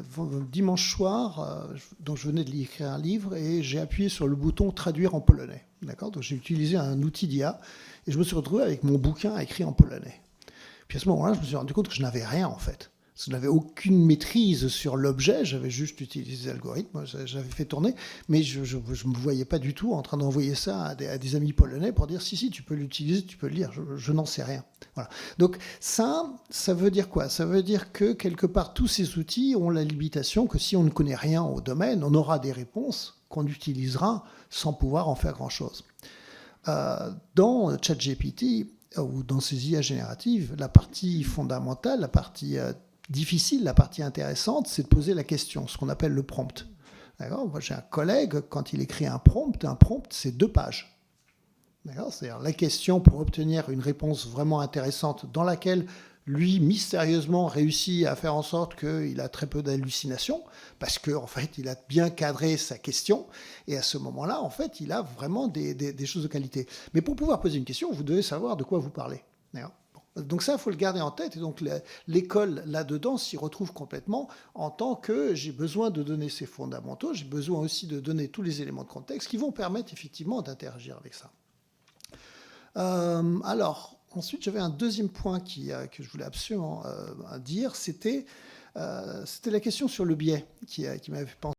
Dimanche soir, donc je venais de écrire un livre et j'ai appuyé sur le bouton « Traduire en polonais ». D'accord ? Donc, j'ai utilisé un outil d'IA et je me suis retrouvé avec mon bouquin écrit en polonais. Puis à ce moment-là, je me suis rendu compte que je n'avais rien, en fait. Je n'avais aucune maîtrise sur l'objet, j'avais juste utilisé l'algorithme, j'avais fait tourner, mais je ne me voyais pas du tout en train d'envoyer ça à des amis polonais pour dire si, tu peux l'utiliser, tu peux le lire, je n'en sais rien. Voilà. Donc ça veut dire quoi ? Ça veut dire que quelque part, tous ces outils ont la limitation que si on ne connaît rien au domaine, on aura des réponses qu'on utilisera sans pouvoir en faire grand-chose. Dans ChatGPT, ou dans ces IA génératives, la partie fondamentale, la partie difficile, la partie intéressante, c'est de poser la question, ce qu'on appelle le prompt. D'accord ? Moi, j'ai un collègue, quand il écrit un prompt, c'est 2 pages. D'accord ? C'est-à-dire la question pour obtenir une réponse vraiment intéressante dans laquelle lui, mystérieusement, réussit à faire en sorte qu'il a très peu d'hallucinations, parce qu'en fait, il a bien cadré sa question, et à ce moment-là, en fait, il a vraiment des choses de qualité. Mais pour pouvoir poser une question, vous devez savoir de quoi vous parlez. D'accord ? Donc ça, il faut le garder en tête. Et donc l'école, là-dedans, s'y retrouve complètement en tant que j'ai besoin de donner ces fondamentaux, j'ai besoin aussi de donner tous les éléments de contexte qui vont permettre effectivement d'interagir avec ça. Alors, ensuite, j'avais un deuxième point que je voulais absolument dire, c'était la question sur le biais qui m'avait fait penser.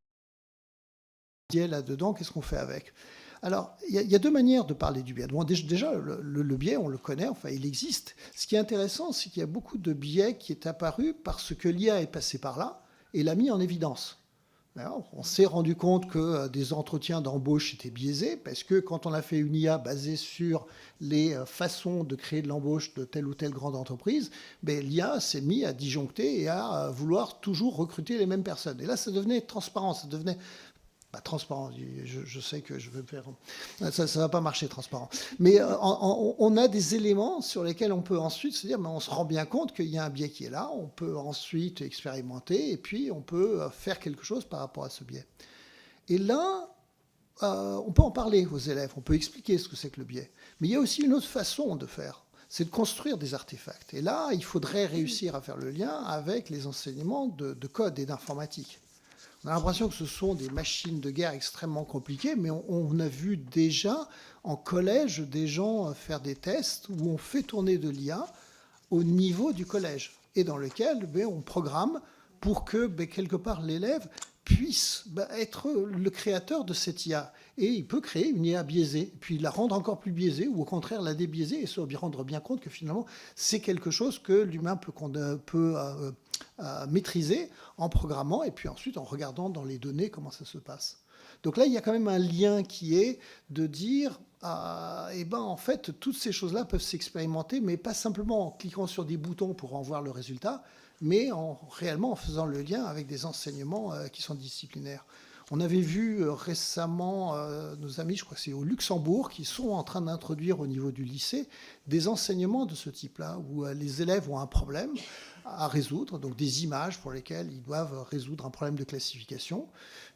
Le biais là-dedans, qu'est-ce qu'on fait avec ? Alors, il y a 2 manières de parler du biais. Bon, déjà, le biais, on le connaît, enfin, il existe. Ce qui est intéressant, c'est qu'il y a beaucoup de biais qui est apparu parce que l'IA est passée par là et l'a mis en évidence. Alors, on s'est rendu compte que des entretiens d'embauche étaient biaisés parce que quand on a fait une IA basée sur les façons de créer de l'embauche de telle ou telle grande entreprise, l'IA s'est mis à disjoncter et à vouloir toujours recruter les mêmes personnes. Et là, ça devenait transparent, ça devenait... transparent, je sais que je veux faire... Ça ne va pas marcher transparent. Mais on a des éléments sur lesquels on peut ensuite se dire, on se rend bien compte qu'il y a un biais qui est là, on peut ensuite expérimenter, et puis on peut faire quelque chose par rapport à ce biais. Et là, on peut en parler aux élèves, on peut expliquer ce que c'est que le biais. Mais il y a aussi une autre façon de faire, c'est de construire des artefacts. Et là, il faudrait réussir à faire le lien avec les enseignements de code et d'informatique. On a l'impression que ce sont des machines de guerre extrêmement compliquées, mais on a vu déjà en collège des gens faire des tests où on fait tourner de l'IA au niveau du collège et dans lequel on programme pour que quelque part l'élève puisse être le créateur de cette IA. Et il peut créer une IA biaisée, puis la rendre encore plus biaisée, ou au contraire la débiaiser, et se rendre bien compte que finalement, c'est quelque chose que l'humain peut maîtriser en programmant, et puis ensuite en regardant dans les données comment ça se passe. Donc là, il y a quand même un lien qui est de dire, en fait, toutes ces choses-là peuvent s'expérimenter, mais pas simplement en cliquant sur des boutons pour en voir le résultat, mais réellement en faisant le lien avec des enseignements qui sont disciplinaires. On avait vu récemment nos amis, je crois que c'est au Luxembourg, qui sont en train d'introduire au niveau du lycée des enseignements de ce type-là, où les élèves ont un problème à résoudre, donc des images pour lesquelles ils doivent résoudre un problème de classification.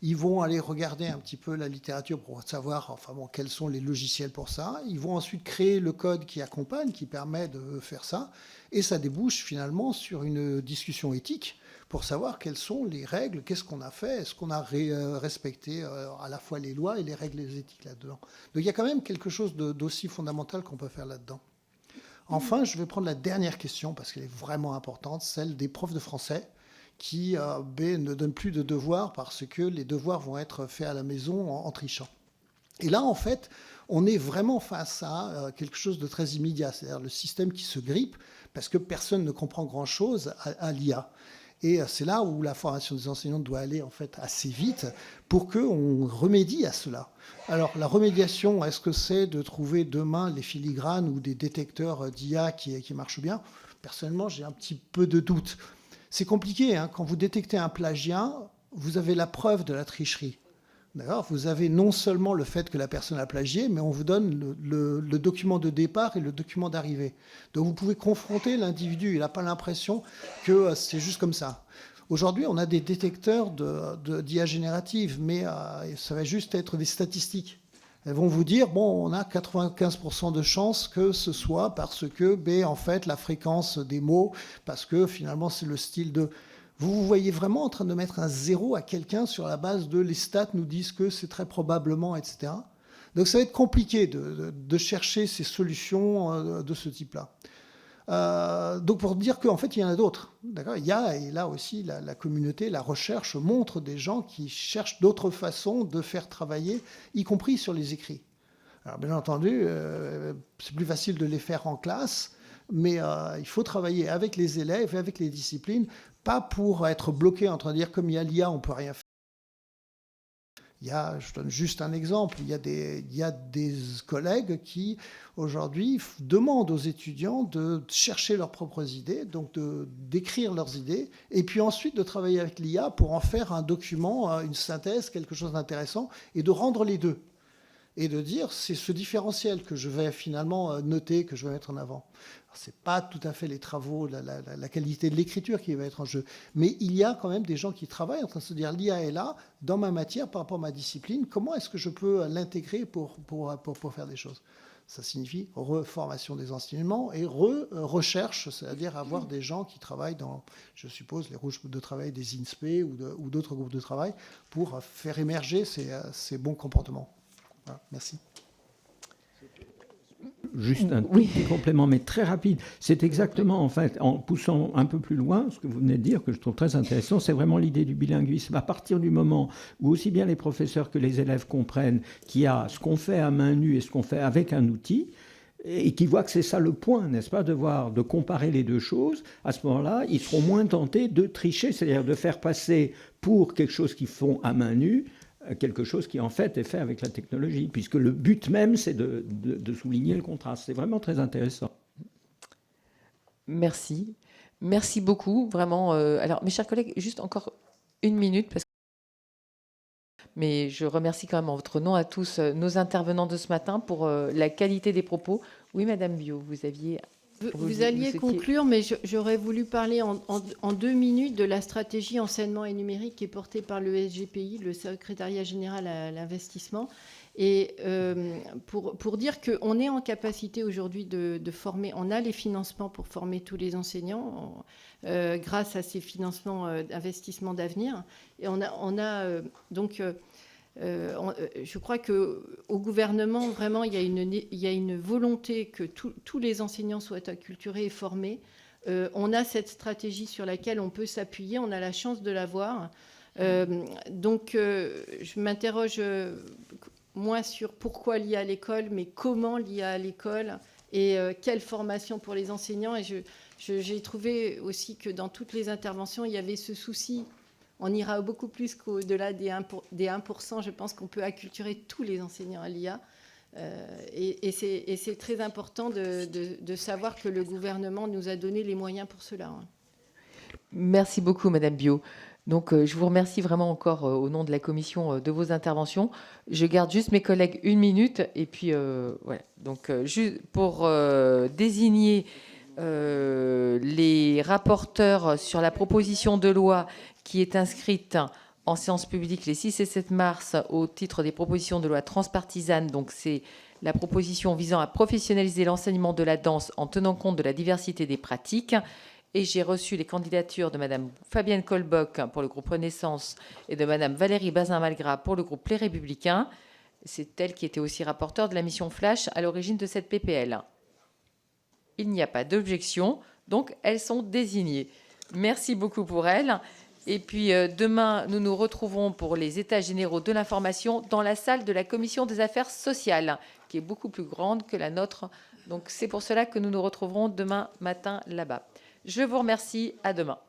Ils vont aller regarder un petit peu la littérature pour savoir quels sont les logiciels pour ça. Ils vont ensuite créer le code qui accompagne, qui permet de faire ça, et ça débouche finalement sur une discussion éthique pour savoir quelles sont les règles, qu'est-ce qu'on a fait, est-ce qu'on a respecté à la fois les lois et les règles éthiques là-dedans. Donc il y a quand même quelque chose d'aussi fondamental qu'on peut faire là-dedans. Enfin, je vais prendre la dernière question, parce qu'elle est vraiment importante, celle des profs de français qui ne donnent plus de devoirs parce que les devoirs vont être faits à la maison en trichant. Et là, en fait, on est vraiment face à quelque chose de très immédiat, c'est-à-dire le système qui se grippe parce que personne ne comprend grand-chose à l'IA. Et c'est là où la formation des enseignants doit aller en fait assez vite pour qu'on remédie à cela. Alors la remédiation, est-ce que c'est de trouver demain les filigranes ou des détecteurs d'IA qui marchent bien? Personnellement, j'ai un petit peu de doute. C'est compliqué, hein. Quand vous détectez un plagiat, vous avez la preuve de la tricherie. D'accord ? Vous avez non seulement le fait que la personne a plagié, mais on vous donne le document de départ et le document d'arrivée. Donc vous pouvez confronter l'individu, il n'a pas l'impression que c'est juste comme ça. Aujourd'hui, on a des détecteurs d'IA générative, mais ça va juste être des statistiques. Elles vont vous dire, bon, on a 95% de chances que ce soit parce que, en fait, la fréquence des mots, parce que finalement, c'est le style de... Vous vous voyez vraiment en train de mettre un 0 à quelqu'un sur la base de les stats nous disent que c'est très probablement, etc. Donc ça va être compliqué de chercher ces solutions de ce type-là. Donc pour dire qu'en fait, il y en a d'autres. D'accord ? Il y a, et là aussi, la communauté, la recherche montre des gens qui cherchent d'autres façons de faire travailler, y compris sur les écrits. Alors bien entendu, c'est plus facile de les faire en classe, mais il faut travailler avec les élèves et avec les disciplines, pas pour être bloqué en train de dire comme il y a l'IA, on ne peut rien faire. Je donne juste un exemple, il y a des collègues qui, aujourd'hui, demandent aux étudiants de chercher leurs propres idées, donc d'écrire leurs idées, et puis ensuite de travailler avec l'IA pour en faire un document, une synthèse, quelque chose d'intéressant, et de rendre les deux. Et de dire, c'est ce différentiel que je vais finalement noter, que je vais mettre en avant. Ce n'est pas tout à fait les travaux, la qualité de l'écriture qui va être en jeu. Mais il y a quand même des gens qui travaillent en train de se dire, l'IA est là, dans ma matière, par rapport à ma discipline, comment est-ce que je peux l'intégrer pour faire des choses? Ça signifie reformation des enseignements et recherche, c'est-à-dire avoir des gens qui travaillent dans, je suppose, les groupes de travail des INSPE ou d'autres groupes de travail pour faire émerger ces bons comportements. Voilà, merci. Juste un petit complément, mais très rapide. C'est exactement, en fait, en poussant un peu plus loin, ce que vous venez de dire, que je trouve très intéressant, c'est vraiment l'idée du bilinguisme. À partir du moment où aussi bien les professeurs que les élèves comprennent qu'il y a ce qu'on fait à main nue et ce qu'on fait avec un outil, et qu'ils voient que c'est ça le point, n'est-ce pas, de comparer les deux choses, à ce moment-là, ils seront moins tentés de tricher, c'est-à-dire de faire passer pour quelque chose qu'ils font à main nue, quelque chose qui en fait est fait avec la technologie, puisque le but même c'est de souligner le contraste. C'est vraiment très intéressant. Merci. Merci beaucoup, vraiment. Alors, mes chers collègues, juste encore une minute, mais je remercie quand même en votre nom à tous nos intervenants de ce matin pour la qualité des propos. Oui, Madame Biot, vous aviez... Vous alliez conclure, mais j'aurais voulu parler en 2 minutes de la stratégie enseignement et numérique qui est portée par le SGPI, le Secrétariat général à l'investissement. Et pour dire qu'on est en capacité aujourd'hui de former, on a les financements pour former tous les enseignants grâce à ces financements d'investissement d'avenir. Et on a donc... je crois qu'au gouvernement, vraiment, il y a une volonté que tous les enseignants soient acculturés et formés. On a cette stratégie sur laquelle on peut s'appuyer. On a la chance de l'avoir. Donc, je m'interroge moins sur pourquoi l'IA à l'école, mais comment l'IA à l'école et quelle formation pour les enseignants. Et j'ai trouvé aussi que dans toutes les interventions, il y avait ce souci. On ira beaucoup plus qu'au-delà des 1%. Je pense qu'on peut acculturer tous les enseignants à l'IA. Et c'est très important de savoir que le gouvernement nous a donné les moyens pour cela. Merci beaucoup, Madame Biot. Donc, je vous remercie vraiment encore au nom de la commission de vos interventions. Je garde juste mes collègues 1 minute. Et puis, voilà. Donc, juste pour désigner les rapporteurs sur la proposition de loi qui est inscrite en séance publique les 6 et 7 mars au titre des propositions de loi transpartisanes. Donc, c'est la proposition visant à professionnaliser l'enseignement de la danse en tenant compte de la diversité des pratiques. Et j'ai reçu les candidatures de Madame Fabienne Colbock pour le groupe Renaissance et de Madame Valérie Bazin-Malgras pour le groupe Les Républicains. C'est elle qui était aussi rapporteure de la mission Flash à l'origine de cette PPL. Il n'y a pas d'objection, donc elles sont désignées. Merci beaucoup pour elles. Et puis demain, nous nous retrouverons pour les états généraux de l'information dans la salle de la Commission des affaires sociales, qui est beaucoup plus grande que la nôtre. Donc c'est pour cela que nous nous retrouverons demain matin là-bas. Je vous remercie. À demain.